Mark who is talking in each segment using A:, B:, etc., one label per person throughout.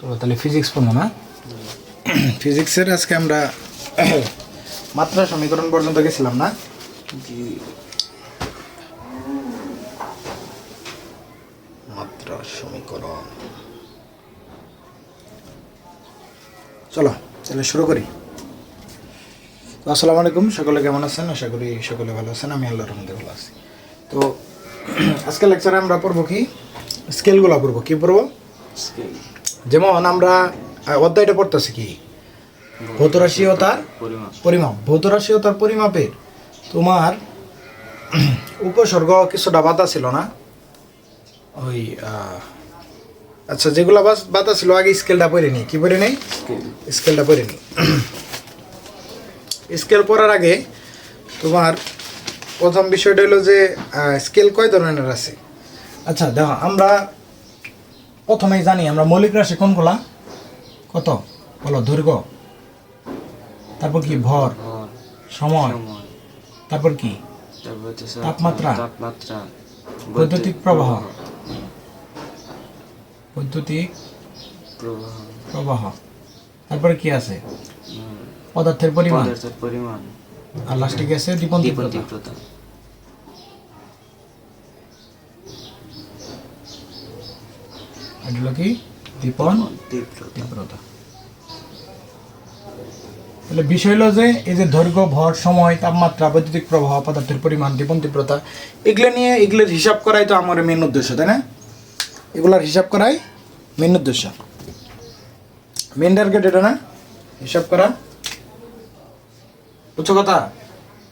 A: তো তাহলে ফিজিক্স পড়বো না? ফিজিক্সের আজকে আমরা মাত্রা সমীকরণ পর্যন্ত গেছিলাম না?
B: জি।
A: মাত্রা সমীকরণ। চলো তাহলে শুরু করি। আসসালামু আলাইকুম, সকলে কেমন আছেন? আশা করি সকলে ভালো আছেন। আমি আল্লাহর রহমতে ভালো আছি। তো আজকে লেকচারে আমরা পড়বো কি, স্কেলগুলো পড়বো। কি পড়বো?
B: স্কেল।
A: যেমন আমরা অধ্যায়টা পড়তেছি কি, ভৌত রাশি ও তার পরিমাপ। ভৌত রাশি ও তার পরিমাপের তোমার উপসর্গ কিছুটা বাধা ছিল না? ওই আচ্ছা, যেগুলো বাধা ছিল আগে স্কেলটা পড়ে নিই। কি পড়ে নেই? স্কেলটা পড়ে নিই। স্কেল পড়ার আগে তোমার প্রথম বিষয়টা হলো যে স্কেল কয় ধরনের আছে। আচ্ছা দেখো, আমরা প্রথমেই জানি আমরা মৌলিক রাশি কোনগুলা, কত বলো? দৈর্ঘ্য, তারপর কি ভর, সময়, তারপর কি তাপমাত্রা, বৈদ্যুতিক প্রবাহ, বৈদ্যুতিক প্রবাহ, তারপরে কি আছে? পদার্থের পরিমাণ, আর লাস্টে কি আছে? দীপন তীব্রতা। এগুলো কি? দীপন তীব্রতা। তাহলে বিষয় হলো যে এই যে দৈর্ঘ্য, ভর, সময়, তাপমাত্রা, বৈদ্যুতিক প্রবাহ, পদার্থের পরিমাণ, দীপন তীব্রতা, এগুলোর হিসাব করাই তো আমার মেন উদ্দেশ্য, তাই না? এগুলার হিসাব করাই মেন উদ্দেশ্য, মেন টার্গেট এটা না, হিসাব করা। বুঝছো কথা?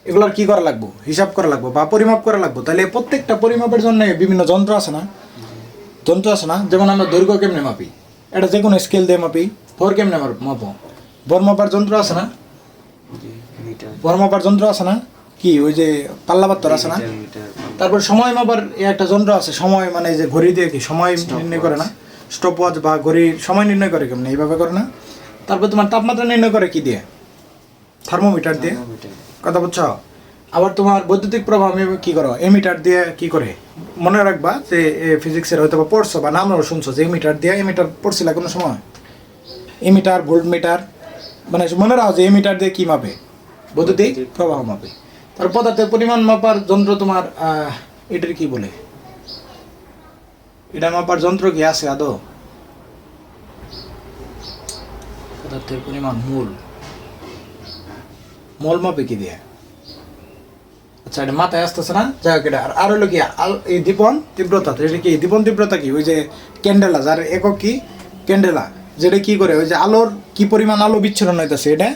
A: এগুলার কি করা লাগবো? হিসাব করা লাগবো বা পরিমাপ করা লাগবো। তাহলে প্রত্যেকটা পরিমাপের জন্য বিভিন্ন যন্ত্র আছে না? যেমন আমরা দৈর্ঘ্য কেমনে মাপি, এটা যে কোনো স্কেল দিয়ে মাপি। ভর কেমনে মাপো? ভর মাপার যন্ত্র আছে না? ভর মাপার যন্ত্র আছে না? কি ওই যে পাল্লাপাত্তর আছে না? তারপর সময় মাপার একটা যন্ত্র আছে, সময় মানে যে ঘড়ি দিয়ে কি সময় নির্ণয় করে না? স্টপ ওয়াচ বা ঘড়ির সময় নির্ণয় করে কেমনে? এইভাবে করে না? তারপর তোমার তাপমাত্রা নির্ণয় করে কি দিয়ে? থার্মোমিটার দিয়ে। কথা বুঝছো? আবার তোমার বৈদ্যুতিক প্রবাহ কি করো? এমিটার দিয়ে কি করে? মনে রাখবা যে ফিজিক্সের হয়তো বা পড়ছো বা নামও শুনছো যে এমিটার দিয়ে। এমিটার পড়ছিলা কোনো সময়? এমিটার, ভোল্টমিটার, মানে মনে রাখো যে এমিটার দিয়ে কি মাপে? বৈদ্যুতিক প্রবাহ মাপে। তার পদার্থের পরিমাণ মাপার যন্ত্র তোমার এটার কি বলে? এটা মাপার যন্ত্র কি আছে আদৌ? পদার্থের পরিমাণ মোল মাপে কি দিয়ে? আচ্ছা, এটা মাথায় আসতেছে না, যাই হোক। এটা আর হলো কি এই দীপন তীব্রতা। এটা কি দীপন তীব্রতা? কি ওই যে ক্যান্ডেলা, যার একক কি ক্যান্ডেলা, যেটা কি করে ওই যে আলোর কি পরিমাণ আলো বিচ্ছুরণ হইতেছে এটা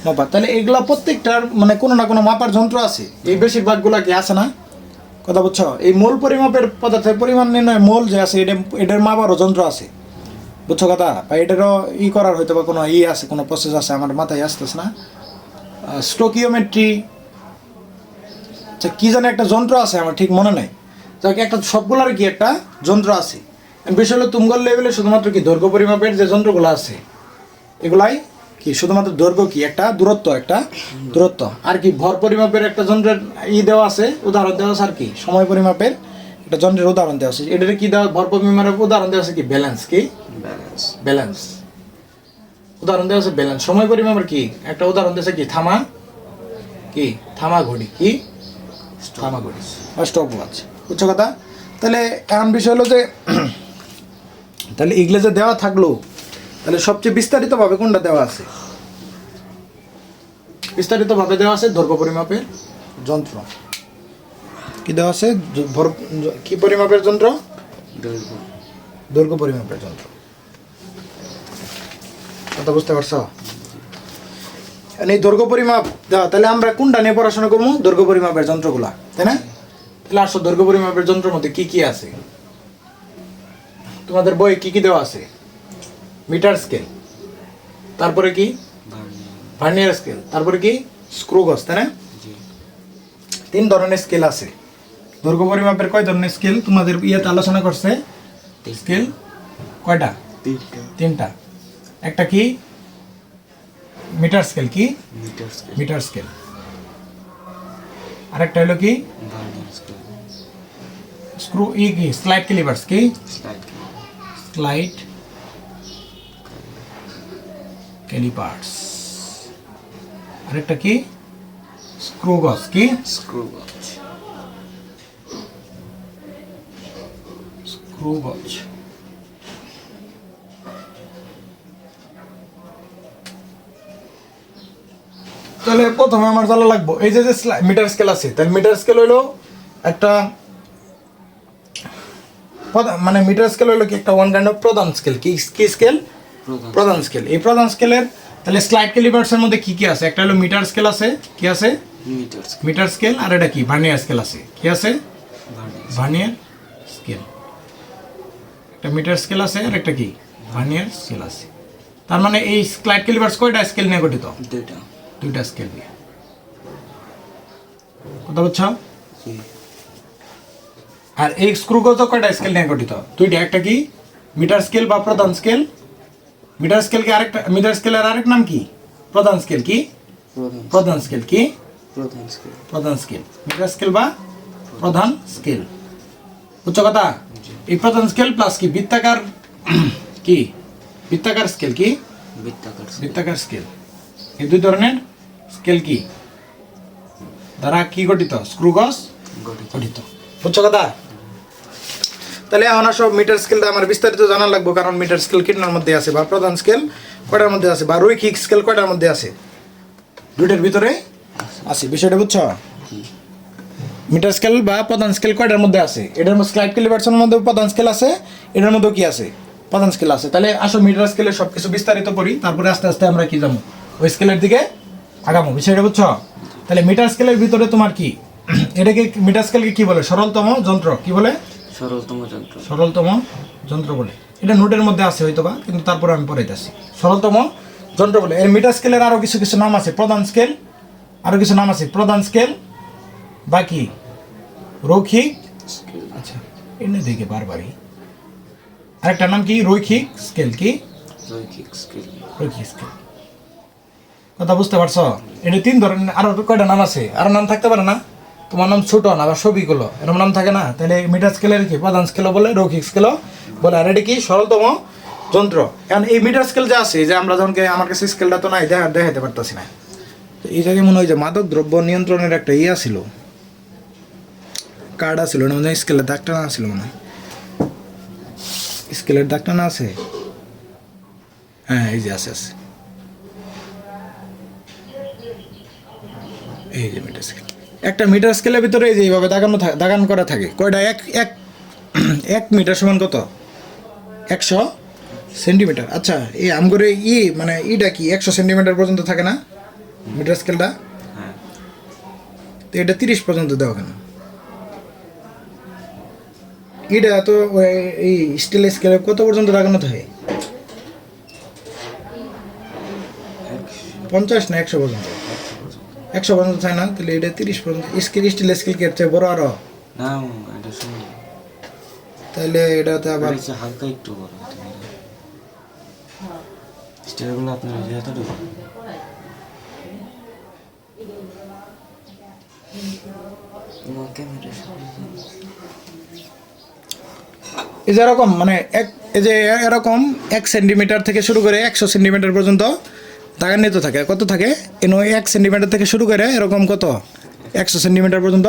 A: মাপা। তাহলে এগুলা প্রত্যেকটার মানে কোনো না কোনো মাপার যন্ত্র আছে। এই বেশিরভাগগুলা কি আছে না? কথা বুঝছো? এই মোল পরিমাপের পদার্থের পরিমাণ নির্ণয় মোল যে আছে এটার মাপারও যন্ত্র আছে। বুঝছো কথা? বা এটারও করার হয়তো বা কোনো আছে, কোনো প্রসেস আছে, আমার মাথায় আসতেছে না। স্টোকিওমেট্রি, আচ্ছা কি জানে একটা যন্ত্র আছে, আমার ঠিক মনে নাই। যাকে একটা সবগুলার কি একটা যন্ত্র আছে। বিষয় হলো তুমগল লেভেলে শুধুমাত্র কি দৈর্ঘ্য পরিমাপের যে যন্ত্রগুলো আছে এগুলাই কি শুধুমাত্র দৈর্ঘ্য কি একটা দূরত্ব। আর কি ভর পরিমাপের একটা যন্ত্রের দেওয়া আছে, উদাহরণ দেওয়া আছে। আর কি সময় পরিমাপের একটা যন্ত্রের উদাহরণ দেওয়া আছে। এটার কি দেওয়া? ভর পরিমাপের উদাহরণ দেওয়া আছে কি ব্যালেন্স। কি ব্যালেন্স উদাহরণ দেওয়া আছে ব্যালেন্স। সময় পরিমাপের কি একটা উদাহরণ দিয়েছে কি থামা ঘড়ি। কি থামা ঘড়ি বা স্টপ ওয়াচ। বুঝছো কথা? তাহলে এমন বিষয় হলো যে তাহলে এগুলো যে দেওয়া থাকলো, তাহলে সবচেয়ে বিস্তারিতভাবে কোনটা দেওয়া আছে? বিস্তারিতভাবে দেওয়া আছে দৈর্ঘ্য পরিমাপের যন্ত্র। কি দেওয়া আছে? কি পরিমাপের যন্ত্র? দৈর্ঘ্য পরিমাপের যন্ত্র। কথা বুঝতে পারছো? এই দৈর্ঘ্য পরিমাপ দেওয়া। তাহলে আমরা কোনটা নিয়ে পড়াশোনা করবো? দৈর্ঘ্য পরিমাপের যন্ত্রগুলা, তাই না? তাহলে আসো, দৈর্ঘ্য পরিমাপের যন্ত্রের মধ্যে কি কি আছে? তোমাদের বই কি দেওয়া আছে? মিটার স্কেল, তারপরে কি ভার্নিয়ার স্কেল, তারপরে কি স্ক্রু গজ, তাই না? 3 ধরনের স্কেল আছে। দৈর্ঘ্য পরিমাপের কয় ধরনের স্কেল তোমাদের ইয়েতে আলোচনা করছে? স্কেল কয়টা? 3টা। একটা কি মিটার স্কেল। কি মিটার স্কেল। আরেকটা হলো কি স্ক্রু কি স্লাইড ক্যালিপার্স। কি স্লাইড ক্যালিপার্স। আরেকটা কি? স্ক্রু গজ। কি?
B: স্ক্রু গজ।
A: স্ক্রু গজ। তাহলে প্রথমে আমার জানা লাগবো এই যে মিটার স্কেল আছে, তাহলে মিটার স্কেল হইলো একটা মানে মিটার স্কেল হইলো কি একটা ওয়ান কাইন্ড অফ প্রধান স্কেল। কি কি স্কেল? প্রধান স্কেল। এই প্রধান স্কেলের তাহলে স্লাইড ক্যালিপার্সের মধ্যে কি কি আছে? একটা হলো মিটার স্কেল আছে, কি আছে? Metre scale. আর এটা কি? ভার্নিয়ার স্কেল আছে। কি আছে? Vernier scale. একটা মিটার স্কেল আছে আর একটা কি? ভার্নিয়ার স্কেল আছে। তার মানে এই স্লাইড ক্যালিপার্স কয়টা স্কেল নিয়ে গঠিত? দুইটা স্কেল নিয়ে। কথা বুঝছো? আর এই স্ক্রু গজ কয়টা স্কেল নিয়ে গঠিত? দুইটা। একটা কি? মিটার স্কেল বা প্রধান স্কেল। মিটার স্কেলকে আরেকটা, মিটার স্কেলের আরেক নাম কি? প্রধান স্কেল। কি? প্রধান স্কেল। কি? প্রধান স্কেল। মিটার স্কেল বা প্রধান স্কেল। বুঝছো কথা? এই প্রধান স্কেল প্লাস কি বৃত্তাকার কি বৃত্তাকার স্কেল। কি? বৃত্তাকার স্কেল। এই দুই ধরনের স্কেল কি দ্বারা কি গঠিত? স্ক্রু গজ গঠিত। বুঝছো কথা? তাহলে এখন সব মিটার স্কেলটা আমার বিস্তারিত জানা লাগবে, কারণ মিটার স্কেল কিটার মধ্যে আছে বা প্রধান স্কেল কয়টার মধ্যে আছে বা রৈখিক স্কেল কয়টার মধ্যে আছে? দুইটার ভিতরে আছে। বিষয়টা বুঝছো? মিটার স্কেল বা প্রধান স্কেল কয়টার মধ্যে আছে? এটার মধ্যে স্লাইড ক্যালিপার্সের মধ্যে প্রধান স্কেল আছে, এটার মধ্যে কি আছে? প্রধান স্কেল আছে। তাহলে আসো মিটার স্কেলের সব কিছু বিস্তারিত করি, তারপরে আস্তে আস্তে আমরা কি যাবো ওই স্কেলের দিকে আগামো। বিষয়টা বুঝছো? তাহলে মিটার স্কেলের ভিতরে তোমার কি এটাকে মিটার স্কেলকে কি বলে? সরলতম যন্ত্র। কি বলে? সরলতম যন্ত্র বলে। এটা নোটের মধ্যে আছে হয়তো বা, কিন্তু তারপরে আমি পড়াইতেছি। সরলতম যন্ত্র বলে। এর মিটার স্কেলের আরো কিছু কিছু নাম আছে। প্রধান স্কেল, আরো কিছু নাম আছে। প্রধান স্কেল বাকি রৈখিক। আচ্ছা, এনে দেখে বারবারই আরেকটা নাম কি? রৈখিক স্কেল। কি? রৈখিক স্কেল। কথা বুঝতে পারছো? এটা তিন ধরনের। আরো কয়টা নাম আছে? আরো নাম থাকতে পারে না? তোমার নাম ছোট না বা ছবিগুলো এরকম নাম থাকে না? তাহলে মিটার স্কেলের কি প্রধান স্কেলও বলে, রৈখিক স্কেলও বলে। আর এটা কি? সরলতম যন্ত্র। এখন এই মিটার স্কেল যে আছে, যে আমরা যখন আমার কাছে স্কেলটা তো নাই, দেখাতে পারতাছি না। এই জায়গায় মনে হয় যে মাদক দ্রব্য নিয়ন্ত্রণের একটা ইয়া ছিল, কার্ড আছিল না? মানে স্কেলের দাগটা না ছিল মনে হয়। স্কেলের দাগটা না আছে? হ্যাঁ, এই যে আছে আছে। এই যে মিটার স্কেল। একটা মিটার স্কেলের ভিতরে এই যে এইভাবে দাগান করা থাকে। কয়টা? এক মিটার সমান কত? 100 সেন্টিমিটার। আচ্ছা, এই আমগরে মানে ইটা কি 100 সেন্টিমিটার পর্যন্ত থাকে না মিটার স্কেলটা? তো এটা 30 পর্যন্ত দেওয়া কেন? এটা তো এই স্টিল স্কেলে কত পর্যন্ত লাগানো থাকে? 50 না 100 পর্যন্ত? 100 পর্যন্ত থাকে না? তাহলে এটা 30 পর্যন্ত। স্টিল স্কেল কে হচ্ছে বড় আরো?
B: না, এটা শুনি।
A: তাহলে এটাতে আবার
B: হালকা একটু বড় হতে পারে। স্টিলগুলো আপনার এতটুকু।
A: এই যে এরকম মানে এই যে এরকম 1 সেন্টিমিটার থেকে শুরু করে 100 সেন্টিমিটার পর্যন্ত দাগান নিতে থাকে। কত থাকে? 1 সেন্টিমিটার থেকে শুরু করে এরকম কত 100 সেন্টিমিটার পর্যন্ত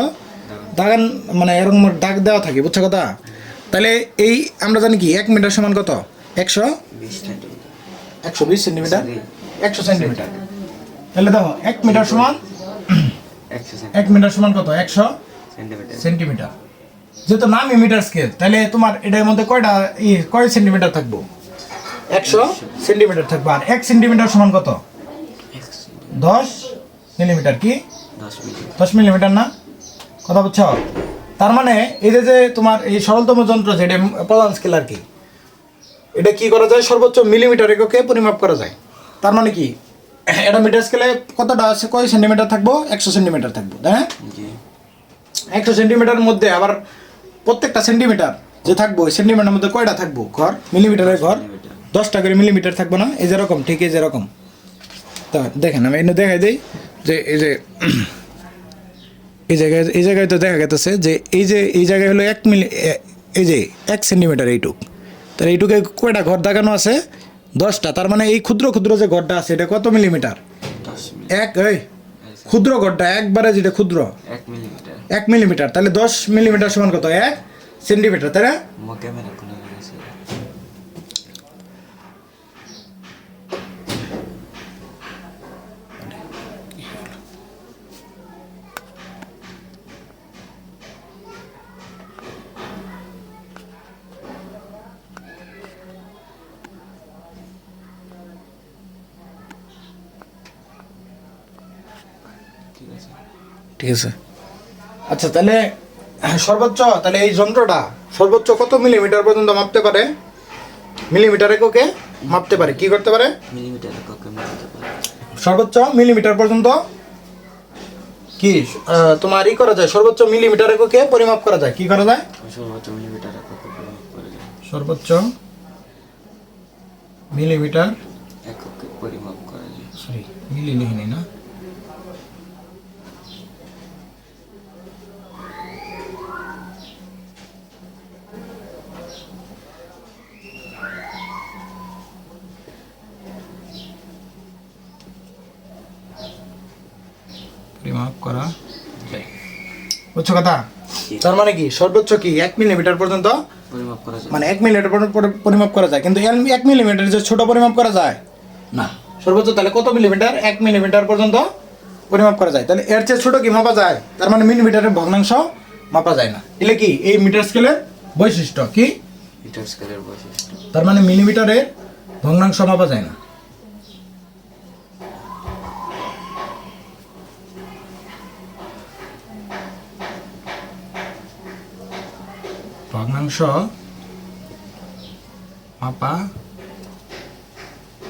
A: দাগান মানে এরকম দাগ দেওয়া থাকে। বুঝছো কথা? তাহলে এই আমরা জানি কি 1 মিটার সমান কত? 120 সেন্টিমিটার। 100 সেন্টিমিটার। তাহলে দেখো 1 মিটার সমান 1 মিটার সমান কত? 100 সেন্টিমিটার। যেহেতু নামই মিটার স্কেল, তাহলে তোমার এটার মধ্যে কয় সেন্টিমিটার থাকবো? 100 সেন্টিমিটার থাকবো। আর 1 সেন্টিমিটার সমান কত? 10 মিলিমিটার। কি? 10 মিলিমিটার না? কথা বুঝছো? তার মানে এই যে তোমার এই সরলতম যন্ত্র যেটা প্রধান স্কেল আর কি, এটা কি করা যায়? সর্বোচ্চ মিলিমিটার এককে পরিমাপ করা যায়। তার মানে কি এটা মিটার স্কেলে কতটা আছে? কয় সেন্টিমিটার থাকবো? 100 সেন্টিমিটার থাকবো, তাই না? 100 সেন্টিমিটার মধ্যে আবার প্রত্যেকটা সেন্টিমিটার যে থাকবো ওই সেন্টিমিটারের মধ্যে কয়টা থাকবো ঘর? মিলিমিটারের ঘর 10টা করে মিলিমিটার থাকবো না? এই যেরকম, ঠিক এই যেরকম। তা দেখেন আমি এনে দেখাই দিই যে এই যে এই জায়গায় তো দেখা গেছে যে এই জায়গায় হলো 1 মিলি, এই যে 1 সেন্টিমিটার এইটুক। তাহলে এইটুকে কয়টা ঘর দাগানো আছে? 10টা, তার মানে এই ক্ষুদ্র ক্ষুদ্র যে গড়টা আছে এটা কত মিলিমিটার?
B: 10 মিলি
A: এই ক্ষুদ্র গড়টা একবারে যেটা ক্ষুদ্র
B: 1 মিলিমিটার
A: 1 মিলিমিটার, তাহলে 10 মিলিমিটার সমান কত? 1 সেন্টিমিটার, তাই না?
B: মো ক্যামেরা কোন আছে ঠিক আছে
A: ঠিক আছে। আচ্ছা তাহলে সর্বোচ্চ, তাহলে এই যন্ত্রটা সর্বোচ্চ কত মিলিমিটার পর্যন্ত মাপতে পারে? মিলিমিটার এককে মাপতে পারে, কি করতে পারে?
B: মিলিমিটার এককে মাপতে পারে
A: সর্বোচ্চ মিলিমিটার পর্যন্ত কি তোমার ই করা যায়, সর্বোচ্চ মিলিমিটার এককে পরিমাপ করা যায়, কি করা যায়?
B: সর্বোচ্চ মিলিমিটার এককে পরিমাপ করা যায়
A: সর্বোচ্চ মিলিমিটার
B: এককে পরিমাপ করা যায়
A: সরি মিলি লিখিনি না, পরিমাপ করা যায়, বুঝছো কথা? তার মানে কি সর্বোচ্চ কি 1 মিলিমিটার পর্যন্ত
B: পরিমাপ করা যায়
A: মানে 1 মিলিমিটার পরিমাপ করা যায়, কিন্তু 1 মিলিমিটার যে ছোট পরিমাপ করা যায় না। সর্বোচ্চ তাহলে কত মিলিমিটার? 1 মিলিমিটার পর্যন্ত পরিমাপ করা যায়, তাহলে এর চেয়ে ছোট কি মাপা যায়? তার মানে মিলিমিটারের ভগ্নাংশ মাপা যায় না। এলে কি এই মিটার স্কেলের বৈশিষ্ট্য কি?
B: মিটার স্কেলের বৈশিষ্ট্য
A: তার মানে মিলিমিটারের ভগ্নাংশ মাপা যায় না। ভগ্নাংশ মাপা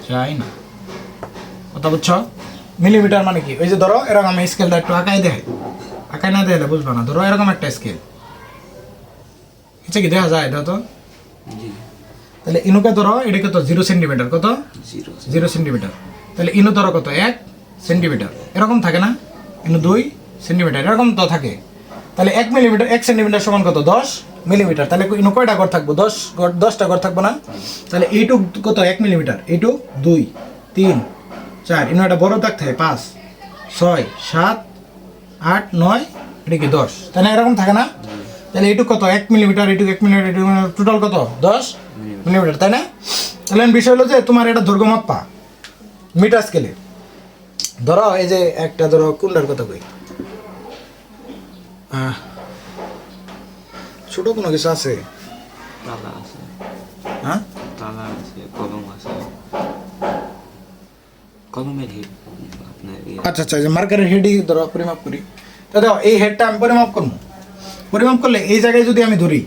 A: যায় না, কথা বুঝছো? মিলিমিটার মানে কি? ওই যে ধরো এরকম আমি স্কেলটা একটু আঁকাই দেয়, আঁকাই না দেখলে বুঝবা না। ধরো এরকম একটা স্কেল, আচ্ছা কি দেখা যায়? দাও তো।
B: জি
A: তাহলে ইনুকে ধরো, এটা কত? 0 সেন্টিমিটার, কত?
B: 0
A: 0 সেন্টিমিটার। তাহলে ইনু ধরো কত? 1 সেন্টিমিটার, এরকম থাকে না? ইনু 2 সেন্টিমিটার, এরকম তো থাকে। তাহলে 1 মিলিমিটার 1 সেন্টিমিটার সমান কত? 10 মিলিমিটার। তাহলে ইনু কয়টা ঘর থাকবো? 10টা ঘর থাকবো না? তাহলে এইটুক কত? 1 মিলিমিটার, এইটুক 2 3 4, ইনু একটা বড় দাগ থাকে 5 6 7 8 9, এটা কি 10, তাই না? এরকম থাকে না? তাহলে এইটুক কত? 1 মিলিমিটার, এইটুক 1 মিলিমিটার, এইটুক টোটাল কত? 10 মিলিমিটার, তাই না? তাহলে বিষয় হলো যে তোমার এটা দৈর্ঘ্য মাপা মিটার স্কেলে। ধরো এই যে একটা ধরো কুন্ডার কথা কই, ছোট কোনো কিছু আছে?
B: তালা আছে
A: হ্যাঁ
B: তালা আছে কলম আছে কলমের হিট আপনার
A: আচ্ছা আচ্ছা, যে মার্কারের হেডই ধরো পরিমাপ করি, তা দেখো এই হেডটা আমি পরিমাপ করবো। পরিমাপ করলে এই জায়গায় যদি আমি ধরি,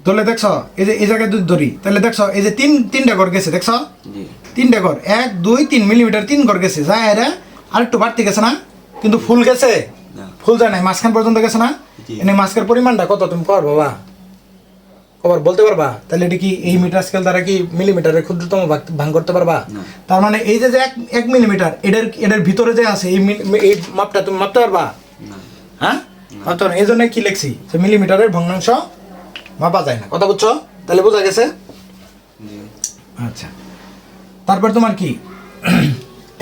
A: ধরলে দেখছো এই যে এই জায়গায় যদি ধরি, তাহলে দেখছো এই যে তিনটা ঘর গেছে, দেখছো
B: জি
A: 3টা ঘর, 1 2 3 মিলিমিটার 3 ঘর গেছে, যায় এরা আর একটু বাড়তে গেছে না? কিন্তু ফুল গেছে?
B: না
A: ফুল যায় নাই, মাঝখান পর্যন্ত গেছে না?
B: জি।
A: এনে মাঝখান পরিমাণটা কত তুমি কর বাবা, কবার বলতে পারবা? তাহলে এটা কি এই মিটার স্কেল দ্বারা কি মিলিমিটারের ক্ষুদ্রতম ভাগ করতে পারবা?
B: না।
A: তার মানে এই যে 1 মিলিমিটার, এটার ভিতরে যে আছে এই মাপটা তুমি মাপতে পারবা?
B: না
A: হ্যাঁ মাপতে পারো। এই জন্য কি লিখছি যে মিলিমিটারের ভগ্নাংশ মাপা যায় না, কথা বুঝছো? তাহলে বোঝা গেছে?
B: জি
A: আচ্ছা, তারপর তোমার কি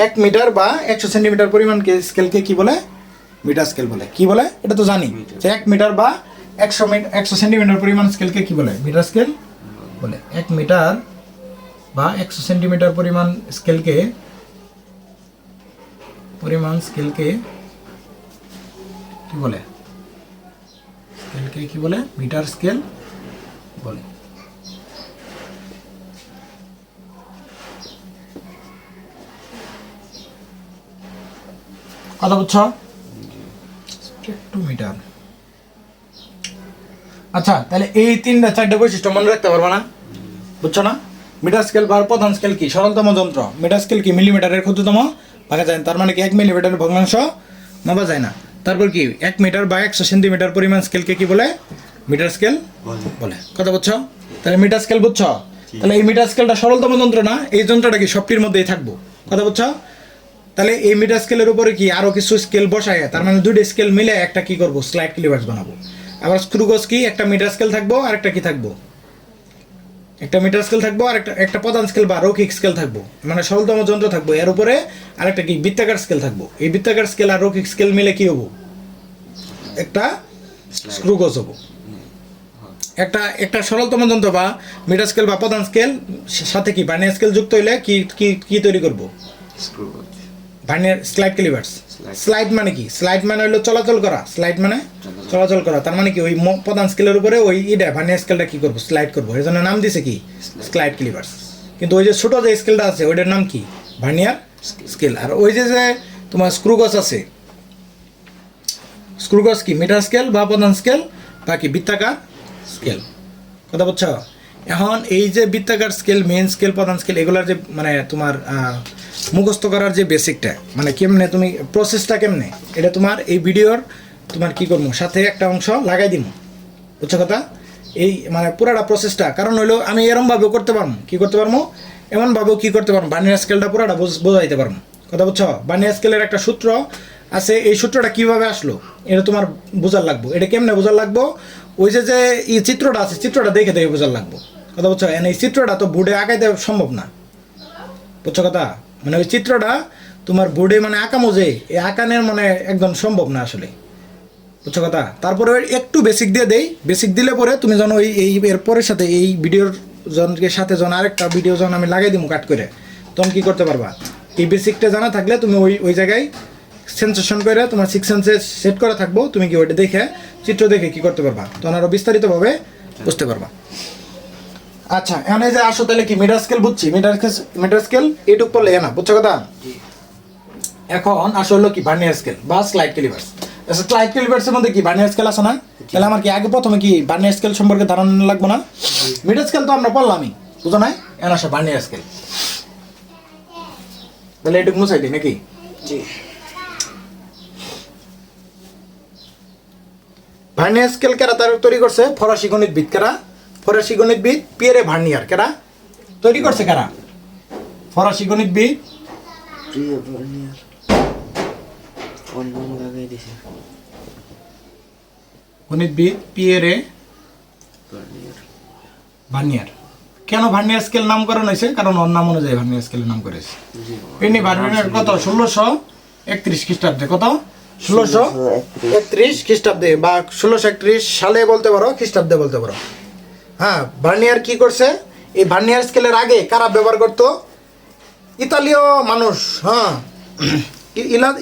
A: 1 মিটার বা 100 সেন্টিমিটার পরিমাণকে স্কেলকে কি বলে? মিটার স্কেল বলে। কি বলে এটা তো জানি, যে 1 মিটার বা 100 সেন্টিমিটার পরিমাণ স্কেলকে কি বলে? মিটার স্কেল বলে। 1 মিটার বা 100 সেন্টিমিটার পরিমাণ স্কেলকে কি বলে? স্কেলকে কি বলে? মিটার স্কেল বলে। কথা বুঝছো? একটু মিটার। আচ্ছা তাহলে এই 3-4টা বৈশিষ্ট্য মনে রাখতে পারবো না, বুঝছো না? মিটার স্কেল বা প্রধান স্কেল কি? সরলতম যন্ত্র। মিটার স্কেল কি? মিলিমিটারের ক্ষুদ্রতম ভাঙা যায় না, তার মানে কি 1 মিলিমিটারের ভগ্নাংশ মাপা যায় না। তারপর কি 1 মিটার বা 100 সেন্টিমিটার পরিমাণ স্কেলকে কি বলে? মিটার স্কেল বলে। কথা বুঝছো? তাহলে মিটার স্কেল বুঝছো? তাহলে এই মিটার স্কেলটা সরলতম যন্ত্র না? এই যন্ত্রটা কি সবটির মধ্যেই থাকবো, কথা বুঝছো? তাহলে এই মিটার স্কেলের উপরে কি আরো কিছু স্কেল বসায়, তার মানে 2টা স্কেল মিলে একটা কি করব? স্লাইড ক্লিভার্স বানাবো। আবার স্ক্রু গজ কি? একটা মিটার স্কেল থাকবো আর একটা কি থাকবো? একটা মিটার স্কেল থাকবো আর একটা প্রধান স্কেল বা রৈখিক স্কেল থাকবো, মানে সরলতম যন্ত্র থাকবো। এর উপরে আরেকটা কি বৃত্তাকার স্কেল থাকবো। এই বৃত্তাকার স্কেল আর রৈখিক স্কেল মিলে কি হবো? একটা স্ক্রু গজ হবো। একটা সরলতম যন্ত্র বা মিটার স্কেল বা প্রধান স্কেল সাথে কি ভার্নিয়ার স্কেল যুক্ত হইলে কি কি কি তৈরি করব?
B: স্ক্রু গজ।
A: Vernier slide callipers. স্লাইড মানে কি? স্লাইড মানে হলো চলাচল করা। স্লাইড মানে চলাচল করা। তার মানে কি ওই প্রধান স্কেলের উপরে ওই ভার্নিয়ার স্কেলটা কি করব? স্লাইড করব। এর জন্য নাম দিছে কি? Slide callipers. কিন্তু ওই যে ছোট যে স্কেলটা আছে ওইটার নাম কি? Vernier scale. আর ওই যে তোমার স্ক্রু গজ আছে, স্ক্রু গজ কি? মিটার স্কেল বা প্রধান স্কেল বা কি বৃত্তাকার স্কেল। কথা বলছো? এখন এই যে বৃত্তাকার স্কেল, মেইন স্কেল, প্রধান স্কেল, এগুলার যে মানে তোমার মুখস্থ করার যে বেসিকটা, মানে কেমনে তুমি প্রসেসটা কেমনে, এটা তোমার এই ভিডিওর তোমার কি করবো সাথে একটা অংশ লাগাই দিব। বুঝছো কথা? এই মানে পুরাটা প্রসেসটা, কারণ হইলো আমি এরমভাবেও করতে পারবো, কি করতে পারবো, এমনভাবেও কি করতে পারবো, ভার্নিয়ার স্কেলটা পুরাটা বোঝাইতে পারবো। কথা বুঝছো? ভার্নিয়ার স্কেলের একটা সূত্র আছে, এই সূত্রটা কিভাবে আসলো এটা তোমার বোঝার লাগবো। এটা কেমনে বোঝার লাগবো? ওই যে এই চিত্রটা আছে, চিত্রটা দেখে দেখে বোঝার লাগবো। কথা বুঝছো? এই চিত্রটা তো বোর্ডে আঁকাইতে সম্ভব না। বুঝছো কথা? মানে ওই চিত্রটা তোমার বোর্ডে মানে আঁকামো যে এই আঁকানের মানে একদম সম্ভব না আসলে। বুঝছো কথা? তারপরে একটু বেসিক দিয়ে দেই, বেসিক দিলে পরে তুমি যেন এই এর পরের সাথে এই ভিডিওর জনের সাথে যখন আরেকটা ভিডিও যখন আমি লাগাই দিব কাট করে, তখন কী করতে পারবা? এই বেসিকটা জানা থাকলে তুমি ওই জায়গায় সেন্সেশন করে তোমার 6 সেন্সে সেট করা থাকবো, তুমি কি ওইটা দেখে চিত্র দেখে কি করতে পারবা, তখন আরও বিস্তারিতভাবে বুঝতে পারবা। আচ্ছা, এখন এই যে আসো তাহলে কি মিটার স্কেল বুঝছি, মিটার স্কেল এইটুক পড়লে না, বুঝছো কথা? এখন আসো হলো কি ভার্নিয়ার স্কেল বা স্লাইড ক্যালিপার্স। স্লাইড ক্যালিপার্সের মধ্যে কি ভার্নিয়ার স্কেল আছে না? তাহলে আমার কি আগে প্রথমে কি ভার্নিয়ার স্কেল সম্পর্কে ধারণা লাগবো না? মিটার স্কেল তো আমরা পড়লামই, বুঝো না? এখন আসো ভার্নিয়ার স্কেল। তাহলে এটুকু মুছাই দিই নাকি? ভার্নিয়ার স্কেল কারা তৈরি করছে? ফরাসি গণিতবিদ। কারা? ফরাসি গণিতবিদ পিয়েরে ভার্নিয়ার। কারা তৈরি করছে? কারা? ফরাসি গণিতবিদ
B: ভার্নিয়ার। ওর নাম লাগাই দিছে
A: গণিতবিদ পিয়েরে ভার্নিয়ার। কেন ভার্নিয়ার স্কেল নামকরণ হয়েছে? কারণ ওর নাম অনুযায়ী ভার্নিয়ার স্কেলের নাম করেছে। পেনি ভার্নিয়ার কত? 1631 খ্রিস্টাব্দে। কত? 1631 খ্রিস্টাব্দে বা 1631 সালে বলতে পারো, খ্রিস্টাব্দে বলতে পারো। হ্যাঁ, ভার্নিয়ার কি করছে? এই ভার্নিয়ার স্কেলের আগে কারা ব্যবহার করতো? ইতালীয় মানুষ। হ্যাঁ,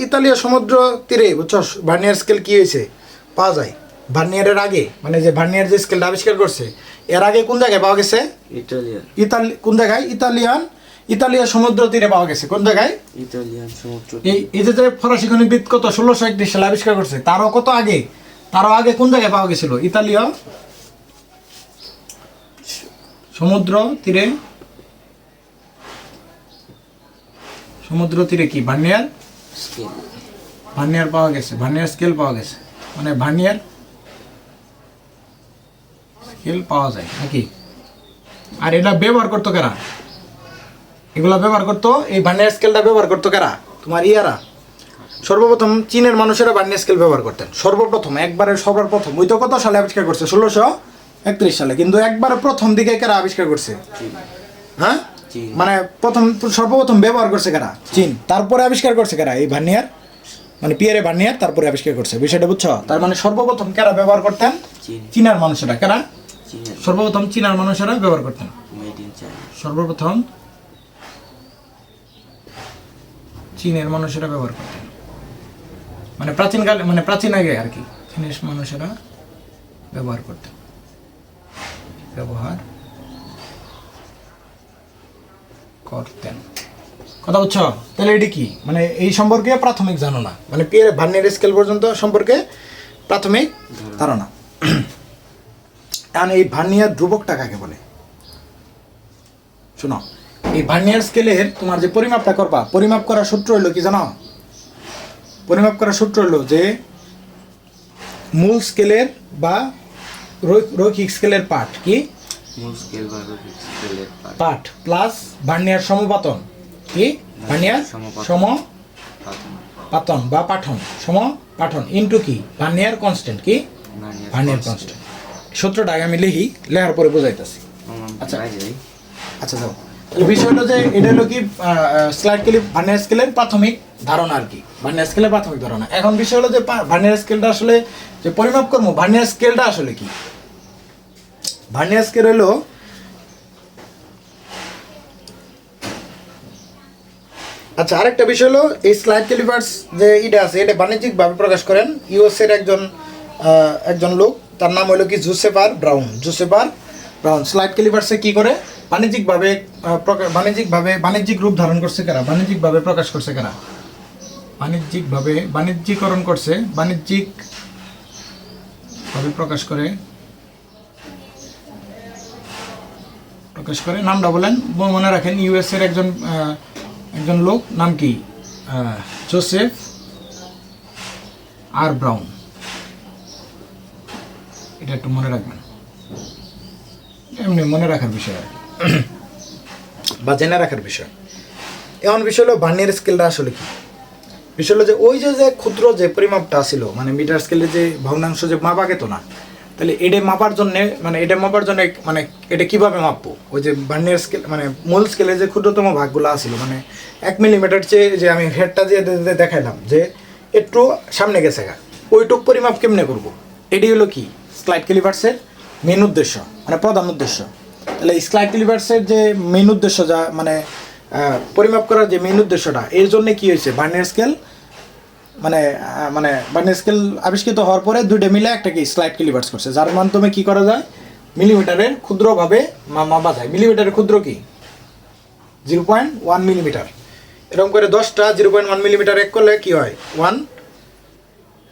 A: ইতালীয় সমুদ্র তীরে, বুঝছো, ভার্নিয়ার স্কেল কি হয়েছে পাওয়া যায়। ভার্নিয়ারের আগে মানে যে ভার্নিয়ার যে স্কেলটা আবিষ্কার করছে, এর আগে কোন জায়গায় পাওয়া গেছে? কোন জায়গায়? ইতালীয় সমুদ্র তীরে পাওয়া গেছে। কোন জায়গায়?
B: ইতালিয়ান সমুদ্র।
A: এই যে ফরাসি গণিতবিদ কত 1631 সালে আবিষ্কার করছে, তারও কত আগে, তারও আগে কোন জায়গায় পাওয়া গেছিল? ইতালীয় সমুদ্র তীরে। সমুদ্র তীরে কি ভার্নিয়ার পাওয়া গেছে, ভার্নিয়ার স্কেল পাওয়া গেছে, মানে ভার্নিয়ার স্কেল পাওয়া যায় নাকি? আর এটা ব্যবহার করতো কারা? এগুলা ব্যবহার করতো, এই ভার্নিয়ার স্কেলটা ব্যবহার করতো কারা? তোমার ইয়ারা। সর্বপ্রথম চীনের মানুষেরা ভার্নিয়ার স্কেল ব্যবহার করতেন। সর্বপ্রথম একবারে সবার প্রথম ওই তো কত সালে আবিষ্কার করছে? 1631 সালে। কিন্তু একবারে প্রথম দিকে কারা আবিষ্কার করছে? হ্যাঁ, মানে সর্বপ্রথম ব্যবহার করছে কারা? চীন। তারপরে আবিষ্কার করছে কারা? এই ভার্নিয়ার, মানে পিয়েরে ভার্নিয়ার তারপরে আবিষ্কার করছে। বিষয়টা বুঝছো? তার মানে সর্বপ্রথম কারা ব্যবহার করতেন? চীনার মানুষেরা। কারা? সর্বপ্রথম চীনার মানুষেরা ব্যবহার করতেন। সর্বপ্রথম চীনের মানুষেরা ব্যবহার করতেন, মানে প্রাচীনকালে, মানে প্রাচীন আগে আর কি চীনের মানুষেরা ব্যবহার করতেন। কথা বুঝছো? তাহলে এটি কি, মানে এই সম্পর্কে প্রাথমিক জানো না, মানে পিয়েরে ভার্নিয়ার স্কেল পর্যন্ত সম্পর্কে প্রাথমিক ধারণা। এখন এই ভার্নিয়ার ধ্রুবকটা কাকে বলে? শোনো, এই ভার্নিয়ার স্কেলের তোমার যে পরিমাপটা করবা, পরিমাপ করার সূত্র হলো কি জানো? পরিমাপ করার সূত্র হলো যে মূল স্কেলের বা রৈখিক স্কেলের পাঠ কি?
B: মূল স্কেল বা রৈখিক স্কেলের
A: পাঠ প্লাস ভার্নিয়ার সমপাতন কি? ভার্নিয়ার সমপাতন বা পাঠন, সমপাঠন ইনটু কি? ভার্নিয়ার কনস্ট্যান্ট কি? Vernier constant. সূত্রটা আগে আমি লিখি, লেখার পরে বোঝাইতেছি। আচ্ছা
B: বাইরে যাই।
A: আচ্ছা যাও, তাহলে বিষয় হলো যে এটা হলো কি স্লাইড ক্লিপ ভার্নিয়ার স্কেলের প্রাথমিক ধারণা আর কি, ভার্নিয়ার স্কেলের প্রাথমিক ধারণা। এখন বিষয় হলো যে ভার্নিয়ার স্কেলটা আসলে যে পরিমাপ করবো, ভার্নিয়ার স্কেলটা আসলে কি? ভার্নিয়ার স্কেল হলো আচ্ছা আরেকটা বিষয় হলো এই স্লাইড ক্যালিপার্স যে এটা আছে এটা বাণিজ্যিকভাবে প্রকাশ করেন ইউএস এর একজন লোক, তার নাম হলো কি জোসেফার ব্রাউন। স্লাইড ক্যালিপার্সে কি করে বাণিজ্যিকভাবে বাণিজ্যিক রূপ ধারণ করছে কারা, বাণিজ্যিকভাবে প্রকাশ করছে কারা, বাণিজ্যিকরণ করছে, বাণিজ্যিকভাবে প্রকাশ করে নামটা বলেন, মনে রাখেন ইউএস এর একজন লোক, নাম কি জোসেফ আর ব্রাউন, এটা একটু মনে রাখবেন, এমনি মনে রাখার বিষয় আর কি। বা জেনে রাখার বিষয়। এমন বিষয় হলো ভার্নিয়ার স্কেলটা আসলে কি? বিষয় হলো যে ওই যে ক্ষুদ্র যে পরিমাপটা ছিল, মানে মিটার স্কেলে যে ভগ্নাংশ যে মাপা গেত না, তাহলে এটা মাপার জন্য মানে এটা কিভাবে মাপবো? ওই যে ভার্নিয়ার স্কেল মানে মূল স্কেলে যে ক্ষুদ্রতম ভাগগুলো আছিল, মানে 1 মিলিমিটার চেয়ে যে আমি হেডটা দিয়ে দেখাইলাম যে একটু সামনে গেছে গা, ওইটুক পরিমাপ কেমনে করব? এটি হলো কি স্লাইড ক্যালিপার্সের মেন উদ্দেশ্য, মানে প্রধান উদ্দেশ্য। তাহলে স্লাইড ক্যালিপার্সের যে মেন উদ্দেশ্য, যা মানে পরিমাপ করার যে মেন উদ্দেশ্যটা, এর জন্য কি হয়েছে ভার্নিয়ার স্কেল ভার্নিয়ার স্কেল আবিষ্কৃত হওয়ার পরে দুইটা মিলে একটা কি স্লাইড ক্যালিপার্স করছে, যার মাধ্যমে কি করা যায় মিলিমিটারের ক্ষুদ্রভাবে মাপা যায়। মিলিমিটারের ক্ষুদ্র কি 0.1 মিলিমিটার, এরকম করে 10টা 0.1 মিলিমিটার এক করলে কি হয়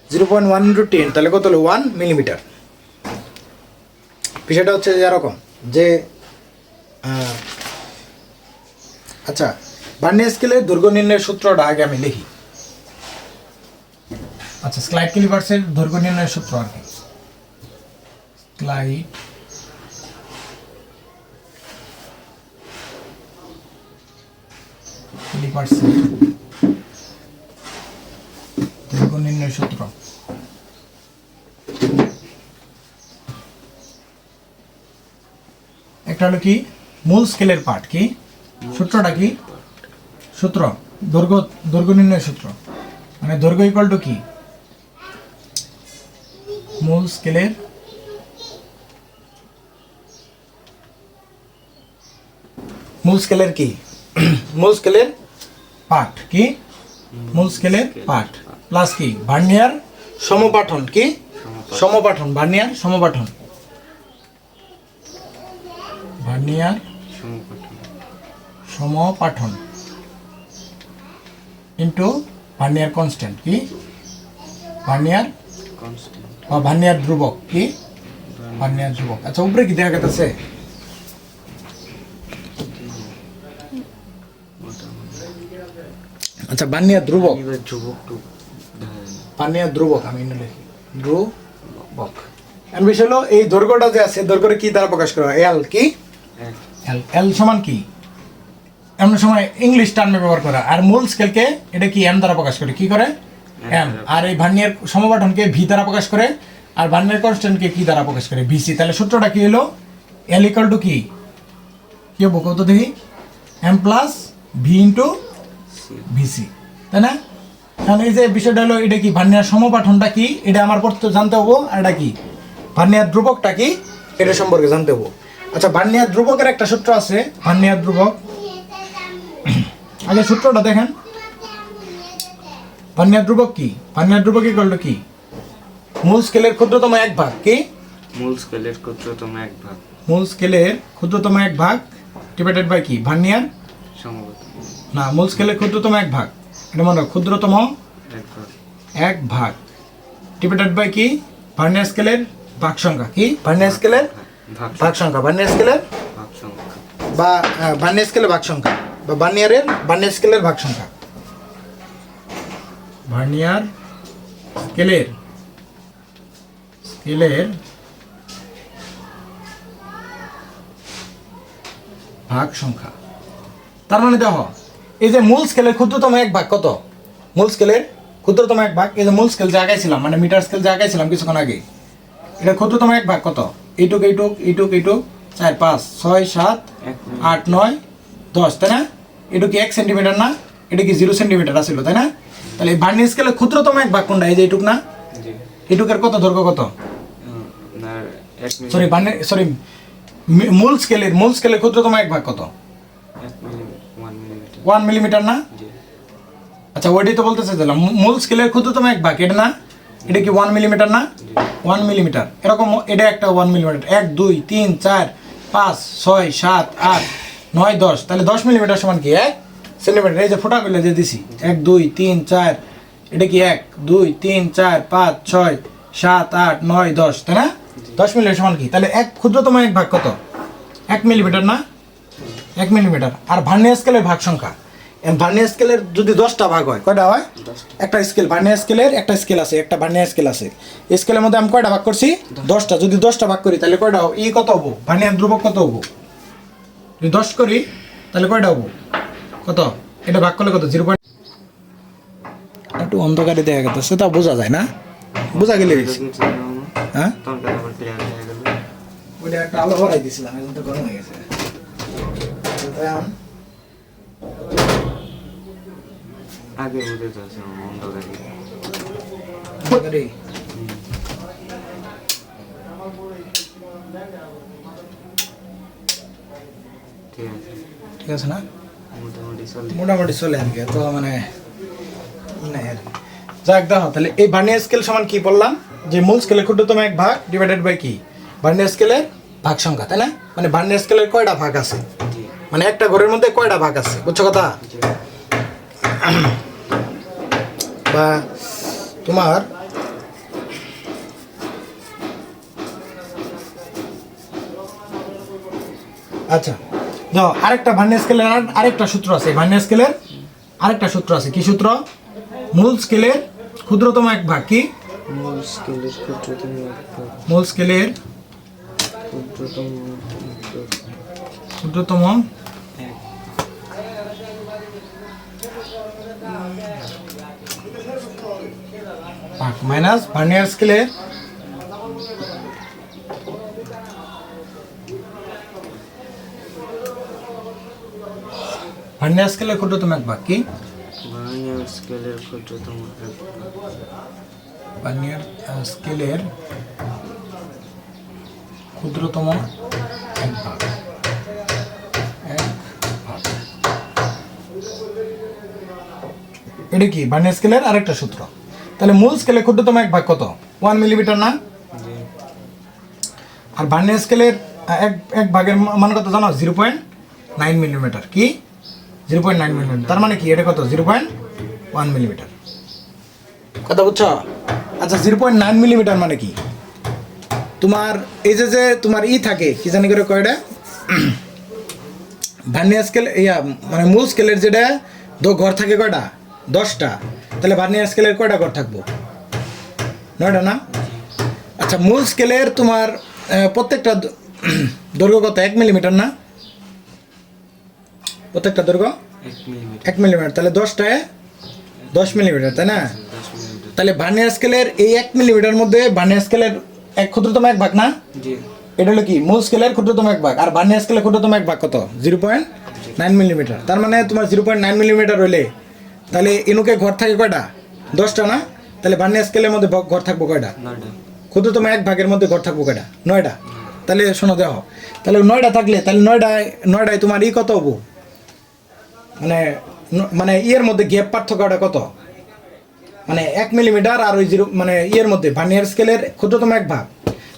A: 0.1 × 10, তাহলে কত হলো 1 মিলিমিটার। বিষয়টা হচ্ছে এরকম যে আচ্ছা ভার্নিয়ার স্কেলের দৈর্ঘ্য নির্ণয়ের সূত্রটা আগে আমি লিখি। আচ্ছা স্লাইড ক্যালিপার্সের দৈর্ঘ্য নির্ণয়ের সূত্র আর কি, স্লাইড ক্যালিপার্সের দৈর্ঘ্য নির্ণয়ের সূত্র। একটা হলো কি মূল স্কেলের পার্ট, কি সূত্রটা কি দৈর্ঘ্য নির্ণয়ের সূত্র, মানে দৈর্ঘ্য ইকুয়াল টু কি মূল স্কেলের কি মূল স্কেলের পার্ট, কি মূল স্কেলের পার্ট প্লাস কি ভার্নিয়ার সমপাঠন, কি ভার্নিয়ার সমপাঠন ইন্টু ভার্নিয়ার কনস্ট্যান্ট, কি ভার্নিয়ার ধ্রুবক, কি ভার্নিয়ার ধ্রুবক। আচ্ছা উপরে কি দেখা গেছে? আচ্ছা ভার্নিয়ার ধ্রুবক, আমি লিখি ধ্রুবক। এর বিষয় হলো এই দৈর্ঘ্যটা যে আছে, দৈর্ঘ্যটা কি দ্বারা প্রকাশ করা হয়? এল, কি এল সমান কি এমন সময় ইংলিশ টার্মে ব্যবহার করা, আর মূল স্কেলকে এটা কি এম দ্বারা প্রকাশ করে, কি করে এম, আর এই ভার্নিয়ার সমপাঠনকে ভি দ্বারা প্রকাশ করে, আর ভার্নিয়ার কনস্ট্যান্টকে কি দ্বারা প্রকাশ করে, ভিসি। তাহলে সূত্রটা কি হলো এল ইকুয়াল টু কি হবো কত দেখি, M plus V into VC, তাই না? তাহলে এই যে বিষয়টা হলো এটা কি ভার্নিয়ার সমপাঠনটা কি এটা আমার পড়তে জানতে হবো, আর এটা কি ভার্নিয়ার ধ্রুবকটা কি এটা সম্পর্কে জানতে হবো। আচ্ছা ভার্নিয়ার ধ্রুবকের একটা সূত্র আছে, ভার্নিয়ার ধ্রুবক, আগে সূত্রটা দেখেন। ভার্নিয়ার ধ্রুবক কি ইকুয়াল টু কি মূল স্কেলের ক্ষুদ্রতম এক ভাগ, কি
B: মূল স্কেলের ক্ষুদ্রতম এক ভাগ
A: ডিভাইডেড বাই কি ভার্নিয়ার না মূল স্কেলের ক্ষুদ্রতম এক ভাগ, এটা মনে ক্ষুদ্রতম এক ভাগ ডিভাইডেড বাই কি ভার্নিয়ার স্কেলের ভাগ সংখ্যা, কি ভার্নিয়ার স্কেলের ভাগ সংখ্যা বা ভার্নিয়ার স্কেলের ভাগ সংখ্যা বা ভার্নিয়ার স্কেলের ভাগ সংখ্যা, ভার্নিয়ার স্কেলের ভাগ সংখ্যা। তার মানে দেখো এই যে মূল স্কেলের ক্ষুদ্রতম এক ভাগ কত, মূল স্কেলের ক্ষুদ্রতম এক ভাগ, এই যে মূল স্কেল জায়গাছিলাম মানে মিটার স্কেল জায়গাছিলাম কিছুক্ষণ আগে, এটা ক্ষুদ্রতম এক ভাগ কত, এইটুক 4 5 6 7
B: 1
A: 8 9 10 তাই না? এটা কি 1 সেন্টিমিটার না? এটা কি 0 সেন্টিমিটার আছিল তাই না? তাহলে এই ভার্নিয়ার স্কেলের ক্ষুদ্রতম এক ভাগ কোনটা? এই যে এইটুক না?
B: জি
A: এইটুকের কত দৈর্ঘ্য কত?
B: না 1
A: সরি সরি মূল স্কেলের ক্ষুদ্রতম এক ভাগ কত? 1 মিলিমিটার না?
B: জি
A: আচ্ছা ওইটাই তো বলতে চাইছিলাম, মূল স্কেলের ক্ষুদ্রতম এক ভাগ এটা না? এটা কি 1 মিলিমিটার না? 1 মিলিমিটার এরকম এটা একটা 1 মিলিমিটার 1 2 3 4 5 6 7 8 9 10 তাহলে 10 মিলিমিটার সমান কি 1 সেন্টিমিটার। এই যে ফোঁটা করলে যে দিছি 1 2 3 4 এটা কি 1 2 3 4 5 6 7 8 9 10 তাই না? 10 মিলিমিটার সমান কি? তাহলে এক ক্ষুদ্রতম এক ভাগ কত? 1 মিলিমিটার না? 1 মিলিমিটার। আর ভার্নিয়ার স্কেলের ভাগ সংখ্যা, ভার্নিয়ার স্কেলের যদি 10টা ভাগ হয় কয়টা হয়? একটা স্কেল ভার্নিয়ার স্কেলের একটা স্কেল আছে, একটা ভার্নিয়ার স্কেল আছে। এই স্কেলের মধ্যে আমি কয়টা ভাগ করছি? 10টা। যদি 10টা ভাগ করি তাহলে কয়টা হবে? কত হবো? ভার্নিয়ার ধ্রুবক কত হবো? যদি 10 করি তাহলে কয়টা হবো? কত? এটা ভাগ করলে কত? 0. একটু অন্ধকারে দেখা গেছে, সেটা বোঝা যায় না? বোঝা গেলে হ্যাঁ ওইটা একটা আলো ভরাই দিছিলাম, এখন তো গরম হয়ে গেছে।
B: আগে বুঝে যাচ্ছে অন্ধকারে
A: অন্ধকারে
B: ঠিক আছে
A: ঠিক আছে না?
B: মোটামুটি চলে
A: মোটামুটি চলে আর কি, তো মানে যাক দেখো তাহলে এই ভার্নিয়ার স্কেল সমান কি বললাম? যে মূল স্কেলের ক্ষুদ্রতম এক ভাগ ডিভাইডেড বাই কি? ভার্নিয়ার স্কেলের ভাগ সংখ্যা তাই না? মানে ভার্নিয়ার স্কেলের কয়টা ভাগ আছে,
B: জি
A: মানে একটা ঘরের মধ্যে কয়টা ভাগ আছে, বুঝছো কথা?
B: জি
A: বা তোমার আচ্ছা দেখো আরেকটা ভার্নিয়ার স্কেলের আরেকটা সূত্র আছে। ভার্নিয়ার স্কেলের আরেকটা সূত্র আছে, কি সূত্র? মূল স্কেলের ক্ষুদ্রতম এক ভাগ কি?
B: মূল স্কেলের ক্ষুদ্রতম
A: মূল স্কেলের
B: ক্ষুদ্রতম
A: ক্ষুদ্রতম
B: এক
A: ভাগ মাইনাস ভার্নিয়ার স্কেলের ভার্নিয়ার স্কেলের ক্ষুদ্রতম এক ভাগ কি?
B: ভার্নিয়ার স্কেলের ক্ষুদ্রতম এক
A: ভার্নিয়ার স্কেলের ক্ষুদ্রতম এক ভাগ এটা কি ভার্নিয়ার স্কেলের আরেকটা সূত্র। তাহলে মূল স্কেলের ক্ষুদ্রতম এক ভাগ কত? 1 মিলিমিটার না?
B: জি
A: আর ভার্নিয়ার স্কেলের এক এক ভাগের মান কত জানো? 0.9 মিলিমিটার। কি 0.9 মিলিমিটার? তার মানে কি এটা কত? 0.1 মিলিমিটার। কথা বুঝছো? আচ্ছা 0.9 মিলিমিটার মানে কি? তোমার এই যে তোমার থাকে কি জানি করে কয়টা ভার্নিয়ার স্কেল মানে মূল স্কেলের যেটা ঘর থাকে কয়টা? 10টা। তাহলে ভার্নিয়ার স্কেলের কয়টা ঘর থাকবো? 9টা না? আচ্ছা মূল স্কেলের তোমার প্রত্যেকটা দৈর্ঘ্য কত? 1 মিলিমিটার না? প্রত্যেকটা দৈর্ঘ্য
B: 1 মিলিমিটার
A: 1 মিলিমিটার। তাহলে 10টায় 10 মিলিমিটার তাই না?
B: 10 মিলিমিটার
A: তাহলে ভার্নিয়ার স্কেলের এই 1 মিলিমিটার মধ্যে ভার্নিয়ার স্কেলের এক ক্ষুদ্রতম এক ভাগ না?
B: জি
A: এটা হলো কি মূল স্কেলের ক্ষুদ্রতম এক ভাগ। আর ভার্নিয়ার স্কেলের ক্ষুদ্রতম এক ভাগ কত? 0.9 মিলিমিটার। তার মানে তোমার 0.9 মিলিমিটার হইলে তাহলে ইনুকে ঘর থাকে কয়টা? 10টা না? তাহলে ভার্নিয়ার স্কেলের মধ্যে ঘর থাকবো কয়টা?
B: 9টা
A: ক্ষুদ্রতম এক ভাগের মধ্যে ঘর থাকবো কয়টা? 9টা। তাহলে শোনো দেখো, তাহলে 9টা থাকলে তাহলে 9টায় তোমার কত হবো? মানে মানে মধ্যে গ্যাপ পার্থক্যটা কত? মানে 1 মিলিমিটার আর ওই মানে মধ্যে ভার্নিয়ার স্কেলের ক্ষুদ্রতম এক ভাগ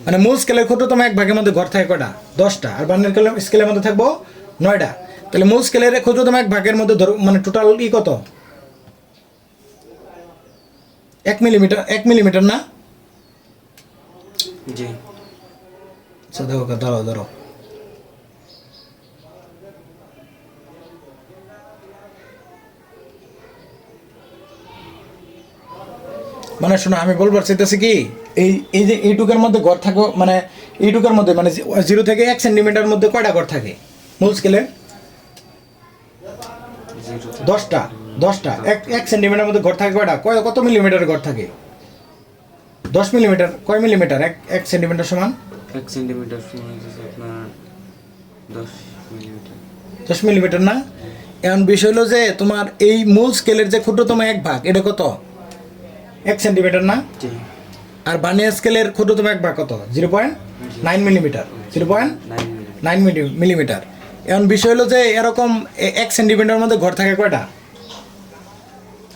A: মানে মূল স্কেলের ক্ষুদ্রতম এক ভাগের মধ্যে ঘর থাকে কয়টা? 10টা। আর ভার্নিয়ার স্কেলের মধ্যে থাকবো 9টা। তাহলে মূল স্কেলের ক্ষুদ্রতম এক ভাগের মধ্যে মানে টোটাল কত? 1 মিলিমিটার। 1 মিলিমিটার না?
B: জি
A: আচ্ছা দেখো ধরো মানে শোনো আমি বলবার চাইতেছি কি এই যে এইটুকের মধ্যে ঘর থাকো মানে এইটুকের মধ্যে মানে 0 থেকে 1 সেন্টিমিটার মধ্যে কয়টা ঘর থাকে মূল স্কেলে? 10টা। 10টা। 1 সেন্টিমিটার মধ্যে ঘর থাকে কয়টা? কত মিলিমিটার ঘর থাকে? 10 মিলিমিটার। কয় মিলিমিটার? 1 সেন্টিমিটার সমান
B: 1 সেন্টিমিটার সমান হচ্ছে আপনার 10 মিলিমিটার।
A: 10 মিলিমিটার না? এখন বিষয় হলো যে তোমার এই মূল স্কেলের যে ক্ষুদ্রতম এক ভাগ এটা কত? 1 সেন্টিমিটার না?
B: জি।
A: আর ভার্নিয়ার স্কেলের ক্ষুদ্রতম এক ভাগ কত? 0.9 মিলিমিটার। 0.9 মিলিমিটার। এখন বিষয় হলো যে এরকম 1 সেন্টিমিটার মধ্যে ঘর থাকে কয়টা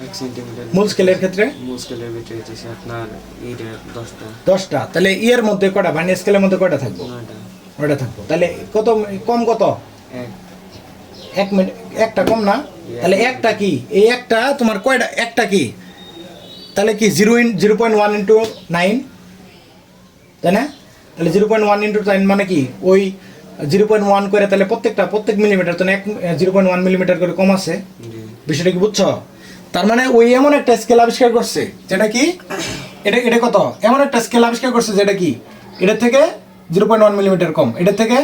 B: 1 সেন্টিমিটার।
A: মূল স্কেলের ক্ষেত্রে?
B: মূল স্কেলের ভিতরে হচ্ছে আপনার এইটা 10টা।
A: 10টা। তাহলে ইয়ের মধ্যে কয়টা, ভার্নিয়ার স্কেলের মধ্যে কয়টা থাকবো?
B: 9টা।
A: 9টা থাকবো। তাহলে কত কম কত?
B: 1।
A: 1 মিনিট, একটা কম না? তাহলে একটা কি, এই একটা তোমার কয়টা, একটা কি তাহলে কি 0.1 ইন্টু 9, তাই না? তাহলে 0.1 ইন্টু 9 মানে কি ওই 0.1 করে, তাহলে প্রত্যেক মিলিমিটার তো 0.1 মিলিমিটার করে কম আছে।
B: জি।
A: বিষয়টা কি বুঝছো? তার মানে ওই এমন একটা স্কেল আবিষ্কার করছে যেটা কি এটা এটা কত, এমন একটা স্কেল আবিষ্কার করছে যেটা কি এটার থেকে 0.1 মিলিমিটার কম, এটার থেকে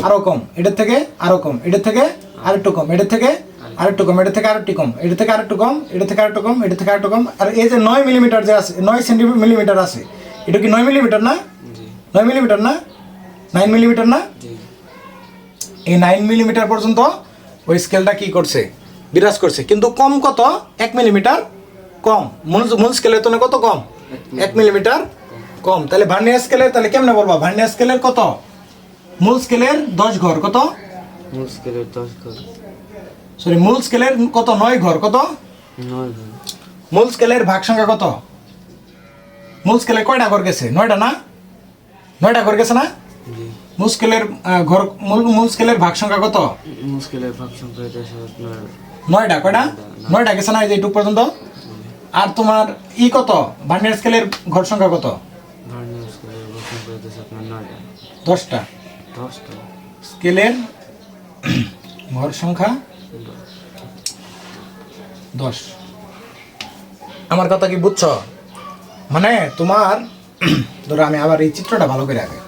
A: আরো কম, এটার থেকে আরো কম, এটার থেকে আরেকটু কম, এটার থেকে আরেকটু কম, এটার থেকে আরেকটু কম, এটার থেকে আরেকটু কম, এটার থেকে আরেকটু কম, এটার থেকে আরেকটু কম। আর এই যে 9 মিলিমিটার যে আছে, 9 সেন্টিমিটার আছে, এটা কি 9 মিলিমিটার না?
B: জি।
A: 9 মিলিমিটার না? 9 মিলিমিটার না?
B: জি।
A: এই 9 মিলিমিটার পর্যন্ত ওই স্কেলটা কি করছে, বিরাজ করছে। কিন্তু কম কত? 1 মিলিমিটার কম। মূল স্কেলের তো কত কম? 1 মিলিমিটার কম। তাহলে ভার্নিয়ার স্কেলের তাহলে কেমনে বলবো, ভার্নিয়ার স্কেলের কত? মূল স্কেলের 10 ঘর কত?
B: মূল স্কেলের 10 ঘর।
A: সরি, মূল স্কেলের কত? 9 ঘর কত?
B: 9 ঘর।
A: মূল স্কেলের ভাগ সংখ্যা কত? মূল স্কেলে কয়টা ঘর গেছে? 9টা না? 9টা ঘর গেছে না?
B: জি।
A: মূল স্কেলের ঘর, মূল স্কেলের ভাগ সংখ্যা কত?
B: মূল স্কেলের ভাগ সংখ্যা হচ্ছে আপনার
A: 9টা। কয়টা? 9টা গেছে না এই যে এইটুক পর্যন্ত? আর তোমার ই কত, ভার্নিয়ার স্কেলের ঘর সংখ্যা কত?
B: ভার্নিয়ার স্কেলের ভাগ সংখ্যা হচ্ছে আপনার 9টা।
A: 10টা।
B: 10টা।
A: স্কেলের ঘর সংখ্যা 10। আমার কথা কি বুঝছো? মানে তোমার ধরো আমি আবার এই চিত্রটা ভালো করে আগে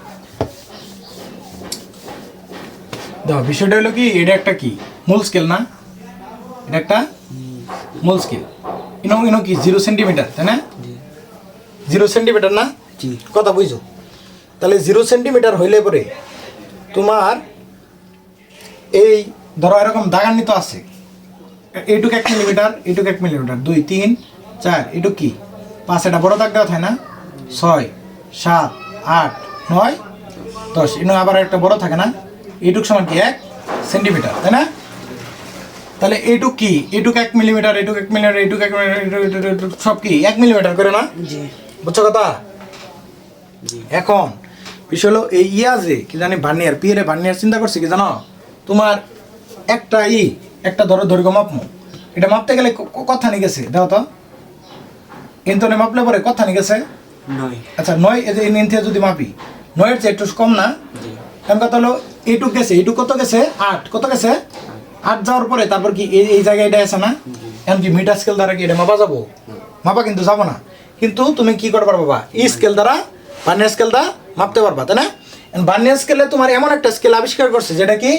A: দেখো, বিষয়টা হলো কি এটা একটা কি মূল স্কেল না? এটা একটা মূল স্কেল। ইনো কি 0 সেন্টিমিটার, তাই না?
B: জি।
A: 0 সেন্টিমিটার না?
B: জি।
A: কথা বুঝছো? তাহলে 0 সেন্টিমিটার হইলে পরে তোমার এই ধরো এরকম দাগান্বিত আছে, এইটুক 1 মিলিমিটার, এইটুক 1 মিলিমিটার, 2 3 4, এইটুক কি 5, এটা বড় দাগ দেওয়া থাকে না? 6 7 8 9 10, ইনো আবার একটা বড় থাকে না? এইটুক সমান কি 1 সেন্টিমিটার, তাই না? তাহলে এইটুক কি, এইটুক 1 মিলিমিটার, এইটুক 1 মিলিমিটার, এইটুক 1 মিলিমিটার, এইটুক সব কি 1 মিলিমিটার করে না?
B: জি।
A: বুঝছো কথা?
B: জি।
A: এখন বিষয় হলো এই যে কি জানি ভার্নিয়ার, পিয়ারে ভার্নিয়ার চিন্তা করছে কি জানো, তোমার একটা ধরো দৈর্ঘ্য মাপমো, এটা মাপতে গেলে কথা নিয়ে গেছে, দাও তো ইন্তনে মাপলে পরে কথা নিয়ে গেছে
B: 9।
A: আচ্ছা 9, এই যে ইনথে যদি মাপি 9-এর চেয়ে একটু কম না?
B: জি।
A: কারণ কথা হলো এইটুক গেছে, এইটুক কত গেছে 8, কত গেছে 8 যাওয়ার পরে তারপর কি এই জায়গায় এটা আছে না? এখন কি মিটার স্কেল দ্বারা কি এটা মাপা যাবো? মাপা কিন্তু যাবো না। কিন্তু তুমি কি করতে পারবা, এই স্কেল দ্বারা, ভার্নিয়ার স্কেল দ্বারা মাপতে পারবা, তাই না? ভার্নিয়ার স্কেলে তোমার এমন একটা স্কেল আবিষ্কার করছে যেটা কি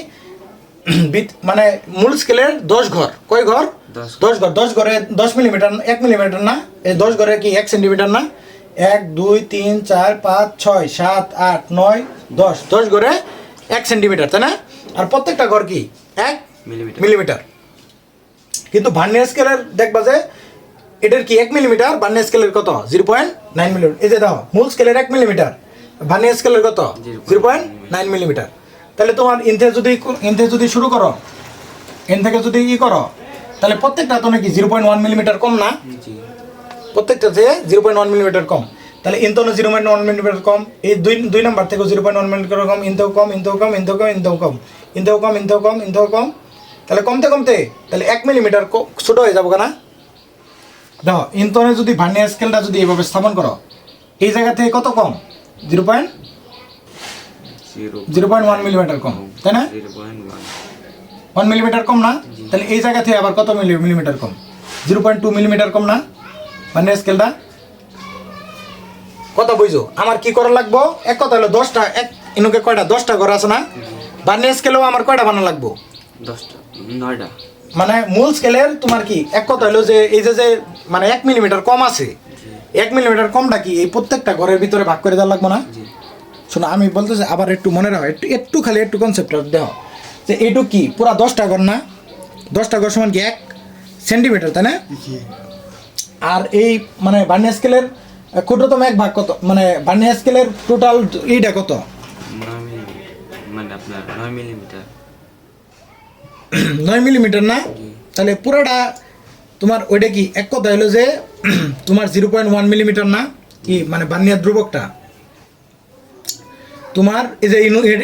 A: মানে মূল স্কেলের 10 ঘর, কয় ঘর? 10 ঘর। 10 ঘরে 10 মিলিমিটার, 1 মিলিমিটার না? এই 10 ঘরে কি 1 সেন্টিমিটার না? 1 2 3 4 5 6 7 8 9 10, 10 ঘরে 1 সেন্টিমিটার, তাই না? আর প্রত্যেকটা ঘর কি 1 মিলিমিটার। কিন্তু ভার্নিয়ার স্কেলের দেখবা যে এটার কি 1 মিলিমিটার, ভার্নিয়ার স্কেলের কত 0.9 মিলিমিটার। এই যে দাও মূল স্কেলের 1 মিলিমিটার, ভার্নিয়ার স্কেলের কত 0.9 মিলিমিটার। তাহলে তোমার ইনথে যদি শুরু করো, এন থেকে যদি করো, তাহলে প্রত্যেকটা তো নাকি 0.1 মিলিমিটার কম না?
B: জি।
A: প্রত্যেকটা যে 0.1 মিলিমিটার কম। তাহলে ইনতনে 0.1 মিলিমিটার কম, এই দুই নাম্বার থেকে 0.1 মিলিমিটার কম, ইনতেও কম, ইনতেও কম, ইনতেও কম, ইনতেও কম, ইনতেও কম, ইনতেও কম, ইনতেও কম। তাহলে কমতে তাহলে 1 মিলিমিটার ছোট হয়ে যাবো না? দেখো ইনতনে যদি ভার্নিয়ার স্কেলটা যদি এইভাবে স্থাপন করো, এই জায়গা থেকে কত কম? 0.1 মিলিমিটার কম, তাই না? 1 মিলিমিটার কম না? তাহলে এই জায়গা থেকে আবার কত মিলিমিটার কম? 0.2 মিলিমিটার কম না ভার্নিয়ার স্কেলটা? কথা বুঝো? আমার কি করা লাগবো? এক কথা হলো 10টা, ইনুকে কয়টা 10টা ঘর আছে না? ভার্নিয়ার স্কেলেও আমার কয়টা বানানো লাগবো?
B: 10টা। 9টা।
A: মানে মূল স্কেলের তোমার কি এক কথা হলো যে এই যে মানে 1 মিলিমিটার কম আছে, 1 মিলিমিটার কমটা কি এই প্রত্যেকটা ঘরের ভিতরে ভাগ করে দেওয়া লাগবে না?
B: জি।
A: শোনো আমি বলতেছি আবার একটু মনে রাখো, একটু খালি একটু কনসেপ্টটা দেখো। যে এইটুক কি পুরা 10টা ঘর না, 10টা ঘর সমান কি 1 সেন্টিমিটার, তাই না? আর এই মানে ভার্নিয়ার স্কেলের ক্ষুদ্রতম এক ভাগ কত, মানে ভার্নিয়ার স্কেলের টোটাল এইটা কত?
B: 9 মিলি, মানে আপনার 9 মিলিমিটার।
A: 9 মিলিমিটার না? তাহলে পুরোটা তোমার ওইটা কি এক কথা হলো যে তোমার 0.1 মিলিমিটার না কি, মানে ভার্নিয়ার ধ্রুবকটা তোমার এই যে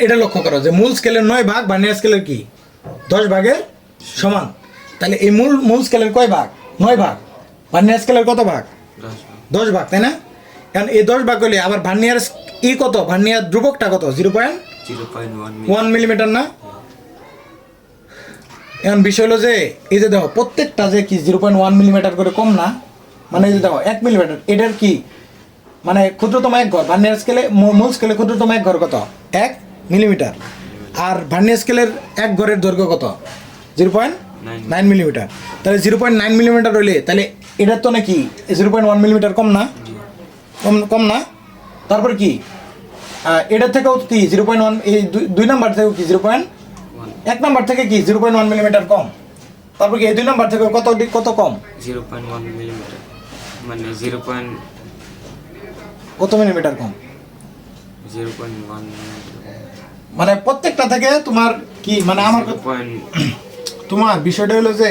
A: এটা লক্ষ্য করো যে মূল স্কেলের 9 ভাগ ভার্নিয়ার স্কেলের কি 10 ভাগের সমান। তাহলে এই মূল স্কেলের কয় ভাগ? 9 ভাগ। ভার্নিয়ার স্কেলের কত ভাগ? 10 ভাগ, তাই না? কারণ এই 10 ভাগ হলে আবার ভার্নিয়ার কত, ভার্নিয়ার ধ্রুবকটা কত? 0.1 মিলিমিটার না? এখন বিষয় হলো যে এই যে দেখো প্রত্যেকটা যে কি 0.1 মিলিমিটার করে কম না, মানে এই যে দেখো 1 মিলিমিটার, এটার কি মানে ক্ষুদ্রতম এক ঘর ভার্নিয়ার স্কেলে, মূল স্কেলে ক্ষুদ্রতম এক ঘর কত? 1 মিলিমিটার। আর ভার্নিয়ার স্কেলের এক ঘরের দৈর্ঘ্য কত? 0.9 মিলিমিটার। তাহলে 0.9 মিলিমিটার হইলে তাহলে এটার তো নাকি 0.1 মিলিমিটার কম না? কম না? তারপর কি এটার থেকেও কি 0.1, এই 2 নাম্বার থেকেও কি 1 নাম্বার থেকে কি 0.1 মিলিমিটার কম। তারপর কি এই 2 নাম্বার থেকে কত কম?
B: 0.1 মিলিমিটার, মানে 0.
A: কত মিলিমিটার কম?
B: 0.1 মিলিমিটার,
A: মানে প্রত্যেকটা থেকে তোমার কি মানে আমার তোমার বিষয়টা হলো যে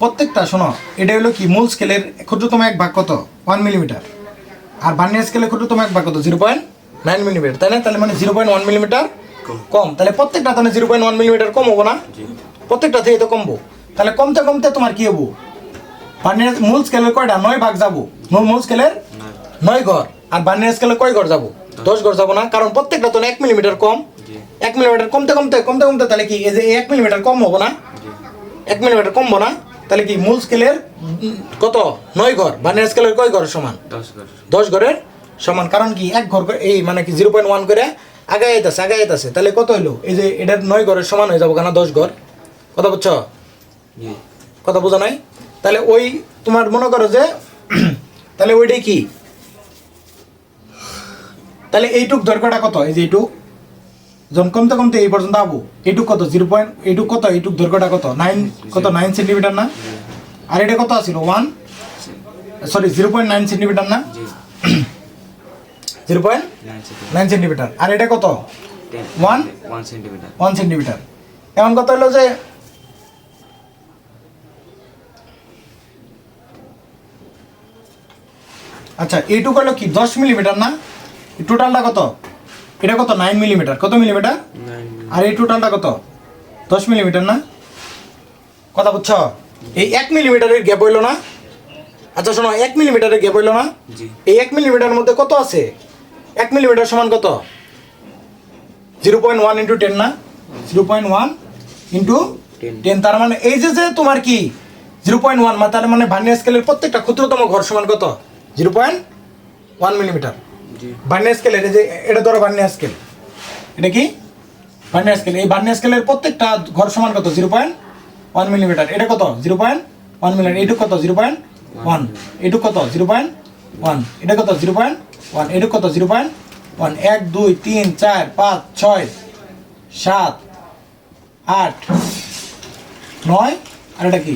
A: প্রত্যেকটা শোনো, এটা হলো কি মূল স্কেলের ক্ষুদ্রতম এক ভাগ কত? 1 মিলিমিটার। আর ভার্নিয়ার স্কেলের ক্ষুদ্রতম এক ভাগ কত? 0.9 মিলিমিটার, তাই না? তাহলে মানে 0.1 মিলিমিটার কম। তাহলে প্রত্যেকটা তাহলে 0.1 মিলিমিটার কম হবো না? প্রত্যেকটা থেকে তো কমবো। তাহলে কমতে কমতে তোমার কি হবো? ভার্নিয়ার মূল স্কেলের কয়টা? 9 ভাগ যাবো। মূল স্কেলের 9 ঘর। আর ভার্নিয়ার স্কেলে কয় ঘর যাবো? 10 ঘর যাবো না? কারণ প্রত্যেকটা তো 1 মিলিমিটার কম। 1 মিলিমিটার কমতে কমতে তাহলে কি এই যে 1 মিলিমিটার কম হবো না? 1 মিলিমিটার কমবো না? তাহলে কি মূল স্কেলের কত? 9 ঘর। ভার্নিয়ার স্কেলের কয় ঘর সমান? 10 ঘরের সমান। কারণ কি এক ঘর এই মানে কি 0.1 করে আগায় আইতাছে। তাহলে কত হইলো? এই যে এটার 9 ঘরের সমান হয়ে যাবো কেন? 10 ঘর। কথা বুঝছো? কথা বোঝা নাই? তাহলে ওই তোমার মনে করো যে তাহলে ওইটাই কি, তাহলে এইটুক দৈর্ঘ্যটা কত? এই যে এইটুক যখন কমতে কমতে এই পর্যন্ত আবো, এইটুক কত? 0. এইটুক কত? এইটুক দৈর্ঘ্যটা কত? 9 সেন্টিমিটার না? আর এটা কত আছিল? 0.9 সেন্টিমিটার না? 0.9 সেন্টিমিটার। আর এটা কত? 1 সেন্টিমিটার। এমন কথা হলো যে আচ্ছা এইটুক হলো কি 10 মিলিমিটার না? টোটালটা কত? এটা কত? 9 মিলিমিটার। কত মিলিমিটার? আর এই টোটালটা কত? 10 মিলিমিটার না? কথা বুঝছো? এই 1 মিলিমিটারের গ্যাপ হইলো না? আচ্ছা শোনো, 1 মিলিমিটারের গ্যাপ হইলো না? এই 1 মিলিমিটারের মধ্যে কত আছে? 1 মিলিমিটার সমান কত? 0.1 ইন্টু 10 না? 0.1 ইন্টু 10। তার মানে এই যে তোমার কি 0.1, তার মানে ভার্নিয়ার স্কেলের প্রত্যেকটা ক্ষুদ্রতম ঘর সমান কত? 0.1 মিলিমিটার। ভার্নিয়ার স্কেলের এই যে এটা ধরো ভার্নিয়ার স্কেল, এটা কি ভার্নিয়ার স্কেল। এই ভার্নিয়ার স্কেলের প্রত্যেকটা ঘর সমান কত? 0.1 মিলিমিটার। এটা কত? 0.1 মিলিমিটার। এইটুক কত? 0.1। এইটুক কত? 0.1। এটা কত? 0.1। এইটুক কত? 0.1। 1 2 3 4 5 6 7 8 9 আর এটা কি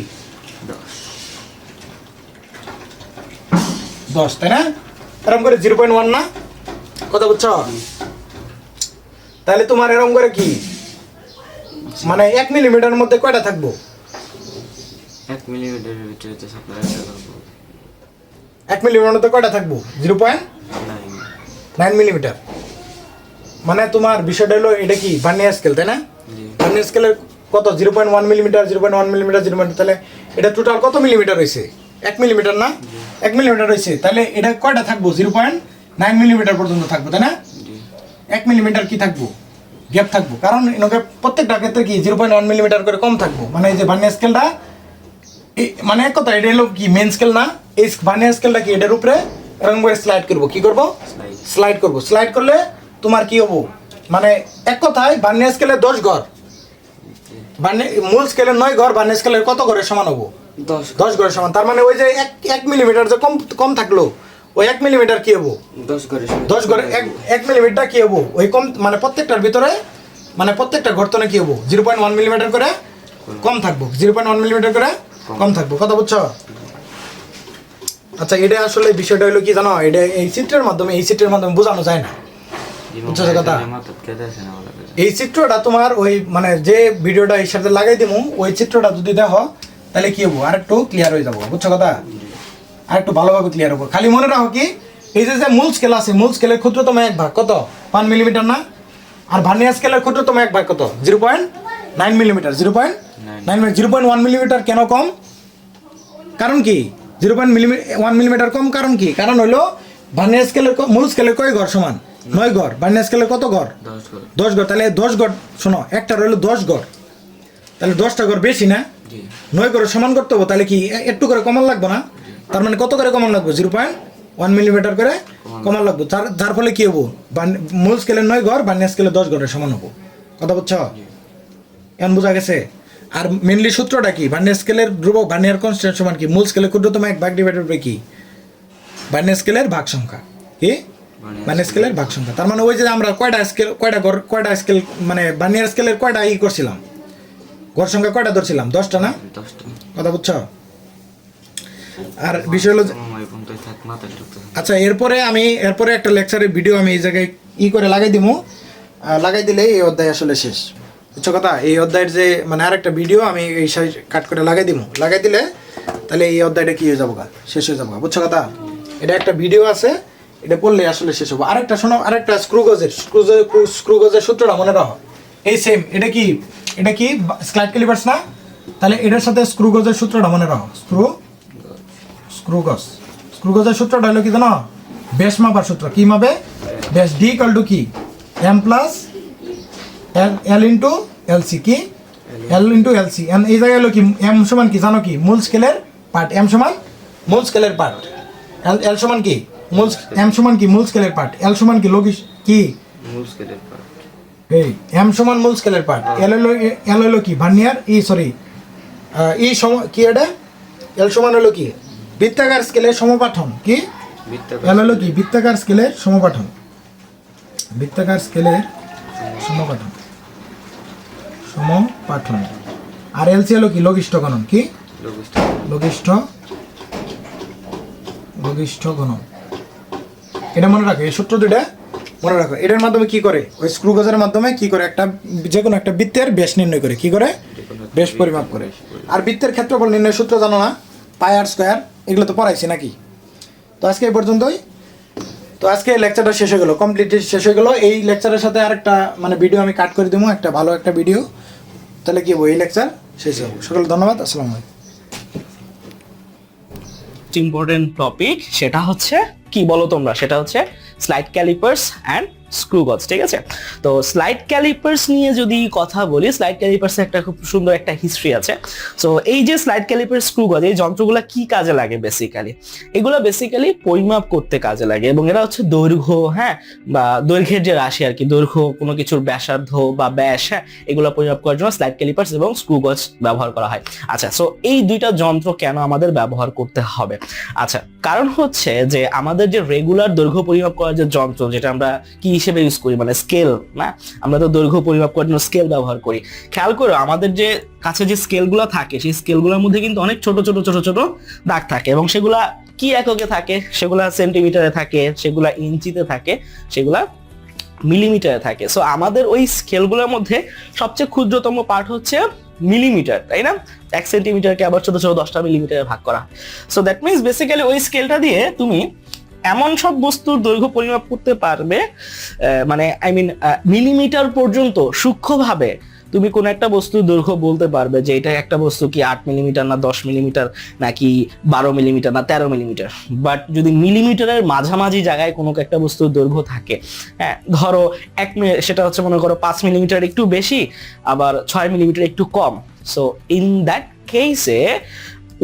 A: 10, তাই না? এরকম করে 0.1 না? কথা বুঝছো? তাহলে তোমার এরকম করে কি মানে 1 মিলিমিটারের মধ্যে কয়টা থাকবো?
B: 1 মিলিমিটারের ভিতরে তো আপনার
A: 1 মিলিমিটারের মধ্যে কয়টা থাকবো? 0.9 মিলিমিটার। মানে তোমার বিষয়টা হলো এটা কি ভার্নিয়ার স্কেল, তাই না? ভার্নিয়ার স্কেলের কত? 0.1 মিলিমিটার, 0.1 মিলিমিটার, 0. তাহলে এটা টোটাল কত মিলিমিটার হয়েছে? 1 মিলিমিটার না? 1 মিলিমিটার হয়েছে। তাহলে এটা কয়টা থাকবো? 0.9 মিলিমিটার পর্যন্ত থাকবো, তাই না? 1 মিলিমিটার কি থাকবো? গ্যাপ থাকবো। কারণ এনাকে প্রত্যেকটা ক্ষেত্রে কি 0.1 মিলিমিটার করে কম থাকবো। মানে এই যে ভার্নিয়ার স্কেলটা মানে এক কথা এটা হলো কি মেন স্কেল না? এই ভার্নিয়ার স্কেলটা কি এটার উপরে এরকম করে স্লাইড করবো। কি করবো? স্লাইড করবো। স্লাইড করলে তোমার কি হবো? মানে এক কথায় ভার্নিয়ার স্কেলের 10 ঘর, মূল স্কেলের 9 ঘর, ভার্নিয়ার স্কেলের কত ঘরের সমান হবো? 10 ঘরের সমান। তার মানে ওই যে 1 মিলিমিটার যে কম থাকলো, ওই 1 মিলিমিটার কি হবো? 10 ঘরে 1 মিলিমিটার কি হবো? ওই কম মানে প্রত্যেকটার ভিতরে মানে প্রত্যেকটা গর্তনে কি হবো 0.1 মিলিমিটার করে কম থাকবো, 0.1 মিলিমিটার করে কম থাকবো, কথা বুঝছো? আচ্ছা, এটা আসলে বিষয়টা হলো কি জানো, এটা এই চিত্রের মাধ্যমে বোঝানো যায় না, বুঝছো কথা? এই চিত্রটা তোমার ওই মানে যে ভিডিওটা এই সাথে লাগাই দিমু, ওই চিত্রটা যদি দেখো তাহলে কি হবো, আরেকটু ক্লিয়ার হয়ে যাবো, বুঝছো কথা? আরেকটু ভালোভাবে ক্লিয়ার হবো। খালি মনে রাখো কি, এই যে মূল স্কেল আছে, মূল স্কেলের ক্ষুদ্রতম এক ভাগ কত, 1 মিলিমিটার না? আর ভার্নিয়ার স্কেলের ক্ষুদ্রতম এক ভাগ কত, 0.9 মিলিমিটার। 0.1 মিলিমিটার কেন কম? কারণ কি 0.1 মিলিমিটার কম? কারণ কি? কারণ হলো ভার্নিয়ার স্কেলের মূল স্কেলের কয় ঘর সমান? 9 ঘর। ভার্নিয়ার স্কেলের কত ঘর? 10 ঘর। তাহলে 10 ঘর, শোনো, একটা রইলো 10 ঘর, তাহলে 10টা ঘর বেশি না? 9 ঘর সমান করতে হবে, তাহলে কি একটু করে কমান লাগবে না? তার মানে কত করে কমান লাগবে? 0.1 মিলিমিটার করে কমান লাগবে। যার ফলে কি হবো, মূল স্কেলের 9 ঘর ভার্নিয়ার স্কেলের 10 ঘরের সমান হবো, কথা বুঝছো? এখন বোঝা গেছে? আর মেনলি সূত্রটা কি, ভার্নিয়ার স্কেলের ধ্রুবক ভার্নিয়ার কনস্ট্যান্ট সমান কি, মূল স্কেলের ক্ষুদ্রতম এক ভাগ ডিভাইডেড বাই কি, ভার্নিয়ার স্কেলের ভাগ সংখ্যা, কি ভার্নিয়ার স্কেলের ভাগ সংখ্যা। তার মানে ওই যে আমরা কয়টা স্কেল মানে ভার্নিয়ার স্কেলের কয়টা করছিলাম, ঘর সংখ্যা কয়টা ধরছিলাম? 10টা না?
B: 10টা।
A: কথা বুঝছো? আর বিষয় হলো আচ্ছা, এরপরে একটা লেকচারের ভিডিও আমি এই জায়গায় করে লাগাই দিমু, লাগাই দিলে এই অধ্যায় আসলে শেষ, বুঝছো কথা? এই অধ্যায়ের যে মানে আরেকটা ভিডিও আমি এই সাইড কাট করে লাগাই দিমু, লাগাই দিলে তাহলে এই অধ্যায়টা কি হয়ে যাবো, শেষ হয়ে যাবো, বুঝছো কথা? এটা একটা ভিডিও আছে, এটা পড়লে আসলে শেষ হবো। আরেকটা শোনো, আরেকটা স্ক্রুগজের সূত্রটা মনে রাখো, এই সেম। এটা কি স্লাইড ক্যালিপার্স না? তাহলে এটার সাথে স্ক্রুগজের সূত্রটা মনে রাখো, স্ক্রুগজের সূত্রটা হলো কি জানো, ব্যাস মাপার সূত্র। কি মাপে? ব্যাস। ডি ইকুয়াল টু কি, M plus L into LC, কি এল ইন্টু এলসি। এই জায়গায় হলো কি, এম সমান কি জানো, কি মূল স্কেলের পার্ট, এম সমান মূল স্কেলের পার্ট, এল সমান কি এম সমান কি মূল স্কেলের পার্ট, এল সমান কি কি
B: মূল স্কেলের পার্ট,
A: এই এম সমান মূল স্কেলের পার্ট, এল হলো কি ভার্নিয়ার, সরি কি এটা, এল সমান হলো কি বৃত্তাকার স্কেলের সমপাঠন, কি এল হলো কি বৃত্তাকার স্কেলের সমপাঠন, সমপাঠন। আর এলসি হলো কি লঘিষ্ঠ গণন, কি লঘিষ্ঠ গণন। এটা মনে রাখো, এই সূত্র দুইটা মনে রাখো। এটার মাধ্যমে কি করে, ওই স্ক্রুগজের মাধ্যমে কি করে, একটা যে কোনো একটা বৃত্তের ব্যাস নির্ণয় করে, কি করে ব্যাস পরিমাপ করে। আর বৃত্তের ক্ষেত্রফল নির্ণয় সূত্র জানো না, পাই আর স্কয়ার, এগুলো তো পড়াইছি নাকি? তো আজকে এই পর্যন্তই। তো আজকে লেকচারটা শেষ হয়ে গেল, কমপ্লিটলি শেষ হয়ে গেল। এই লেকচারের সাথে আরেকটা মানে ভিডিও আমি কাট করে দেবো, একটা ভালো একটা ভিডিও, তাহলে কি হবো, এই লেকচার শেষ হয়ে যাবো। সকলে ধন্যবাদ, আসসালামু আলাইকুম।
C: ইম্পর্টেন্ট টপিক সেটা হচ্ছে কি বলো তোমরা, সেটা হচ্ছে স্লাইড ক্যালিপার্স অ্যান্ড স্ক্রুগজ, ঠিক আছে? তো স্লাইড ক্যালিপার্স নিয়ে যদি কথা বলি, স্লাইড ক্যালিপার্সে একটা খুব সুন্দর একটা হিস্ট্রি আছে। সো এই যে স্লাইড ক্যালিপার, স্ক্রুগজ, এই যন্ত্রগুলো কি কাজে লাগে বেসিক্যালি? এগুলো বেসিক্যালি পরিমাপ করতে কাজে লাগে, এবং এরা হচ্ছে দৈর্ঘ্য, হ্যাঁ, বা দৈর্ঘ্যের যে রাশি আর কি, দৈর্ঘ্য কোনো কিছুর ব্যাসার্ধ বা ব্যাস, হ্যাঁ, এগুলো পরিমাপ করার জন্য স্লাইড ক্যালিপার্স এবং স্ক্রুগজ ব্যবহার করা হয়। আচ্ছা, সো এই দুইটা যন্ত্র কেন আমাদের ব্যবহার করতে হবে? আচ্ছা, কারণ হচ্ছে যে আমাদের যে রেগুলার দৈর্ঘ্য পরিমাপ করার যে যন্ত্র, যেটা আমরা কি হিসেবে ইউজ করি, মানে স্কেল না, আমরা তো দৈর্ঘ্য পরিমাপ করার জন্য স্কেল ব্যবহার করি। খেয়াল করো, আমাদের যে কাছে যে স্কেলগুলো থাকে, সেই স্কেলগুলোর মধ্যে কিন্তু অনেক ছোট ছোট দাগ থাকে, এবং সেগুলা কি এককে থাকে, সেগুলা সেন্টিমিটারে থাকে, সেগুলা ইঞ্চিতে থাকে, সেগুলা মিলিমিটারে থাকে। সো আমাদের ওই স্কেলগুলোর মধ্যে সবচেয়ে ক্ষুদ্রতম পার্ট হচ্ছে মিলিমিটার, তাই না? 1 সেন্টিমিটারকে আবার ছোট 10টা মিলিমিটারে ভাগ করা। সো দ্যাট মিনস বেসিক্যালি ওই স্কেলটা দিয়ে তুমি এমন সব বস্তুর দৈর্ঘ্য পরিমাপ করতে পারবে, মানে মিলিমিটার পর্যন্ত সূক্ষ্মভাবে তুমি কোন একটা বস্তুর দৈর্ঘ্য বলতে পারবে যে এটা একটা বস্তু কি 8 মিলিমিটার না 10 মিলিমিটার নাকি 12 মিলিমিটার না 13 মিলিমিটার। বাট যদি মিলিমিটারের মাঝামাঝি জায়গায় কোনো একটা বস্তুর দৈর্ঘ্য থাকে, হ্যাঁ, ধরো সেটা হচ্ছে মনে করো 5 মিলিমিটার একটু বেশি, আবার 6 মিলিমিটার একটু কম। সো ইন দ্যাট কেসে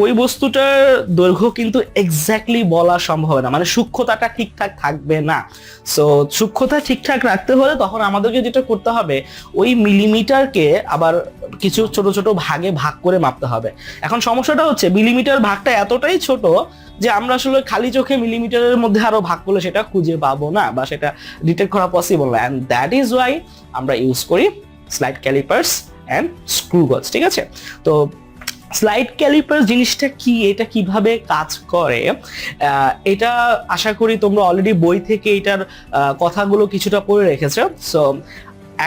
C: ওই বস্তুটার দৈর্ঘ্য কিন্তু এক্স্যাক্টলি বলা সম্ভব না, মানে সূক্ষ্মতাটা ঠিকঠাক থাকবে না। সো সূক্ষ্মতা ঠিকঠাক রাখতে হলে তখন আমাদেরকে যেটা করতে হবে, ওই মিলিমিটারকে আবার কিছু ছোট ছোট ভাগে ভাগ করে মাপতে হবে। এখন সমস্যাটা হচ্ছে মিলিমিটার ভাগটা এতটাই ছোট যে আমরা আসলে খালি চোখে মিলিমিটারের মধ্যে আরো ভাগ করলে সেটা খুঁজে পাবো না, বা সেটা ডিটেক্ট করা পসিবল না। অ্যান্ড দ্যাট ইজ ওয়াই আমরা ইউজ করি স্লাইড ক্যালিপার্স অ্যান্ড স্ক্রু গজ, ঠিক আছে? তো স্লাইড ক্যালিপার জিনিসটা কি, এটা কিভাবে কাজ করে, এটা আশা করি তোমরা অলরেডি বই থেকে এটার কথাগুলো কিছুটা পড়ে রেখেছো। সো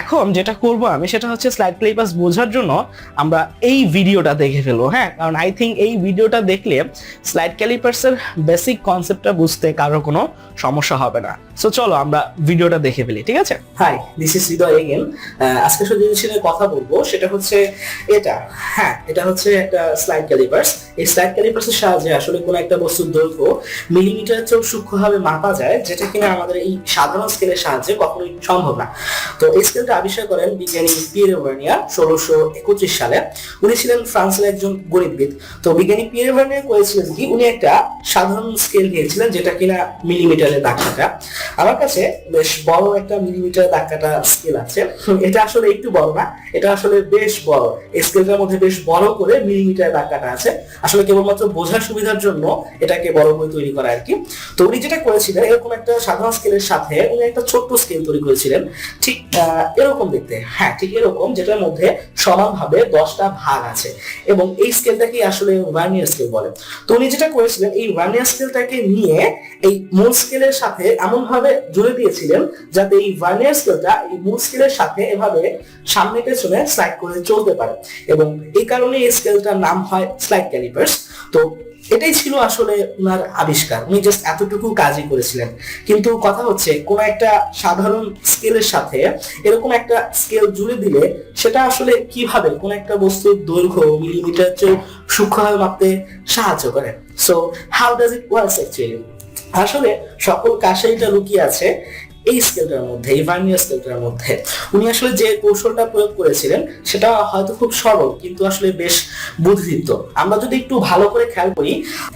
C: এখন যেটা করব আমি সেটা হচ্ছে স্লাইড ক্যালিপার্স বোঝার জন্য আমরা এই ভিডিওটা দেখে ফেলবো, হ্যাঁ, কারণ আই থিঙ্ক এই ভিডিওটা দেখলে স্লাইড ক্যালিপার্সের বেসিক কনসেপ্টটা বুঝতে কারো কোনো সমস্যা হবে না। সো চলো আমরা ভিডিওটা দেখে ফেলি, ঠিক আছে? Hi, this is Hriday again. আজকে যে জিনিসের কথা বলবো সেটা হচ্ছে এটা, হ্যাঁ, এটা হচ্ছে একটা স্লাইড ক্যালিপার্স। এই স্লাইড ক্যালিপার্সের সাহায্যে আসলে কোনো একটা বস্তুর দৈর্ঘ্য মিলিমিটারের চেয়েও সূক্ষ্মভাবে মাপা যায়, যেটা কিনা আমাদের এই সাধারণ স্কেলের সাহায্যে কখনোই সম্ভব না। তো এই স্কেলটা আবিষ্কার করেন বিজ্ঞানী পিয়েরে ভার্নিয়ার 1631 সালে। উনি ছিলেন ফ্রান্সের একজন গণিতবিদ। তো বিজ্ঞানী পিয়েরে ভার্নিয়ার করেছিলেন কি, উনি একটা সাধারণ স্কেল নিয়েছিলেন যেটা কিনা মিলিমিটারের দাগ কাটা। আমার কাছে বেশ বড় একটা মিলিমিটার দাগ কাটা স্কেল আছে। এটা আসলে একটু বড় না, এটা আসলে বেশ বড়। এই স্কেলটার মধ্যে বেশ বড় করে মিলিমিটার দাগ কাটা আছে। আসলে কেবলমাত্র বোঝার সুবিধার জন্য এটাকে বড় করে তৈরি করা আর কি। তো উনি যেটা করেছিলেন, এরকম একটা সাধারণ স্কেলের সাথে উনি একটা ছোট্ট স্কেল তৈরি করেছিলেন, ঠিক এরকম দেখতে, হ্যাঁ ঠিক এরকম, যেটার মধ্যে সমানভাবে 10টা ভাগ আছে, এবং এই স্কেলটাকে আসলে ভার্নিয়ার স্কেল বলে। তো উনি যেটা করেছিলেন, এই ভার্নিয়ার স্কেলটাকে নিয়ে এই মূল স্কেলের সাথে এমন ভাবে জুড়ে দিয়েছিলেন যাতে এই ভার্নিয়ার স্কেলটা এই মূল স্কেলের সাথে এভাবে সামনে পেছনে স্লাইড করে চলতে পারে, এবং এই কারণে এই স্কেলটার নাম হয় স্লাইড ক্যালিপার্স। তো এটাই ছিল আসলে ওনার আবিষ্কার। উনি জাস্ট এতটুকু কাজই করেছিলেন। কিন্তু কথা হচ্ছে, কোন একটা সাধারণ স্কেলের সাথে এরকম একটা স্কেল জুড়ে দিলে সেটা আসলে কিভাবে কোন একটা বস্তুর দৈর্ঘ্য মিলিমিটার চেয়ে সূক্ষ্মভাবে মাপতে সাহায্য করে। So how does it works actually? আসলে সকল কাশাইটা লুকিয়ে আছে এই স্কেলটার মধ্যে, এই ভার্নিয়ার স্কেলটার মধ্যে। উনি আসলে যে কৌশলটা প্রয়োগ করেছিলেন সেটা হয়তো খুব সরল, কিন্তু আসলে বেশ বুদ্ধিদীপ্ত। আমরা যদি একটু ভালো করে খেয়াল করি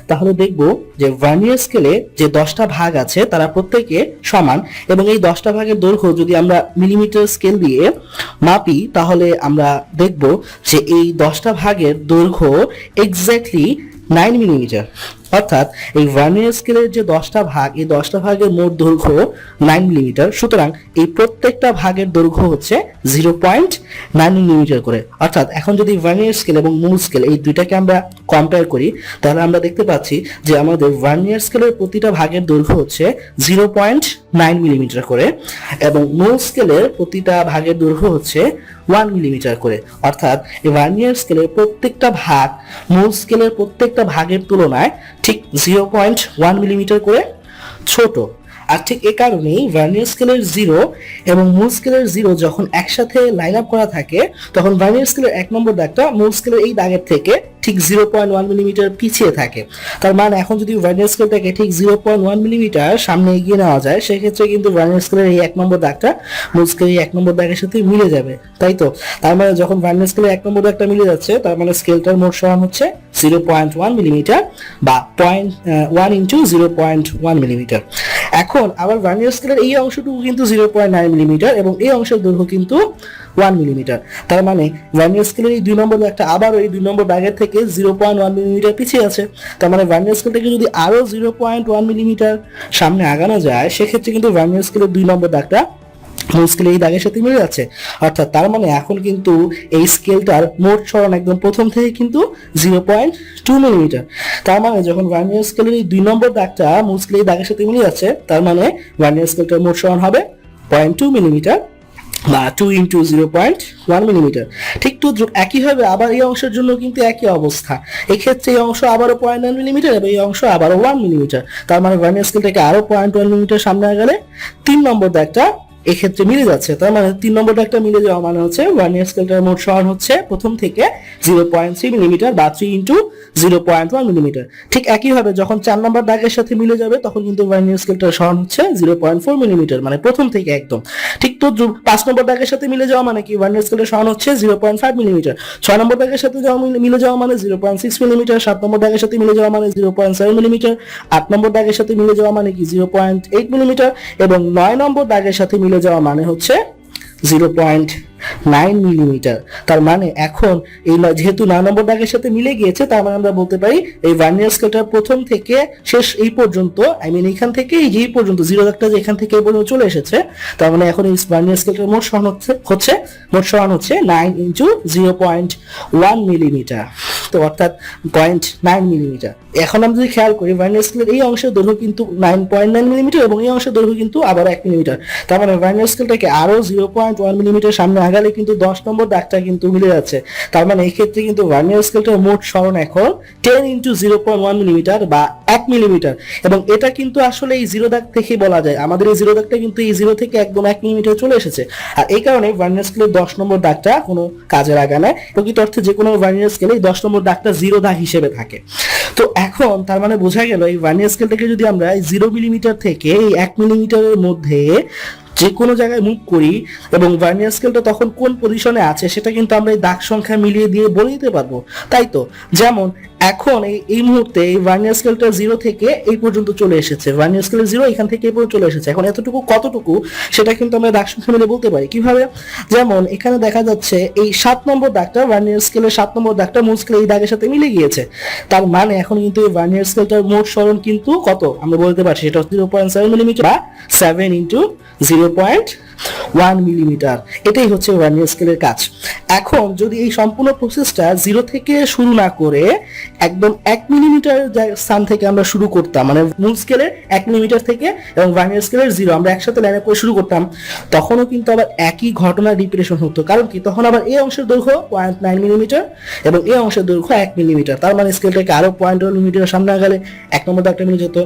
C: তাহলে দেখব যে ভার্নিয়ার স্কেলে যে 10টা ভাগ আছে তারা প্রত্যেকে সমান, এবং এই 10টা ভাগের দৈর্ঘ্য যদি আমরা মিলিমিটার স্কেল দিয়ে মাপি তাহলে আমরা দেখব যে এই 10টা ভাগের দৈর্ঘ্য এক্স্যাক্টলি 9 মিলিমিটার। অর্থাৎ এই ভার্নিয়ার স্কেলের যে 10টা ভাগ, এই 10টা ভাগের মোট দৈর্ঘ্য 9 মিলিমিটার। সুতরাং এই প্রত্যেকটা ভাগের দৈর্ঘ্য হচ্ছে 0.9 মিলিমিটার করে। অর্থাৎ এখন যদি ভার্নিয়ার স্কেল এবং মূল স্কেল এই দুইটাকে আমরা কম্পেয়ার করি তাহলে আমরা দেখতে পাচ্ছি যে আমাদের ভার্নিয়ার স্কেলের প্রতিটা ভাগের দৈর্ঘ্য হচ্ছে 0.9 মিলিমিটার করে, এবং মূল স্কেলের প্রতিটা ভাগের দৈর্ঘ্য হচ্ছে 1 মিলিমিটার করে। অর্থাৎ এই ভার্নিয়ার স্কেলের প্রত্যেকটা ভাগ মূল স্কেলের প্রত্যেকটা ভাগের তুলনায় ঠিক 0.1 মিলিমিটার করে ছোট। আর ঠিক এ কারণেই ভার্নিয়ার স্কেলের 0 এবং মূল স্কেলের 0 যখন একসাথে লাইন আপ করা থাকে তখন ভার্নিয়ার স্কেলের 1 নম্বর দাগটা মূল স্কেলের এই দাগের থেকে ঠিক 0.1 মিলিমিটার পিছিয়ে থাকে। তার মানে এখন যদি ভার্নিয়ার স্কেলটাকে ঠিক 0.1 মিলিমিটার সামনে এগিয়ে নেওয়া যায় সেক্ষেত্রে কিন্তু ভার্নিয়ার স্কেলের এই 1 নম্বর দাগটা মূল স্কেলের 1 নম্বর দাগের সাথে মিলে যাবে, তাই তো? তার মানে যখন ভার্নিয়ার স্কেলের 1 নম্বর দাগটা মিলে যাচ্ছে তার মানে স্কেলটার মোট সমান হচ্ছে 0.1 মিলিমিটার বা 0.1 ইন্টু 0.1 মিলিমিটার। এখন আবার ভার্নিয়ার স্কেলের এই অংশটুকু কিন্তু 0.9 মিলিমিটার এবং এই অংশের দৈর্ঘ্য কিন্তু 1 মিলিমিটার। তার মানে ভার্নিয়ার স্কেলের এই 2 নম্বর দাগটা আবার ওই 2 নম্বর দাগের থেকে 0.1 মিলিমিটার পিছিয়ে আছে। তার মানে ভার্নিয়ার স্কেলটাকে যদি আরো 0.1 মিলিমিটার সামনে আগানো যায় সেক্ষেত্রে কিন্তু ভার্নিয়ার স্কেলের 2 নম্বর দাগটা মূল স্কেলের এই দাগের সাথে মিলে যাচ্ছে। অর্থাৎ তার মানে এখন কিন্তু এই স্কেলটার মোট সরণ একদম প্রথম থেকে কিন্তু 0.2 মিলিমিটার। তার মানে যখন ভার্নিয়ার স্কেলের এই 2 নম্বর দাগটা মূল স্কেলের এই দাগের সাথে মিলে যাচ্ছে তার মানে ভার্নিয়ার স্কেলটার মোট সরণ হবে 0.2 মিলিমিটার বা 2 ইন্টু 0.1 মিলিমিটার। ঠিক তো একইভাবে আবার এই অংশের জন্য কিন্তু একই অবস্থা। এক্ষেত্রে এই অংশ আবারও 0.9 মিলিমিটার এবং এই অংশ আবারও 1 মিলিমিটার। তার মানে ভার্নিয়ার স্কেলটাকে আরো 0.1 মিলিমিটার সামনে গেলে 3 নম্বর দাগটা এক্ষেত্রে মিলে যাচ্ছে। তার মানে 3 নম্বর দাগটা মিলে যাওয়া মানে হচ্ছে ভার্নিয়ার স্কেলটার মোট সরণ হচ্ছে প্রথম থেকে 0.3 মিলিমিটার বা 3 ইন্টু 0.1 মিলিমিটার। ঠিক একইভাবে যখন 4 নম্বর দাগের সাথে মিলে যাবে তখন কিন্তু ভার্নিয়ার স্কেলটার সরণ হচ্ছে 0.4 মিলিমিটার, মানে প্রথম থেকে একদম। ঠিক তো 5 নম্বর দাগের সাথে মিলে যাওয়া মানে কি ভার্নিয়ার স্কেলটার সরণ হচ্ছে 0.5 মিলিমিটার। 6 নম্বর দাগের সাথে মিলে যাওয়া মানে 0.6 মিলিমিটার। 7 নম্বর দাগের সাথে মিলে যাওয়া মানে 0.7 মিলিমিটার। 8 নম্বর দাগের সাথে মিলে যাওয়া মানে কি 0.8 মিলিমিটার এবং 9 নম্বর দাগের সাথে মিলে যাওয়া মানে হচ্ছে 0.9 মিলিমিটার। তার মানে এখন এই যেহেতু 9 নম্বর দাগের সাথে মিলে গিয়েছে, তার মানে আমরা বলতে পারি এই ভার্নিয়ার স্কেলটার প্রথম থেকে শেষ এই পর্যন্ত, আই মিন এখান থেকে এই যে পর্যন্ত জিরো দাগটা যে এখান থেকে এই পর্যন্ত চলে এসেছে, তার মানে এখন এই ভার্নিয়ার স্কেলটার মোট সমান হচ্ছে 9 ইন্টু 0.1 মিলিমিটার, তো অর্থাৎ 0.9 মিলিমিটার। এখন আমরা যদি খেয়াল করি ভার্নিয়ার স্কেলের এই অংশের দৈর্ঘ্য কিন্তু 9.9 মিলিমিটার এবং এই অংশের দৈর্ঘ্য কিন্তু আবার 1 মিলিমিটার। তার মানে ভার্নিয়ার স্কেলটাকে আরো 0.1 মিলিমিটার সামনে আগালে কিন্তু 10 নম্বর দাগটা কিন্তু মিলে যাচ্ছে। তার মানে এই ক্ষেত্রে কিন্তু ভার্নিয়ার স্কেলটার মোট সরণ এখন 10 ইন্টু 0.1 মিলিমিটার বা 1 মিলিমিটার, এবং এটা কিন্তু আসলে এই জিরো দাগ থেকে বলা যায়, আমাদের এই জিরো দাগটা কিন্তু এই জিরো থেকে একদম 1 মিলিমিটার চলে এসেছে। আর এই কারণে ভার্নিয়ার স্কেলের 10 নম্বর দাগটা কোনো কাজে লাগা না, প্রকৃত অর্থে যে কোনো ভার্নিয়ার স্কেলে 10 নম্বর দাগটা জিরো দাগ হিসেবে থাকে। তো এখন তার মানে বোঝা গেল এই ভার্নিয়ার স্কেলটাকে যদি আমরা 0 মিলিমিটার থেকে এই 1 মিলিমিটারের মধ্যে যে কোনো জায়গায় মুভ করি এবং ভার্নিয়ার স্কেলটা তখন কোন পজিশনে আছে সেটা কিন্তু আমরা এই দাগ সংখ্যা মিলিয়ে দিয়ে বলে দিতে পারবো, তাই তো? যেমন এখন এই মুহূর্তে এই ভার্নিয়ার স্কেলটা 0 থেকে এই পর্যন্ত চলে এসেছে, ভার্নিয়ার স্কেল 0 এখান থেকে এই পর্যন্ত চলে এসেছে। এখন এতটুকু কতটুকু সেটা কিন্তু আমরা দাগ সংখ্যা মিলে বলতে পারি। কিভাবে? যেমন এখানে দেখা যাচ্ছে এই 7 নম্বর দাগটা, ভার্নিয়ার স্কেলের 7 নম্বর দাগটা মূল স্কেলের এই দাগের সাথে মিলে গিয়েছে। তার মানে এখন কিন্তু এই ভার্নিয়ার স্কেলটার মোট সরণ কিন্তু কত আমরা বলতে পারছি, সেটা 0.7 মিলিমিটার বা 7 ইন্টু 0.1 মিলিমিটার। এটাই হচ্ছে ভার্নিয়ার স্কেলের কাজ। এখন যদি এই সম্পূর্ণ প্রসেসটা 0 থেকে শুরু না করে একদম 1 মিলিমিটার স্থান থেকে আমরা শুরু করতাম, মানে মূল স্কেলের 1 মিলিমিটার থেকে এবং ভার্নিয়ার স্কেলের 0 আমরা একসাথে লাইন আপ করে শুরু করতাম, তখনও কিন্তু আবার একই ঘটনা রিপিটেশন হতো। কারণ কি, তখন আবার এই অংশের দৈর্ঘ্য 0.9 মিলিমিটার এবং এই অংশের দৈর্ঘ্য 1 মিলিমিটার। তার মানে স্কেলটাকে আরো 0.1 মিলিমিটার সামনে গেলে 1 নম্বর দাগটা মিলে যেত,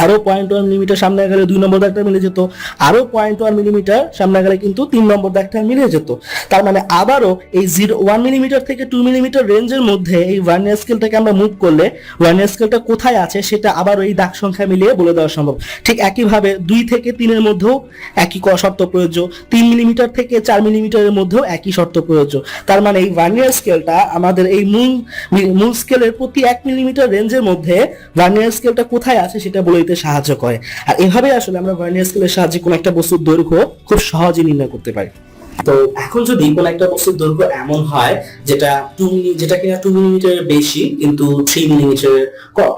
C: আরো 0.1 মিলিমিটার সামনে গেলে 2 নম্বর দাগটা মিলে যেত, আরো 0.1 মিলিমিটার সামনে গেলে কিন্তু 3 নম্বর দাগটা মিলে যেত। তার মানে আবারও এই 1 মিলিমিটার থেকে 2 মিলিমিটার রেঞ্জের মধ্যে এই ভার্নিয়ার স্কেলটাকে আমরা মুভ করলে ভার্নিয়ার স্কেলটা কোথায় আছে সেটা আবার এই দাগ সংখ্যা মিলিয়ে বলে দেওয়া সম্ভব। ঠিক একইভাবে 2 থেকে 3 এর মধ্যেও একই শর্ত প্রযোজ্য, 3 মিলিমিটার থেকে 4 মিলিমিটারের মধ্যেও একই শর্ত প্রযোজ্য। তার মানে এই ভার্নিয়ার স্কেলটা আমাদের এই মূল স্কেলের প্রতি 1 মিলিমিটার রেঞ্জের মধ্যে ভার্নিয়ার স্কেলটা কোথায় আছে সেটা বলে দিতে সাহায্য করে। আর এভাবে আসলে আমরা ভার্নিয়ার স্কেলের সাহায্যে কোনো একটা বস্তুর দৈর্ঘ্য খুব সহজে নির্ণয় করতে পারি। তো এখন যদি কোনো একটা বস্তুর দৈর্ঘ্য এমন হয় যেটা কিনা 2 মিলিমিটারের বেশি কিন্তু 3 মিলিমিটারের কম,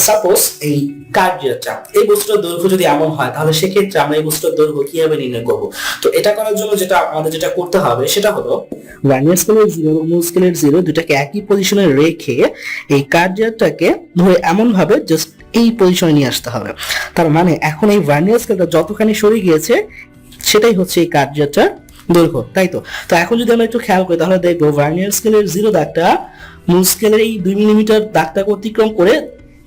C: সাপোজ এই কার্ডিয়াটা, এই বস্তুটার দৈর্ঘ্য যদি এমন হয়, তাহলে সেক্ষেত্রে আমরা এই বস্তুটার দৈর্ঘ্য কিভাবে নির্ণয় করব? তো এটা করার জন্য যেটা করতে হবে সেটা হলো ভার্নিয়ার স্কেলের 0 এবং মূল স্কেলের 0 দুটাকে একই পজিশনে রেখে এই কার্ডিয়াটাকে ধরে এমন ভাবে জাস্ট এই পজিশনে নিয়ে আসতে হবে। তার মানে এখন এই ভার্নিয়ার স্কেলটা যতখানি সরে গিয়েছে সেটাই হচ্ছে এই কার্ডিয়াটার দৈর্ঘ্য, তাই তো? তো এখন যদি আমরা একটু খেয়াল করি তাহলে দেখবো ভার্নিয়ার স্কেলের 0 দাগটা মূল স্কেলের এই 2 মিলিমিটার দাগটাকে অতিক্রম করে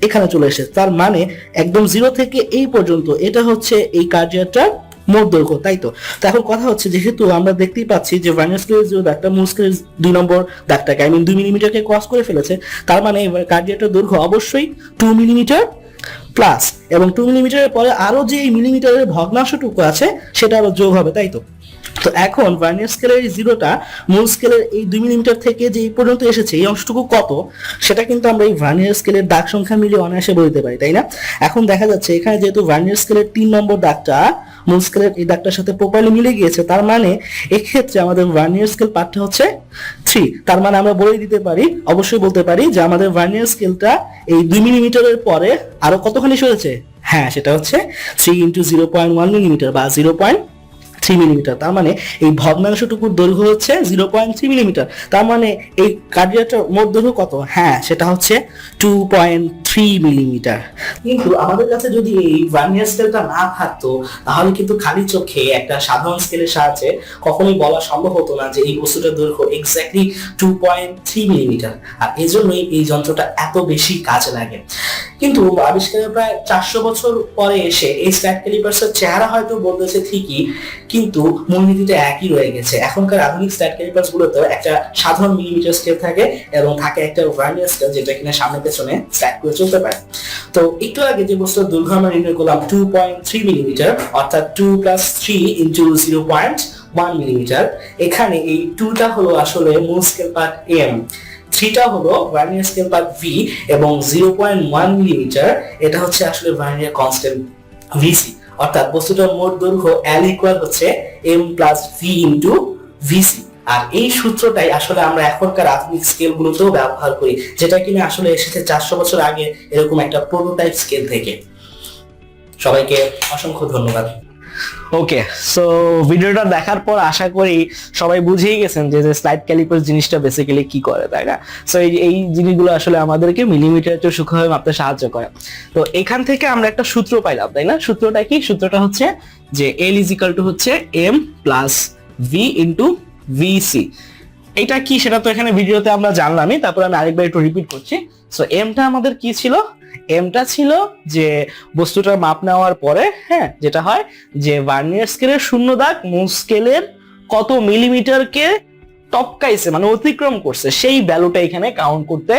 C: এখানে চলে এসেছে। তার মানে একদম 0 থেকে এই পর্যন্ত এটা হচ্ছে এই কার্ডিয়াটার মোট দৈর্ঘ্য, তাই তো? তো এখন কথা হচ্ছে, যেহেতু আমরা দেখতেই পাচ্ছি যে ভার্নিয়ার স্কেলের 0 দাগটা মূল স্কেলের 2 নম্বর দাগটাকে, আই মিন 2 মিলিমিটারকে ক্রস করে ফেলেছে। তার মানে কার্ডিয়াটার দৈর্ঘ্য অবশ্যই 2 মিলিমিটার প্লাস, এবং 2 মিলিমিটারের পরে আরো যে এই মিলিমিটারের ভগ্নাংশটুকু আছে সেটা আরো যোগ হবে, তাই তো? তো এখন ভার্নিয়ার স্কেলের এই 0টা মূল স্কেলের এই 2 মিলিমিটার থেকে যে এই পর্যন্ত এসেছে এই অংশটুকু কত সেটা কিন্তু আমরা এই ভার্নিয়ার স্কেলের দাগ সংখ্যা মিলিয়ে অনায়াসে বলতে পারি, তাই না? এখন দেখা যাচ্ছে এখানে যেহেতু ভার্নিয়ার স্কেলের 3 নম্বর দাগটা মূল স্কেলের এই দাগটার সাথে প্রপারলি মিলে গিয়েছে, তার মানে এক্ষেত্রে আমাদের ভার্নিয়ার স্কেল পার্টটা হচ্ছে 3। তার মানে আমরা বলে দিতে পারি, অবশ্যই বলতে পারি যে আমাদের ভার্নিয়ার স্কেলটা এই 2 মিলিমিটারের পরে আরো কতখানি সরেছে? হ্যাঁ, সেটা হচ্ছে 3 ইন্টু 0.1 মিলিমিটার বা 0.3 মিলিমিটার। তার মানে এই ভগ্নাংশটুকুর দৈর্ঘ্য হচ্ছে 0.3 মিলিমিটার। তার মানে এই কার্ডিয়াটার মোট দৈর্ঘ্য কত? হ্যাঁ, সেটা হচ্ছে 2.3 মিলিমিটার। কিন্তু আমাদের কাছে যদি এই ভার্নিয়ার স্কেলটা না থাকতো তাহলে কিন্তু খালি চোখে একটা সাধারণ স্কেলের সাহায্যে কখনোই বলা সম্ভব হতো না যে এই বস্তুটার দৈর্ঘ্য এক্স্যাক্টলি 2.3 মিলিমিটার। আর এজন্যই এই যন্ত্রটা এত বেশি কাজে লাগে। কিন্তু আবিষ্কারের প্রায় 400 বছর পরে এসে এই স্ল্যাট ক্যালিপার্সের চেহারা হয়তো বদলেছে ঠিকই, কিন্তু মূলনীতিটা একই রয়ে গেছে। এখনকার আধুনিক স্ল্যাট ক্যালিপার্স গুলোতে একটা সাধারণ মিলিমিটার স্কেল থাকে এবং থাকে একটা ভার্নিয়ার স্কেল যেটা কিনা সামনে পেছনে স্ল্যাট করে চলতে পারে। তো একটু আগে যে বস্তুর দৈর্ঘ্য আমরা নির্ণয় করলাম 2.3 মিলিমিটার, অর্থাৎ 2 + 3 × 0.1 মিলিমিটার, এখানে এই 2টা হলো আসলে মূল স্কেল পার্ট M, 3টা হলো ভার্নিয়ার স্কেল পার্ট V এবং 0.1 মিলিমিটার এটা হচ্ছে আসলে ভার্নিয়ার কনস্ট্যান্ট VC। অর্থাৎ বস্তুটার মোট দৈর্ঘ্য L ইকুয়াল হচ্ছে M plus V into VC. আর এই সূত্রটাই আসলে আমরা এখনকার আধুনিক স্কেলগুলোতেও ব্যবহার করি, যেটা কিনা আসলে এসেছে 400 বছর আগে এরকম একটা প্রোটোটাইপ স্কেল থেকে। সবাইকে অসংখ্য ধন্যবাদ। ওকে, সো ভিডিওটা দেখার পর আশা করি সবাই বুঝেই গেছেন যে স্লাইড ক্যালিপার জিনিসটা বেসিক্যালি কি করে, তাই না? সো এই জিনিসগুলো আসলে আমাদেরকে মিলিমিটার চেয়ে সূক্ষ্মভাবে মাপতে সাহায্য করে। তো এখান থেকে আমরা একটা সূত্র পাইলাম, তাই না? সূত্রটা কি? সূত্রটা হচ্ছে যে L ইজ ইকুয়াল টু হচ্ছে M plus V into VC. এটা কি সেটা তো এখানে ভিডিওতে আমরা জানলামই, তারপর আমি আরেকবার একটু রিপিট করছি। সো এমটা আমাদের কি ছিল? এমটা ছিল যে বস্তুটার মাপ নেওয়ার পরে, হ্যাঁ, যেটা হয় যে ভার্নিয়ার স্কেলের শূন্য দাগ মূল স্কেলের কত মিলিমিটারকে টপকাইছে মানে অতিক্রম করছে সেই ভ্যালুটা এখানে কাউন্ট করতে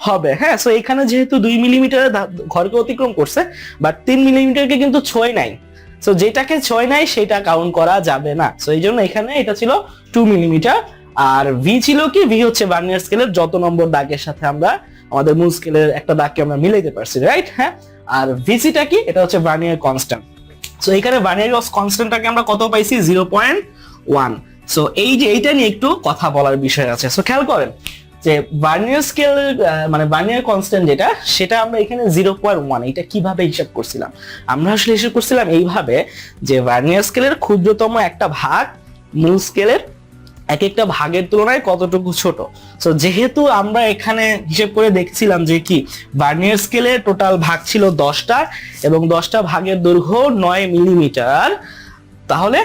C: হবে। হ্যাঁ, সো এখানে যেহেতু 2 মিলিমিটারের ঘরকে অতিক্রম করছে বাট 3 মিলিমিটারকে কিন্তু ছোঁয় নাই, সো যেটাকে ছোঁয় নাই সেটা কাউন্ট করা যাবে না। সো এই জন্য এখানে এটা ছিল 2 মিলিমিটার। আর ভি ছিল কি? ভি হচ্ছে ভার্নিয়ার স্কেলের যত নম্বর দাগের সাথে আমরা আমাদের মূল স্কেলের একটা দাগকে আমরা মিলাইতে পারছি, রাইট? হ্যাঁ, আর ভিসিটা কি? এটা হচ্ছে ভার্নিয়ার কনস্ট্যান্ট। সো এখানে ভার্নিয়ার কনস্ট্যান্টটাকে আমরা কত পাইছি? 0.1। সো এই যে এইটা নিয়ে একটু কথা বলার বিষয় আছে। সো খেয়াল করেন যে ভার্নিয়ার স্কেল মানে ভার্নিয়ার কনস্ট্যান্ট যেটা, সেটা আমরা এখানে 0.1 এটা কিভাবে হিসাব করছিলাম? আমরা আসলে হিসাব করছিলাম এইভাবে যে ভার্নিয়ার স্কেলের ক্ষুদ্রতম একটা ভাগ মূল স্কেলের এক একটা ভাগের তুলনায় কতটুকু ছোট। সো যেহেতু আমরা এখানে হিসেব করে দেখছিলাম যে কি ভার্নিয়ার স্কেলের টোটাল ভাগ ছিল 10টা এবং 10টা ভাগের দৈর্ঘ্য 9 মিলিমিটার, তাহলে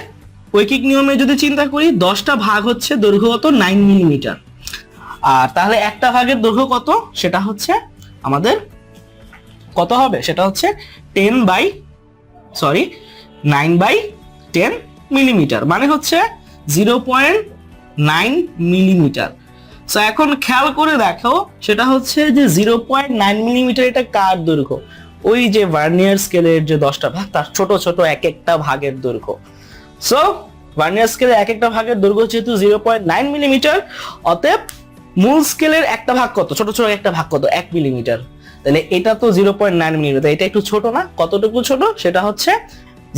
C: ঐকিক নিয়মে যদি চিন্তা করি 10টা ভাগ হচ্ছে দৈর্ঘ্য কত? 9 মিলিমিটার। আর তাহলে একটা ভাগের দৈর্ঘ্য কত? সেটা হচ্ছে আমাদের কত হবে? সেটা হচ্ছে 9/10 মিলিমিটার, মানে হচ্ছে 0.9 মিলিমিটার। সো এখন খেয়াল করে দেখো, সেটা হচ্ছে যে 0.9 মিলিমিটার এটা কার দৈর্ঘ্য? ওই যে ভার্নিয়ার স্কেলের যে 10টা ভাগ তার ছোট ছোট এক একটা ভাগের দৈর্ঘ্য। সো ভার্নিয়ার স্কেলের এক একটা ভাগের দৈর্ঘ্য যেহেতু 0.9 মিলিমিটার, অতএব মূল স্কেলের একটা ভাগ কত? ছোট ছোট একটা ভাগ কত? 1 মিলিমিটার। তাহলে এটা তো 0.9 মিলিমিটার, এটা একটু ছোট না? কতটুকু ছোট? সেটা হচ্ছে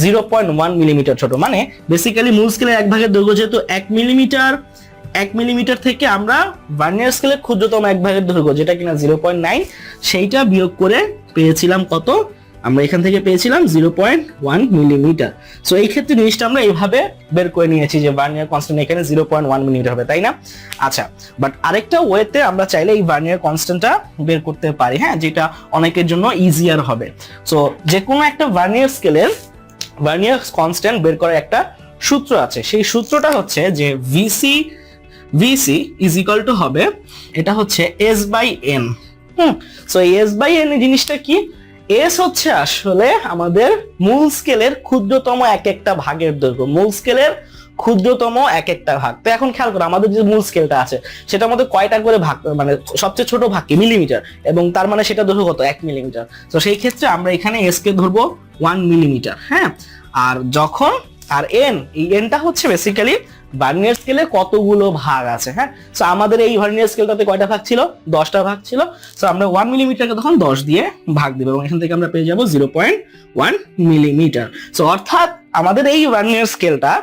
C: 0.1 মিলিমিটার ছোট। মানে বেসিক্যালি মূল স্কেলের এক ভাগের দৈর্ঘ্য যেহেতু 1 মিলিমিটার, 1 মিলিমিটার থেকে আমরা ভার্নিয়ার স্কেলের ক্ষুদ্রতম এক ভাগের দৈর্ঘ্য যেটা কিনা 0.9 সেইটা বিয়োগ করে পেয়েছিলাম কত? আমরা এখান থেকে পেয়েছিলাম 0.1 মিলিমিটার। সো এই ক্ষেত্রে জিনিসটা আমরা এইভাবে বের করে নিয়েছি যে ভার্নিয়ার কনস্ট্যান্ট এখানে 0.1 মিলিমিটার হবে, তাই না? আচ্ছা, বাট আরেকটা ওয়েতে আমরা চাইলে এই ভার্নিয়ার কনস্ট্যান্টটা বের করতে পারি, হ্যাঁ, যেটা অনেকের জন্য ইজিয়ার হবে। সো যে কোনো একটা ভার্নিয়ার স্কেলের ভার্নিয়ার কনস্ট্যান্ট বের করার একটা সূত্র আছে। সেই সূত্রটা হচ্ছে যে ভিসি ইজ ইকুয়াল টু হবে, এটা হচ্ছে S/N। সো S/N এই জিনিসটা কি? এস হচ্ছে আসলে আমাদের মূল স্কেলের ক্ষুদ্রতম এক একটা ভাগের দৈর্ঘ্য, মূল স্কেলের ক্ষুদ্রতম এক একটা ভাগ। তো এখন খেয়াল করো আমাদের যে মূল স্কেলটা আছে সেটার মধ্যে কয়টা করে ভাগ, মানে সবচেয়ে ছোট ভাগ কি? মিলিমিটার, এবং তার মানে সেটা দৈর্ঘ্য কত? 1 মিলিমিটার। তো সেই ক্ষেত্রে আমরা এখানে এস কে ধরবো 1 মিলিমিটার, হ্যাঁ। আর যখন আর এন, এই এনটা হচ্ছে বেসিক্যালি ভার্নিয়ার স্কেলে কতগুলো ভাগ আছে, হ্যাঁ। সো আমাদের এই ভার্নিয়ার স্কেলটাতে কয়টা ভাগ ছিল? 10টা ভাগ ছিল। সো আমরা 1 মিলিমিটারকে তখন 10 দিয়ে ভাগ দিব এবং এখান থেকে আমরা পেয়ে যাব 0.1 মিলিমিটার। সো অর্থাৎ আমাদের এই ভার্নিয়ার স্কেলটা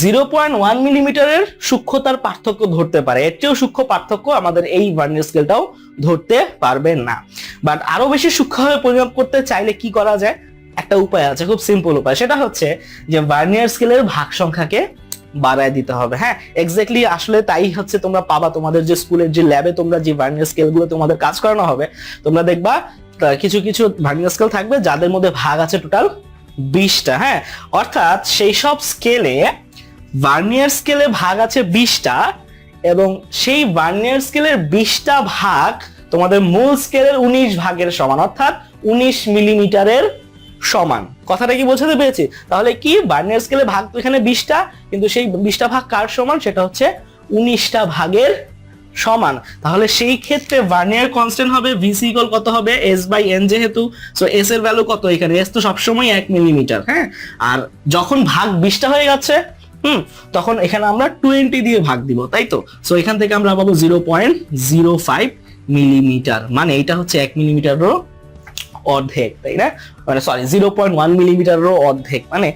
C: 0.1 মিলিমিটারের সূক্ষ্মতার পার্থক্য ধরতে পারে, এর চেয়েও সূক্ষ্ম পার্থক্য আমাদের এই ভার্নিয়ার স্কেলটাও ধরতে পারবে না। বাট আরো বেশি সূক্ষ্মভাবে পরিমাপ করতে চাইলে কি করা যায়? একটা উপায় আছে, খুব সিম্পল উপায়। সেটা হচ্ছে যে ভার্নিয়ার স্কেলের ভাগ সংখ্যাকে বাড়ায় দিতে হবে, হ্যাঁ। এক্স্যাক্টলি আসলে তাই হচ্ছে তোমরা পাবা তোমাদের যে স্কুলের যে ল্যাবে তোমরা যে ভার্নিয়ার স্কেলগুলো তোমাদের কাজ করানো হবে, তোমরা দেখবা কিছু কিছু ভার্নিয়ার স্কেল থাকবে যাদের মধ্যে ভাগ আছে টোটাল 20টা, হ্যাঁ। অর্থাৎ সেই সব স্কেলে ভার্নিয়ার স্কেলে ভাগ আছে 20টা এবং সেই ভার্নিয়ার স্কেলের 20টা ভাগ তোমাদের মূল স্কেলের 19 ভাগের সমান, অর্থাৎ 19 মিলিমিটারের সমান। কথাটা কি বোঝাতে পেরেছি? তাহলে কি ভার্নিয়ার স্কেলে ভাগ তো এখানে 20টা, কিন্তু সেই 20টা ভাগ কার সমান? সেটা হচ্ছে 19টা ভাগের সমান। তাহলে সেই ক্ষেত্রে ভার্নিয়ার কনস্ট্যান্ট হবে ভিসি ইকুয়াল কত হবে? S/N যেহেতু, সো এস এর ভ্যালু কত এখানে? এস তো সবসময় 1 মিলিমিটার, হ্যাঁ। আর যখন ভাগ 20টা হয়ে যাচ্ছে তখন এখানে আমরা 20 দিয়ে ভাগ দিব, তাই তো? সো এখান থেকে আমরা পাবো 0.05 মিলিমিটার, মানে এটা হচ্ছে 1 মিলিমিটারও অর্ধেক, তাই না? মানে সরি 0.1 মিলিমিটারেরও অর্ধেক। মানে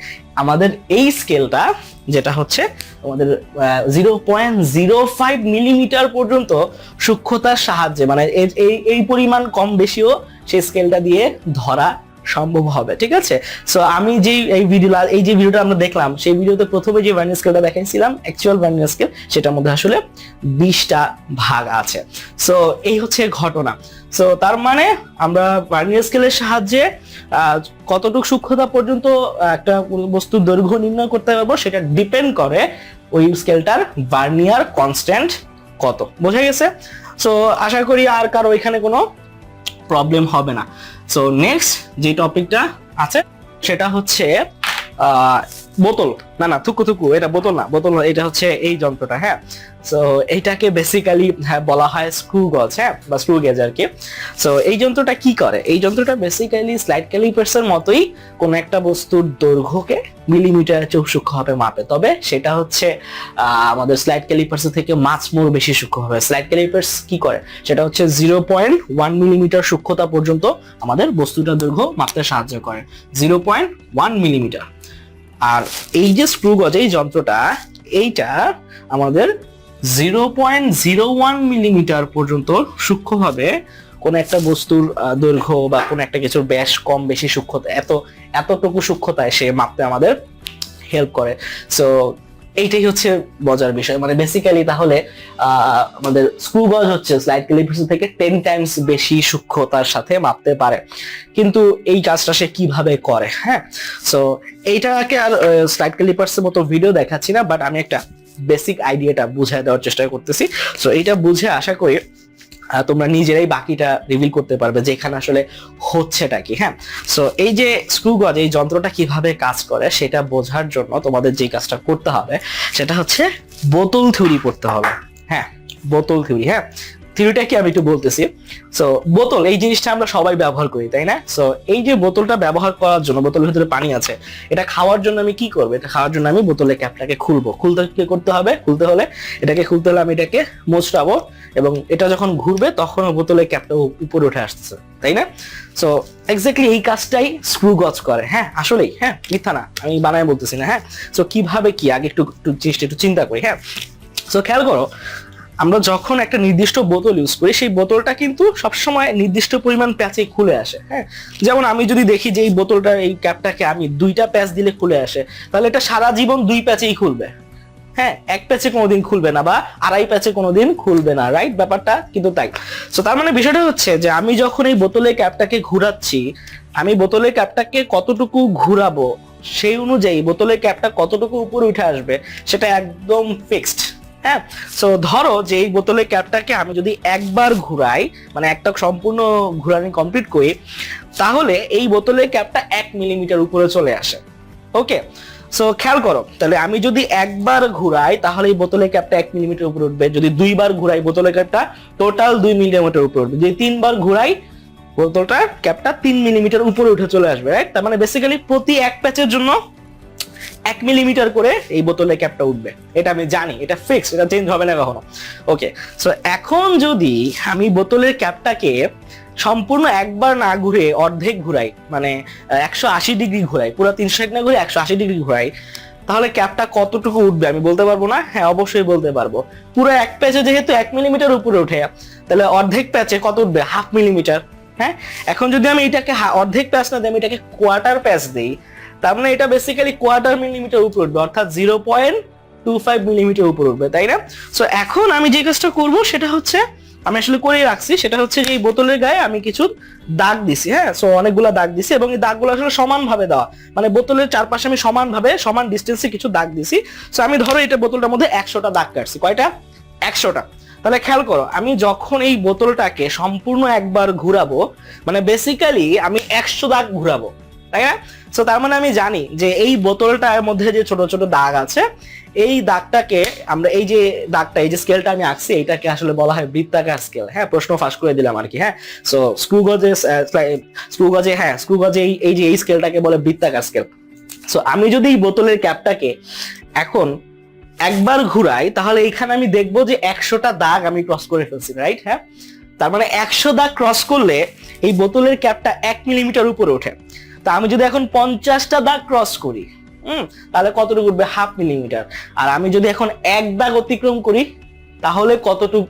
C: আমাদের এই স্কেলটা যেটা হচ্ছে আমাদের 0.05 মিলিমিটার পর্যন্ত সূক্ষ্মতার সাহায্যে, মানে এই পরিমাণ কম বেশিও সেই স্কেলটা দিয়ে ধরা সম্ভব হবে, ঠিক আছে? সো আমি যে ভিডিওটা আমরা দেখলাম, সেই ভিডিওতে প্রথমে যে ভার্নিয়ার স্কেলটা দেখাইছিলাম, অ্যাকচুয়াল ভার্নিয়ার স্কেল, সেটার মধ্যে আসলে 20টা ভাগ আছে। সো এই হচ্ছে ঘটনা। সো তার মানে আমরা ভার্নিয়ার স্কেলের সাহায্যে কতটুকু সূক্ষ্মতা পর্যন্ত একটা বস্তুর দৈর্ঘ্য নির্ণয় করতে পারবো সেটা ডিপেন্ড করে ওই স্কেলটার ভার্নিয়ার কনস্ট্যান্ট কত। বোঝা গেছে? সো আশা করি আর কারো এখানে কোনো প্রবলেম হবে না। সো নেক্সট যে টপিকটা আছে সেটা হচ্ছে বোতল, না থুকু, এটা বোতল না, এটা হচ্ছে এই যন্ত্রটা, হ্যাঁ। সো এইটাকে বেসিক্যালি বলা হয় স্ক্রু গজ, হ্যাঁ, বা স্ক্রু গেজ আর কি। সো এই যন্ত্রটা কি করে? এই যন্ত্রটা বেসিক্যালি স্লাইড ক্যালিপার্সের মতোই কোন একটা বস্তুর দৈর্ঘ্যকে মিলিমিটারে সূক্ষ্মভাবে মাপে, তবে সেটা হচ্ছে আমাদের স্লাইড ক্যালিপার্স থেকে মাছ মোর বেশি সূক্ষ্ম হবে। স্লাইড ক্যালিপার্স কি করে? সেটা হচ্ছে 0.1 মিলিমিটার সূক্ষ্মতা পর্যন্ত আমাদের বস্তুটার দৈর্ঘ্য মাপতে সাহায্য করে, 0.1 মিলিমিটার। আর এই যে স্ক্রু গজ, এই যন্ত্রটা, এইটা আমাদের 0.01 মিলিমিটার পর্যন্ত সূক্ষ্মভাবে কোন একটা বস্তুর দৈর্ঘ্য বা কোন একটা কিছুর ব্যাস কম বেশি সূক্ষ্মতা, এতটুকু সূক্ষ্মতায় সে মাপতে আমাদের হেল্প করে। সো এইটাই হচ্ছে মজার বিষয়। মানে বেসিক্যালি তাহলে আমাদের স্ক্রু গজ হচ্ছে স্লাইড ক্যালিপার্স থেকে 10 টাইমস বেশি সূক্ষ্মতার সাথে মাপতে পারে। কিন্তু এই কাজটা সে কিভাবে করে, হ্যাঁ। সো এইটাকে আর স্লাইড ক্যালিপার্সের মতো ভিডিও দেখাচ্ছি না, বাট আমি একটা বেসিক আইডিয়াটা বুঝায় দেওয়ার চেষ্টা করতেছি। সো এইটা বুঝে আশা করি তোমরা নিজেরাই বাকিটা রিভিল করতে পারবে যে এখানে আসলে হচ্ছেটা কি, হ্যাঁ। সো এই যে স্ক্রু গজ, এই যন্ত্রটা কিভাবে কাজ করে সেটা বোঝার জন্য তোমাদের যে কাজটা করতে হবে সেটা হচ্ছে বোতল থিওরি পড়তে হবে, হ্যাঁ, বোতল থিওরি। হ্যাঁ, থিওরিটা কি আমি একটু বলতেছি। সো বোতল, এই জিনিসটা আমরা সবাই ব্যবহার করি, তাই না? সো এই যে বোতলটা ব্যবহার করার জন্য, বোতলের ভিতরে পানি আছে, এটা খাওয়ার জন্য আমি কি করবো? এটা খাওয়ার জন্য আমি বোতলের ক্যাপটাকে খুলতে কি করতে হবে? খুলতে হলে আমি এটাকে মোচড়াবো, এবং এটা যখন ঘুরবে তখন বোতলের ক্যাপটা উপরে উঠে আসছে, তাই না? সো এক্স্যাক্টলি এই কাজটাই স্ক্রু গজ করে, হ্যাঁ, আসলেই, হ্যাঁ, মিথ্যা না, আমি বানায় বলতেছি না, হ্যাঁ। সো কিভাবে কি, আগে একটু চিন্তা করি, হ্যাঁ। সো খেয়াল করো, আমরা যখন একটা নির্দিষ্ট বোতল ইউজ করি, সেই বোতলটা কিন্তু সবসময় নির্দিষ্ট পরিমাণ প্যাচেই খুলে আসে, হ্যাঁ। যেমন আমি যদি দেখি যে এই বোতলটা, এই ক্যাপটাকে আমি 2টা প্যাচ দিলে খুলে আসে, তাহলে এটা সারা জীবন 2 প্যাচেই খুলবে, হ্যাঁ, 1 প্যাচে কোনোদিন খুলবে না, বা 2.5 প্যাচে কোনোদিন খুলবে না, রাইট? ব্যাপারটা কিন্তু তাই। সো তার মানে বিষয়টা হচ্ছে যে আমি যখন এই বোতলের ক্যাপটাকে ঘুরাচ্ছি, আমি বোতলের ক্যাপটাকে কতটুকু ঘুরাবো সেই অনুযায়ী বোতলের ক্যাপটা কতটুকু উপরে উঠে আসবে সেটা একদম ফিক্সড, হ্যাঁ। সো ধরো যে এই বোতলের ক্যাপটাকে আমি যদি একবার ঘুরাই, মানে একটা সম্পূর্ণ ঘুরানি কমপ্লিট করি, তাহলে এই বোতলের ক্যাপটা 1 মিলিমিটার উপরে চলে আসে। ওকে, সো খেয়াল করো, তাহলে আমি যদি একবার ঘুরাই তাহলে এই বোতলের ক্যাপটা 1 মিলিমিটার উপরে উঠবে, যদি 2বার ঘুরাই বোতলের ক্যাপটা টোটাল 2 মিলিমিটার উপরে উঠবে, যদি 3বার ঘুরাই বোতলটার ক্যাপটা 3 মিলিমিটার উপরে উঠে চলে আসবে, রাইট? তার মানে বেসিক্যালি প্রতি 1 প্যাচের জন্য 1 মিলিমিটার করে এই বোতলের ক্যাপটা উঠবে, এটা আমি জানি, এটা ফিক্সড, এটা চেঞ্জ হবে না কখনো। ওকে, সো এখন যদি আমি বোতলের ক্যাপটাকে সম্পূর্ণ একবার না ঘুরে অর্ধেক ঘুরাই, মানে 180 ডিগ্রি ঘুরাই, পুরো 360 না ঘুরে 180 ডিগ্রি ঘুরাই, তাহলে ক্যাপটা কতটুকু উঠবে আমি বলতে পারবো না? হ্যাঁ, অবশ্যই বলতে পারবো। পুরো 1 প্যাচে যেহেতু 1 মিলিমিটার উপরে ওঠে, তাহলে অর্ধেক প্যাচে কত উঠবে? 1/2 মিলিমিটার, হ্যাঁ। এখন যদি আমি এটাকে অর্ধেক প্যাচ না দিই, আমি এটাকে কোয়ার্টার প্যাচ দিই, তার মানে এটা বেসিক্যালি কোয়ার্টার মিলিমিটার উপরে উঠবে, অর্থাৎ 0.25 মিলিমিটার উপরে উঠবে, তাই না? সো এখন আমি যে কাজটা করবো সেটা হচ্ছে, আমি আসলে করে রাখছি, সেটা হচ্ছে যে এই বোতলের গায়ে আমি কিছু দাগ দিছি, হ্যাঁ। সো অনেকগুলো দাগ দিছি, এবং এই দাগগুলো আসলে সমানভাবে দেওয়া, মানে বোতলের চারপাশে আমি সমান ডিস্টেন্সে কিছু দাগ দিছি। সো আমি ধরো এটা বোতলটার মধ্যে 100টা দাগ কাটছি, কয়টা? 100টা। তাহলে খেয়াল করো, আমি যখন এই বোতলটাকে সম্পূর্ণ একবার ঘুরাবো, মানে বেসিক্যালি আমি 100 দাগ ঘুরাবো, তাই না? সো তার মানে আমি জানি যে এই বোতলটার মধ্যে যে ছোট ছোট দাগ আছে, এই দাগটাকে আমরা, এই যে দাগটা, এই যে স্কেলটা আমি আঁকছি, এইটাকে আসলে বলা হয় বৃত্তাকার স্কেল, হ্যাঁ। প্রশ্ন ফাঁস করে দিলাম আর কি, হ্যাঁ। সো স্ক্রু গজে এই যে এই স্কেলটাকে বলে বৃত্তাকার স্কেল। সো আমি যদি এই বোতলের ক্যাপটাকে এখন একবার ঘুরাই, তাহলে এখানে আমি দেখবো যে 100টা দাগ আমি ক্রস করে ফেলছি, রাইট? হ্যাঁ, তার মানে 100 দাগ ক্রস করলে এই বোতলের ক্যাপটা 1 মিলিমিটার উপরে ওঠে। তা আমি যদি এখন 50টা দাগ ক্রস করি, তাহলে কতটুকু উঠবে? 1/2 মিলিমিটার। আর আমি যদি এখন 1 দাগ অতিক্রম করি তাহলে কতটুকু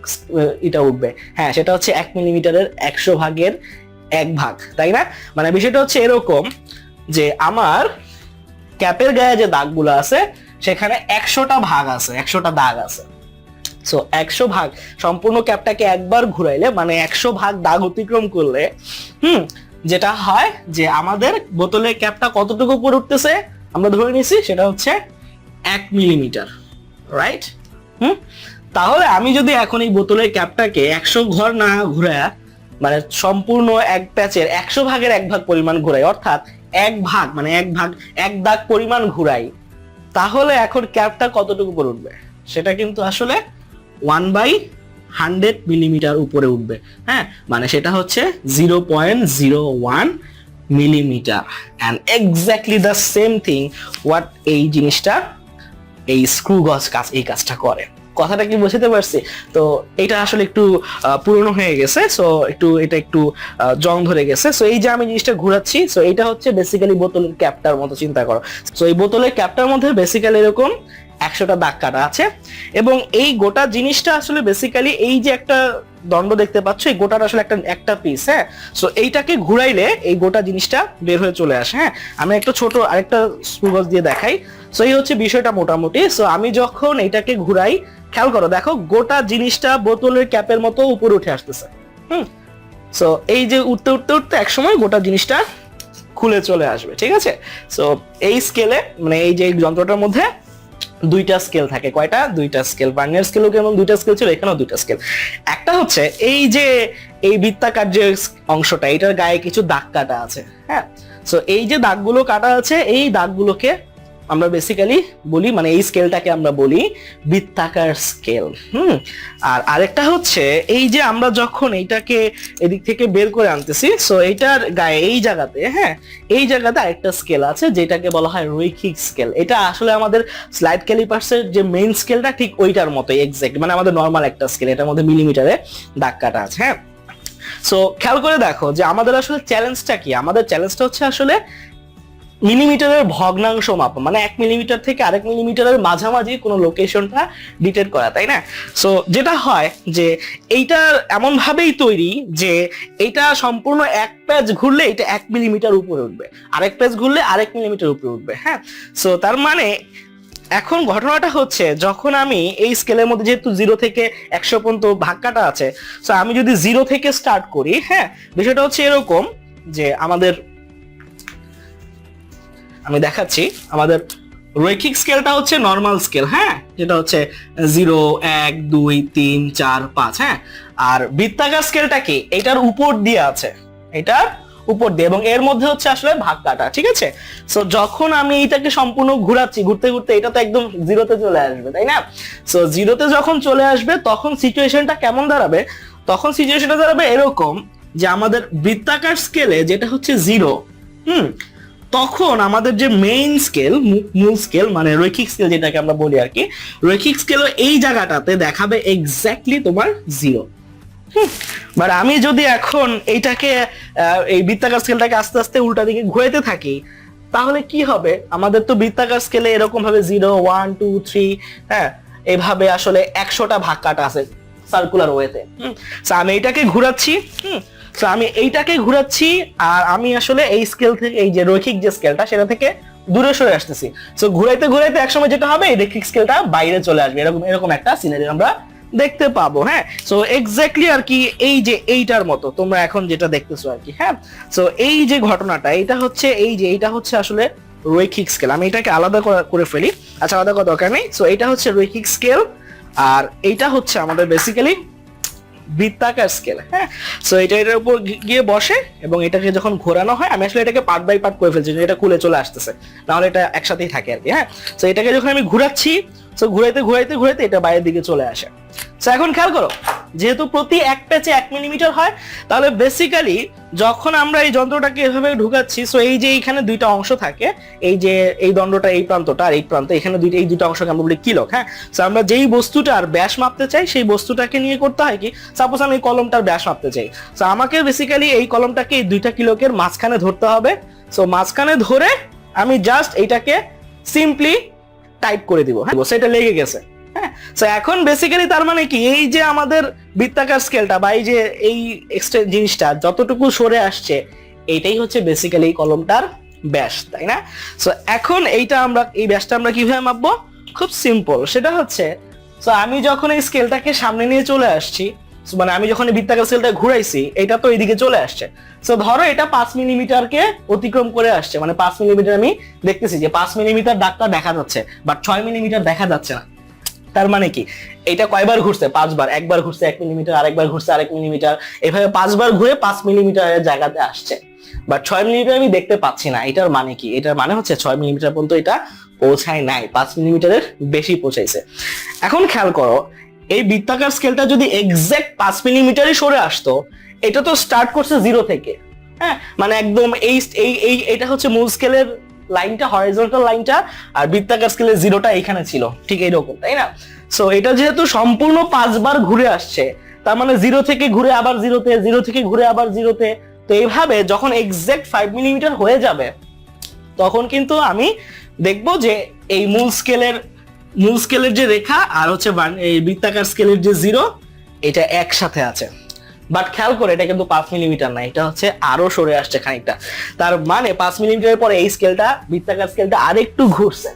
C: এটা উঠবে? হ্যাঁ, সেটা হচ্ছে 1 মিলিমিটারের 100 ভাগের 1 ভাগ, তাই না? মানে বিষয়টা হচ্ছে এরকম যে আমার ক্যাপের গায়ে যে দাগগুলো আছে সেখানে 100টা ভাগ আছে, 100টা দাগ আছে। সো 100 ভাগ সম্পূর্ণ ক্যাপটাকে একবার ঘুরাইলে মানে 100 ভাগ দাগ অতিক্রম করলে যেটা হয় যে আমাদের বোতলের ক্যাপটা কতটুকু উপরে উঠতেছে আমরা ধরে নিছি সেটা হচ্ছে 1 মিলিমিটার, রাইট? তাহলে আমি যদি এখন এই বোতলের ক্যাপটাকে 100 ঘর না ঘুরায় মানে সম্পূর্ণ এক প্যাচের 100 ভাগের 1 ভাগ পরিমাণ ঘুরাই, অর্থাৎ 1 ভাগ মানে 1 ভাগ 1 দাগ পরিমাণ ঘুরাই, তাহলে এখন ক্যাপটা কতটুকু উপরে উঠবে? সেটা কিন্তু আসলে 1/100 মিলিমিটার উপরে উঠবে। হ্যাঁ, মানে সেটা হচ্ছে 0.01 millimetre. And exactly the same thing what এই জিনিসটা এই স্ক্রু গজ কাজ এই কাজটা করে। কথাটা কি বুঝতে পারছি? তো এটা আসলে একটু পুরনো হয়ে গেছে, সো এটা একটু জং ধরে গেছে। সো এই যে আমি জিনিসটা ঘোরাচ্ছি, সো এটা হচ্ছে বেসিক্যালি বোতলের ক্যাপটার মতো চিন্তা করো। সো এই বোতলের ক্যাপটার মধ্যে বেসিক্যালি এরকম 100টা দাগ কাটা আছে এবং এই গোটা জিনিসটা আসলে বেসিক্যালি এই যে একটা দণ্ড দেখতে পাচ্ছ, এই গোটাটা আসলে একটা পিস। হ্যাঁ, সো এইটাকে ঘুরাইলে এই গোটা জিনিসটা বের হয়ে চলে আসে। হ্যাঁ, আমি একটা ছোট আরেকটা স্ক্রু গজ দিয়ে দেখাই। সো এই হচ্ছে বিষয়টা মোটামুটি। সো আমি যখন এইটাকে ঘুরাই, খেয়াল করো, দেখো গোটা জিনিসটা বোতলের ক্যাপের মতো উপরে উঠে আসতেছে। সো এই যে উঠতে উঠতে উঠতে একসময় গোটা জিনিসটা খুলে চলে আসবে, ঠিক আছে? সো এই স্কেলে মানে এই যে যন্ত্রটার মধ্যে 2টা স্কেল থাকে। কয়টা? 2টা স্কেল। ভার্নিয়ার স্কেলও কেমন 2টা স্কেল ছিল, এখানেও 2টা স্কেল। একটা হচ্ছে এই যে এই বৃত্তাকার যে অংশটা, এটার গায়ে কিছু দাগ কাটা আছে। হ্যাঁ, সো এই যে দাগগুলো কাটা আছে, এই দাগগুলোকে আমরা বেসিক্যালি বলি, মানে এই স্কেলটাকে আমরা বলি বৃত্তাকার স্কেল। আর আরেকটা হচ্ছে এই যে আমরা যখন এইটাকে এদিক থেকে বের করে আনতেছি, সো এইটার গায়ে এই জায়গাতে, হ্যাঁ, এই জায়গাতে আরেকটা স্কেল আছে যেটাকে বলা হয় রৈখিক স্কেল। এটা আসলে আমাদের স্লাইড ক্যালিপার্সের যে মেইন স্কেলটা ঠিক ওইটার মতোই এক্স্যাক্ট, মানে আমাদের নর্মাল একটা স্কেল, এটার মধ্যে মিলিমিটারে দাগ কাটা আছে। হ্যাঁ, সো খেয়াল করে দেখো যে আমাদের আসলে চ্যালেঞ্জটা কি? আমাদের চ্যালেঞ্জটা হচ্ছে আসলে মিলিমিটারের ভগ্নাংশ মাপা, মানে 1 মিলিমিটার থেকে আরেক মিলিমিটারের মাঝামাঝি কোনো লোকেশনটা ডিটেক্ট করা, তাই না? সো যেটা হয় যে এইটা এমন ভাবেই তৈরি যে এইটা সম্পূর্ণ এক প্যাচ ঘুরলে এটা 1 মিলিমিটার উপরে উঠবে, আরেক প্যাচ ঘুরলে আরেক মিলিমিটার উপরে উঠবে। হ্যাঁ, সো তার মানে এখন ঘটনাটা হচ্ছে যখন আমি এই স্কেলের মধ্যে যেহেতু 0 থেকে 100 পর্যন্ত ভাগ কাটা আছে, সো আমি যদি 0 থেকে স্টার্ট করি, হ্যাঁ, বিষয়টা হচ্ছে এরকম যে আমি দেখাচ্ছি আমাদের রৈখিক স্কেলটা হচ্ছে নর্মাল স্কেল। হ্যাঁ, যেটা হচ্ছে 0 1 2 3 4 5। হ্যাঁ, আর বৃত্তাকার স্কেলটা কি? এটার উপর দিয়ে আছে, এটার উপর দিয়ে, এবং এর মধ্যে হচ্ছে আসলে ভাগ কাটা, ঠিক আছে? সো যখন আমি এইটাকে সম্পূর্ণ ঘুরাচ্ছি, ঘুরতে ঘুরতে এটা তো একদম 0-তে চলে আসবে, তাই না? সো 0-তে যখন চলে আসবে তখন সিচুয়েশনটা কেমন দাঁড়াবে? তখন সিচুয়েশনটা দাঁড়াবে এরকম যে আমাদের বৃত্তাকার স্কেলে যেটা হচ্ছে 0, তখন আমাদের যে মেইন স্কেল, মূল স্কেল মানে রৈখিক স্কেল যেটাকে আমরা বলি আর কি, রৈখিক স্কেলও এই জায়গাটাতে দেখাবে এক্স্যাক্টলি তোমার 0। বাট আমি যদি এখন এইটাকে এই বৃত্তাকার স্কেলটাকে আস্তে আস্তে উল্টা দিকে ঘুরাইতে থাকি, তাহলে কি হবে? আমাদের তো বৃত্তাকার স্কেলে এরকম ভাবে 0 1 2 3, হ্যাঁ, এইভাবে আসলে 100টা ভাগ কাটা আছে সার্কুলার ওয়েতে। সো আমি এইটাকে ঘুরাচ্ছি, সো আমি এইটাকে ঘুরাচ্ছি আর আমি আসলে এই স্কেল থেকে, এই যে রৈখিক যে স্কেলটা সেটা থেকে দূরে সরে আসতেছি। সো ঘুরাইতে ঘুরাইতে একসময় যেটা হবে এই রৈখিক স্কেলটা বাইরে চলে আসবে, এরকম একটা সিনারি আমরা দেখতে পাবো। হ্যাঁ, সো এক্স্যাক্টলি আর কি এই যে এইটার মতো তোমরা এখন যেটা দেখতেছো আর কি। হ্যাঁ, সো এই যে ঘটনাটা, এটা হচ্ছে এইটা হচ্ছে আসলে রৈখিক স্কেল। আমি এটাকে আলাদা করে ফেলি, আচ্ছা আলাদা করার দরকার নেই। সো এটা হচ্ছে রৈখিক স্কেল আর এইটা হচ্ছে আমাদের বেসিক্যালি বৃত্তাকার স্কেল। হ্যাঁ, সো এটার উপর গিয়ে বসে এবং এটাকে যখন ঘোরানো হয়, আমি আসলে এটাকে পার্ট বাই পার্ট করে ফেলছি, এটা খুলে চলে আসতেছে, নাহলে এটা একসাথেই থাকে আর কি। হ্যাঁ, সো এটাকে যখন আমি ঘুরাচ্ছি সো ঘুরাইতে ঘুরাইতে ঘুরাইতে এটা বাইরের দিকে চলে আসে। সো এখন খেয়াল করো, যেহেতু প্রতি এক প্যাচে 1 মিলিমিটার হয়, তাহলে বেসিক্যালি যখন আমরা এই যন্ত্রটাকে এভাবে ঢুকাচ্ছি, সো এই যে এইখানে দুইটা অংশ থাকে, এই যে এই দণ্ডটা এই প্রান্তটা আর এই প্রান্ত, এখানে এই দুইটা অংশকে আমরা বলি কিলক। হ্যাঁ, সো আমরা যেই বস্তুটার ব্যাস মাপতে চাই সেই বস্তুটাকে নিয়ে করতে হয় কি, সাপোজ আমি এই কলমটার ব্যাস মাপতে চাই, সো আমাকে বেসিক্যালি এই কলমটাকে এই 2টা কিলকের মাঝখানে ধরতে হবে। সো মাঝখানে ধরে আমি জাস্ট এইটাকে সিম্পলি টাইট করে দিব। হ্যাঁ, সেটা লেগে গেছে। হ্যাঁ, সো এখন বেসিক্যালি তার মানে কি, এই যে আমাদের বৃত্তাকার স্কেলটা বা এই যে এই এক্সট্রা জিনিসটা যতটুকু সরে আসছে, এইটাই হচ্ছে বেসিক্যালি এই কলমটার ব্যাস, তাই না? সো এখন এইটা আমরা এই ব্যাসটা আমরা কিভাবে মাপবো? খুব সিম্পল, সেটা হচ্ছে, সো আমি যখন এই স্কেলটাকে সামনে নিয়ে চলে আসছি, মানে আমি যখন এই বৃত্তাকার স্কেলটা ঘুরাইছি, এটা তো এইদিকে চলে আসছে। সো ধরো এটা 5 মিলিমিটারকে অতিক্রম করে আসছে, মানে 5 মিলিমিটার আমি দেখতেছি যে 5 মিলিমিটার দাগটা দেখা যাচ্ছে, বাট 6 মিলিমিটার দেখা যাচ্ছে না। তার মানে কি, এটা কয়বার ঘুরছে? 5 বার। একবার ঘুরছে 1 মিলিমিটার, আরেকবার ঘুরছে 1 মিলিমিটার, এভাবে 5 বার ঘুরে 5 মিলিমিটারের জায়গাতে আসছে, বাট 6 মিলিমিটার আমি দেখতে পাচ্ছি না। এটার মানে কি? এটার মানে হচ্ছে 6 মিলিমিটার পর্যন্ত এটা পৌঁছায় নাই, 5 মিলিমিটারের বেশি পৌঁছাইছে। এখন খেয়াল করো, এই বৃত্তাকার স্কেলটা যদি এক্সাক্ট 5 মিলিমিটারই সরে আসতো, এটা তো স্টার্ট করছে 0 থেকে। হ্যাঁ, মানে একদম এটা হচ্ছে মূল স্কেলের লাইনটা, হরাইজন্টাল লাইনটা, আর বৃত্তাকার স্কেলের 0টা এখানে ছিল, ঠিক এইরকম, তাই না? সো এটা যেহেতু সম্পূর্ণ 5 বার ঘুরে আসছে, তার মানে 0 থেকে ঘুরে আবার 0-তে, 0 থেকে ঘুরে আবার 0-তে, তো এইভাবে যখন এক্সাক্ট 5 মিলিমিটার হয়ে যাবে, তখন কিন্তু আমি দেখবো যে এই মূল স্কেলের যে রেখা আর হচ্ছে এই বৃত্তাকার স্কেলের যে 0, এটা একসাথে আছে। বাট খেয়াল করে, এটা কিন্তু 5 মিলিমিটার না, এটা হচ্ছে আরো সরে আসছে খানিকটা। তার মানে 5 মিলিমিটারের পরে এই স্কেলটা, বৃত্তাকার স্কেলটা আরেকটু ঘুরছে,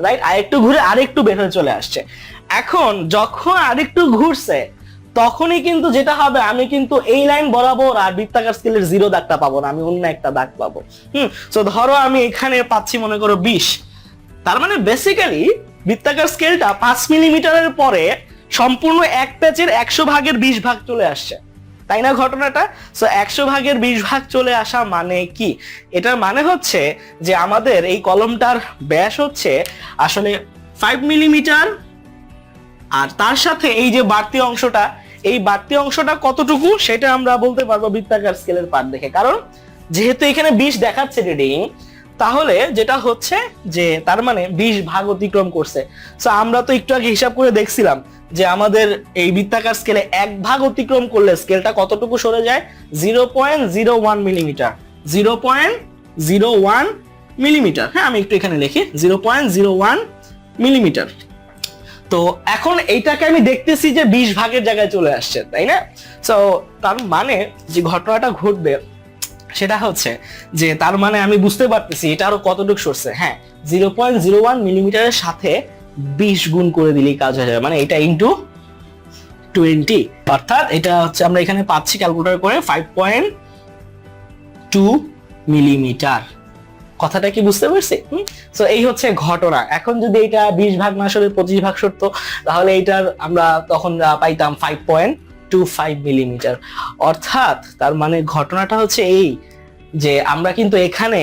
C: রাইট? আরেকটু ঘুরে আরেকটু বের হয়ে চলে আসছে। এখন যখন আরেকটু ঘুরছে, তখনই কিন্তু যেটা হবে, আমি কিন্তু এই লাইন বরাবর আর বৃত্তাকার স্কেলের 0 দাগটা পাবো না, আমি অন্য একটা দাগ পাবো। সো ধরো আমি এখানে পাচ্ছি মনে করো 20, তার মানে বেসিক্যালি বৃত্তাকার স্কেলটা 5 মিলিমিটারের পরে সম্পূর্ণ এক প্যাচের 100 ভাগের 20 ভাগ চলে আসছে, তাই না ঘটনাটা? সো 100 ভাগের 20 ভাগ চলে আসা মানে কি? এটার মানে হচ্ছে যে আমাদের এই কলমটার ব্যাস হচ্ছে আসলে 5 মিলিমিটার, আর তার সাথে এই যে বাড়তি অংশটা, এই বাড়তি অংশটা কতটুকু সেটা আমরা বলতে পারবো বৃত্তাকার স্কেলের পার্ট দেখে। কারণ যেহেতু এখানে 20 দেখাচ্ছে রিডিং, তাহলে যেটা হচ্ছে যে তার মানে 20 ভাগ অতিক্রম করছে। সো আমরা তো একটু আগে হিসাব করে দেখছিলাম যে আমাদের এই বৃত্তাকার স্কেলে 1 ভাগ অতিক্রম করলে স্কেলটা কতটুকু সরে যায়? 0.01 মিলিমিটার। 0.01 মিলিমিটার। হ্যাঁ, আমি একটু এখানে লিখি 0.01 মিলিমিটার। তো এখন এইটাকে আমি দেখতেছি যে 20 ভাগের জায়গায় চলে আসছে, তাই না? সো তার মানে যে ঘটনাটা ঘটবে সেটা হচ্ছে যে তার মানে আমি বুঝতে পারতেছি এটা আরো কতটুকু সরছে। হ্যাঁ, 0.01 মিলিমিটারের সাথে 20 গুণ করে দিলেই কাজ হয়ে যাবে, মানে এটা ইনটু 20, অর্থাৎ এটা হচ্ছে আমরা এখানে পাচ্ছি ক্যালকুলেটর করে 5.2 মিলিমিটার। কথাটা কি বুঝতে পারছি? সো এই হচ্ছে ঘটনা। এখন যদি এটা 20 ভাগ না সরে 25 ভাগ সরতো, তাহলে এটার আমরা তখন পাইতাম 5.25 মিলিমিটার। অর্থাৎ তার মানে ঘটনাটা হচ্ছে এই যে আমরা কিন্তু এখানে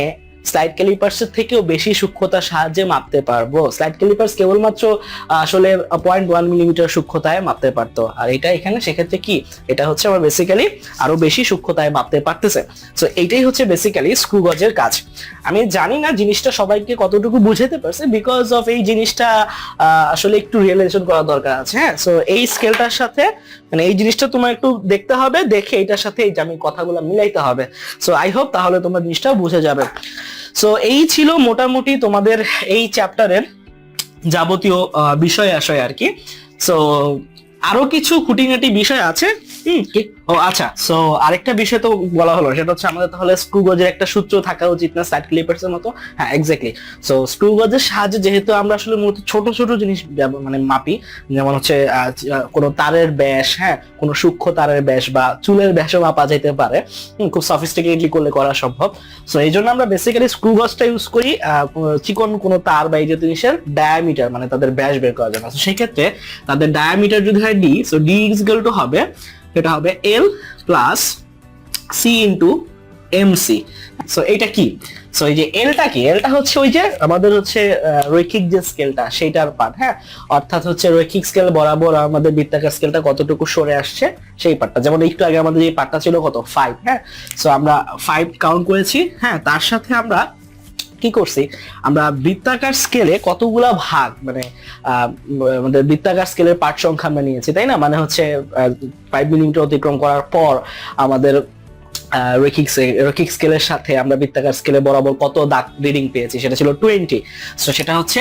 C: স্লাইড ক্যালিপার্সের থেকেও বেশি সূক্ষ্মতার সাহায্যে মাপতে পারবো। স্লাইড ক্যালিপার্স কেবলমাত্র আসলে 0.1 মিলিমিটার সূক্ষ্মতায় মাপতে পারতো, আর এটা এখানে সেক্ষেত্রে কি, এটা হচ্ছে আমরা বেসিক্যালি আরো বেশি সূক্ষ্মতায় মাপতে পারতেছে। সো এইটাই হচ্ছে বেসিক্যালি স্ক্রু গজের কাজ। আমি জানি না জিনিসটা সবাইকে কতটুকু বুঝাতে পারছে, বিকজ অফ এই জিনিসটা আসলে একটু রিয়েলাইজেশন করা দরকার আছে। হ্যাঁ, সো এই স্কেলটার সাথে মানে এই জিনিসটা তোমার একটু দেখতে হবে, দেখে এটার সাথে এই যে আমি কথাগুলো মিলাইতে হবে। সো আই হোপ তাহলে তোমরা জিনিসটা বুঝে যাবে। সো এই ছিল মোটামুটি তোমাদের এই চ্যাপ্টারের যাবতীয় বিষয় আশয় আর কি। সো আরো কিছু খুঁটিনাটি বিষয় আছে। ও আচ্ছা, সো আরেকটা বিষয় তো বলা হলো, সেটা হচ্ছে আমাদের তাহলে স্ক্রু গজের একটা সূত্র থাকা উচিত না স্লাইড ক্লিপার্স এর মতো? হ্যাঁ, এক্স্যাক্টলি। সো স্ক্রু গজের সাহায্যে যেহেতু আমরা আসলে মূলত ছোট ছোট জিনিস মানে মাপি, যেমন হচ্ছে কোনো তারের ব্যাস, হ্যাঁ, কোনো সূক্ষ্ম তারের ব্যাস বা চুলের ব্যাসও মাপা যেতে পারে, খুব সফিস্টিকেটলি করলে করা সম্ভব। সো এই জন্য আমরা বেসিক্যালি স্ক্রু গজটা ইউজ করি চিকন কোনো তার বা এই যে জিনিসের ডায়ামিটার, মানে তাদের ব্যাস বের করার জন্য। সেই ক্ষেত্রে তাদের ডায়ামিটার যদি হয় D, so D equal to হবে, এটা হবে L plus C into MC. So এটা কি? সো এই যে এলটা কি? এলটা হচ্ছে ওই যে আমাদের হচ্ছে রৈখিক যে স্কেলটা সেইটার পার্ট, হ্যাঁ, অর্থাৎ হচ্ছে রৈখিক স্কেল বরাবর আমাদের বৃত্তাকার স্কেলটা কতটুকু সরে আসছে সেই পার্টটা। যেমন একটু আগে আমাদের এই পার্টটা ছিল কত 5, হ্যাঁ, সো আমরা 5 কাউন্ট করেছি, হ্যাঁ, তার সাথে আমরা কি করছি, আমরা বৃত্তাকার স্কেলে কতগুলা ভাগ মানে আমাদের বৃত্তাকার স্কেলের পার্ট সংখ্যা আমরা নিয়েছি, তাই না? মানে হচ্ছে 5 মিলিমিটার অতিক্রম করার পর আমাদের রৈখিক স্কেলের সাথে আমরা বৃত্তাকার স্কেলে বরাবর কত দাগ রিডিং পেয়েছি সেটা ছিল 20। সো সেটা হচ্ছে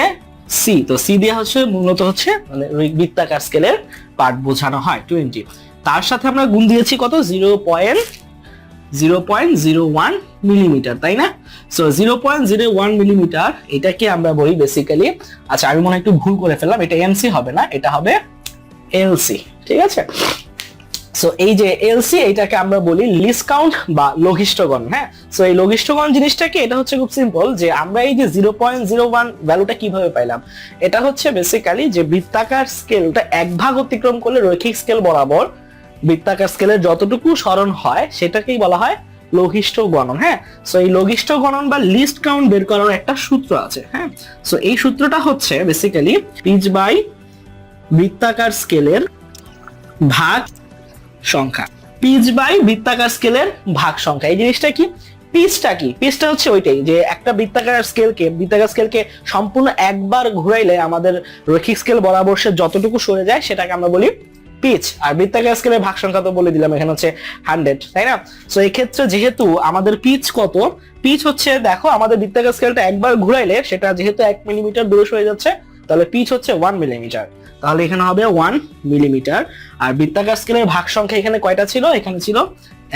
C: সি। তো সি দিয়ে হচ্ছে মূলত হচ্ছে মানে বৃত্তাকার স্কেলের পার্ট বোঝানো হয় 20। তার সাথে আমরা গুণ দিয়েছি কত 0.01 মিলিমিটার, তাই না? সো 0.01 মিলিমিটার এটাকে আমরা বলি বেসিক্যালি, আচ্ছা আমি মনে হয় একটু ভুল করে ফেললাম, এটা এমসি হবে না, এটা হবে এলসি, ঠিক আছে? সো এই যে এলসি এটাকে আমরা বলি লিস্ট কাউন্ট বা লঘিষ্ঠগণ, হ্যাঁ। সো এই লঘিষ্ঠগণ জিনিসটা কি? এটা হচ্ছে খুব সিম্পল, যে আমরা এই যে 0.01 ভ্যালুটা কিভাবে পাইলাম, এটা হচ্ছে বেসিক্যালি যে বৃত্তাকার স্কেলটা এক ভাগ অতিক্রম করলে রৈখিক স্কেল বরাবর বৃত্তাকার স্কেলের যতটুকু সরণ হয় সেটাকেই বলা হয় লঘিষ্ঠ গণন, হ্যাঁ। সো এই লঘিষ্ঠ গণন বা লিস্ট কাউন্ট বের করার একটা সূত্র আছে, হ্যাঁ। সো এই সূত্রটা হচ্ছে বেসিক্যালি পিচ বাই বৃত্তাকার স্কেলের ভাগ সংখ্যা, পিচ বাই বৃত্তাকার স্কেলের ভাগ সংখ্যা। এই জিনিসটা কি? পিচটা কি? পিচটা হচ্ছে ওইটাই যে একটা বৃত্তাকার স্কেলকে সম্পূর্ণ একবার ঘুরাইলে আমাদের রৈখিক স্কেল বরাবর সে যতটুকু সরে যায় সেটাকে আমরা বলি পিচ। আর বৃত্তাকার স্কেলের ভাগ সংখ্যা তো বলে দিলাম, এখানে হচ্ছে 100, তাই না? সো এই ক্ষেত্রে যেহেতু আমাদের পিচ কত, পিচ হচ্ছে দেখো আমাদের বৃত্তাকার স্কেলটা একবার ঘুরাইলে সেটা যেহেতু 1 মিলিমিটার দূরে সরে যাচ্ছে, তাহলে পিচ হচ্ছে 1 মিলিমিটার, তাহলে এখানে হবে 1 মিলিমিটার। আর বৃত্তাকার স্কেলের ভাগ সংখ্যা এখানে কয়টা ছিল? এখানে ছিল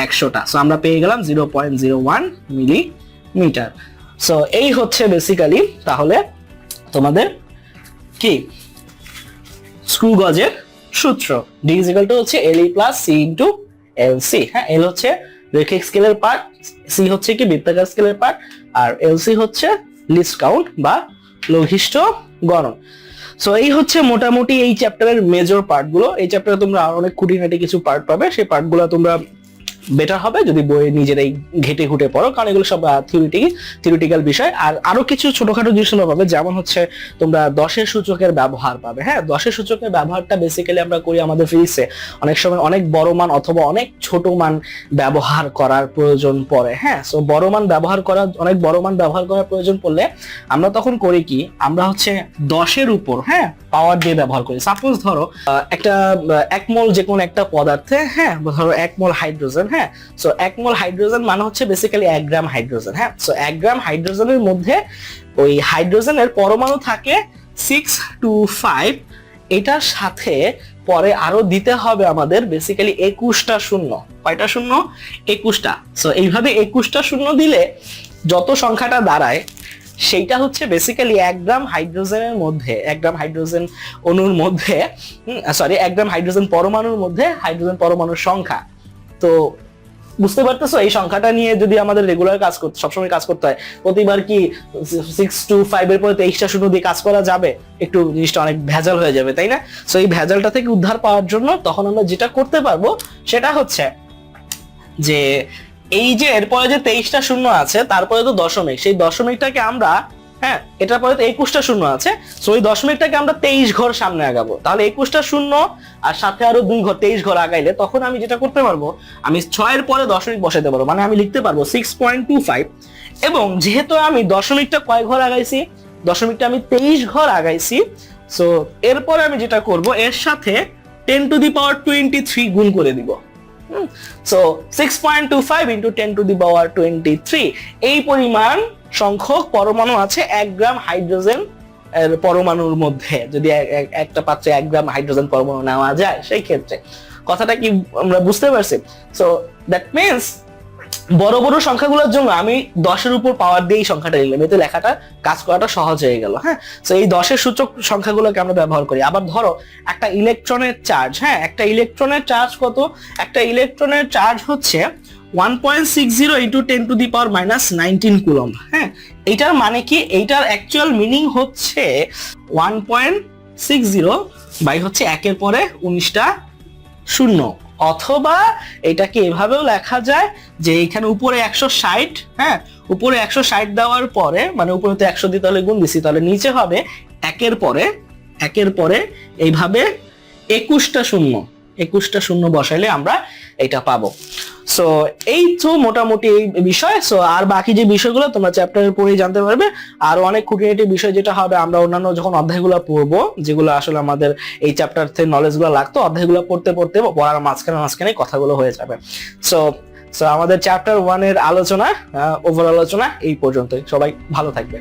C: 100টা। সো আমরা পেয়ে গেলাম 0.01 মিলিমিটার। সো এই হচ্ছে বেসিক্যালি তাহলে তোমাদের কি স্ক্রু গজের সূত্র। D হচ্ছে LE plus C into LC, হ্যাঁ। L হচ্ছে রৈখিক স্কেলের পার্ট, C হচ্ছে কি বৃত্তাকার স্কেলের পার্ট, আর LC হচ্ছে লিস্ট কাউন্ট বা লঘিষ্ঠ গণন। সো এই হচ্ছে মোটামুটি এই চ্যাপ্টারের মেজর পার্টগুলো। এই চ্যাপ্টারে তোমরা আরো অনেক খুঁটিনাটি কিছু পার্ট পাবে, সেই পার্টগুলো তোমরা বেটার হবে যদি বইয়ে নিজেরাই ঘেটে ঘুটে পড়ো, কারণ এগুলো সব থিওরিটিক্যাল বিষয়। আর আরো কিছু ছোটখাটো জিনিস তোমরা পাবে, যেমন হচ্ছে তোমরা দশের সূচকের ব্যবহার পাবে, হ্যাঁ। দশের সূচকের ব্যবহারটা বেসিক্যালি আমরা করি আমাদের ফিজিক্সে, অনেক সময় অনেক বড় মান অথবা অনেক ছোট মান ব্যবহার করার প্রয়োজন পড়ে, হ্যাঁ। সো অনেক বড় মান ব্যবহার করার প্রয়োজন পড়লে আমরা তখন করি কি, আমরা হচ্ছে 10-এর উপর, হ্যাঁ, পাওয়ার দিয়ে ব্যবহার করি। সাপোজ ধরো একটা 1 মোল যে কোনো একটা পদার্থে, হ্যাঁ, ধরো 1 মোল হাইড্রোজেন, হ্যাঁ। সো 1 মোল হাইড্রোজেন মানে হচ্ছে বেসিক্যালি 1 গ্রাম হাইড্রোজেন, হ্যাঁ। সো 1 গ্রাম হাইড্রোজেনের মধ্যে ওই হাইড্রোজেনের পরমাণু থাকে 6 to 5, এটার সাথে পরে আরো দিতে হবে আমাদের বেসিক্যালি 21টা শূন্য। কয়টা শূন্য? 21টা। সো এইভাবে 21টা শূন্য দিলে যত সংখ্যাটা দাঁড়ায় সেইটা হচ্ছে বেসিক্যালি 1 গ্রাম হাইড্রোজেনের মধ্যে, 1 গ্রাম হাইড্রোজেন অণুর মধ্যে, 1 গ্রাম হাইড্রোজেন পরমাণুর মধ্যে হাইড্রোজেন পরমাণুর সংখ্যা। তো বুঝতে পারতেছো, এই সংখ্যাটা নিয়ে যদি আমাদের রেগুলার সবসময় কাজ করতে হয়, প্রতিবার কি 6 to 5 এর পরে 23টা শূন্য দিয়ে কাজ করা যাবে? একটু জিনিসটা অনেক ভেজাল হয়ে যাবে, তাই না? সো এই ভেজালটা থেকে উদ্ধার পাওয়ার জন্য তখন আমরা যেটা করতে পারবো সেটা হচ্ছে যে এই যে এরপরে যে 23টা শূন্য আছে তারপরে তো দশমিক, সেই দশমিকটাকে আমরা, হ্যাঁ, এটার পরে তো 21টা শূন্য আছে, সো এই দশমিকটাকে আমরা 23 ঘর সামনে আগাবো। তাহলে 21টা শূন্য আর সাথে আরো 2 ঘর, 23 ঘর আগাইলে তখন আমি যেটা করতে পারবো, আমি 6 এর পরে দশমিক বসাতে পারবো, মানে আমি লিখতে পারবো 6.25। এবং যেহেতু আমি দশমিকটা কয় ঘর আগাইছি, দশমিকটা আমি 23 ঘর আগাইছি, সো এরপরে আমি যেটা করব, এর সাথে 10 to the power 23 গুণ করে দিব। So 6.25 into 10 to the power 23 এই পরিমাণ সংখ্যক পরমাণু আছে 1 গ্রাম হাইড্রোজেন এর পরমাণুর মধ্যে। যদি একটা পাত্রে 1 গ্রাম হাইড্রোজেন পরমাণু নেওয়া যায়, সেই ক্ষেত্রে কথাটা কি আমরা বুঝতে পারছি? সো দ্যাট মিন্স বড় বড় সংখ্যাগুলোর জন্য আমি 10-এর উপর পাওয়ার দিয়ে এই সংখ্যাটা লিখলাম, এতে লেখাটা কাজ করাটা সহজ হয়ে গেল, হ্যাঁ। সো এই 10-এর সূচক সংখ্যাগুলোকে আমরা ব্যবহার করি। আবার ধরো একটা ইলেকট্রনের চার্জ, হ্যাঁ, একটা ইলেকট্রনের চার্জ কত? একটা ইলেকট্রনের চার্জ হচ্ছে 1.60 into 10 to the power -19 coulomb, হ্যাঁ। এইটার মানে কি? এইটার অ্যাকচুয়াল মিনিং হচ্ছে 1.60 বাই হচ্ছে 1-এর পরে 19টা শূন্য, অথবা এটাকে এভাবেও লেখা যায় যে এখানে উপরে 160, হ্যাঁ উপরে 160 দেওয়ার পরে, মানে উপরে তো 100 দিয়ে তাহলে গুণ দিছি, তাহলে নিচে হবে একের পরে এইভাবে 21টা শূন্য বসাইলে আমরা এটা পাবো। সো এই তো মোটামুটি এই বিষয়। সো আর বাকি যে বিষয়গুলো তোমরা চ্যাপ্টারের পরেই জানতে পারবে। আর অনেক খুঁটিনাটি বিষয় যেটা হবে আমরা অন্যান্য যখন অধ্যায়গুলো পড়বো, যেগুলো আসলে আমাদের এই চ্যাপ্টার থেকে নলেজগুলো লাগতো, অধ্যায়গুলো পড়তে পড়ার মাঝখানে কথাগুলো হয়ে যাবে। সো সো আমাদের চ্যাপ্টার 1 এর আলোচনা, ওভার আলোচনা এই পর্যন্তই। সবাই ভালো থাকবে।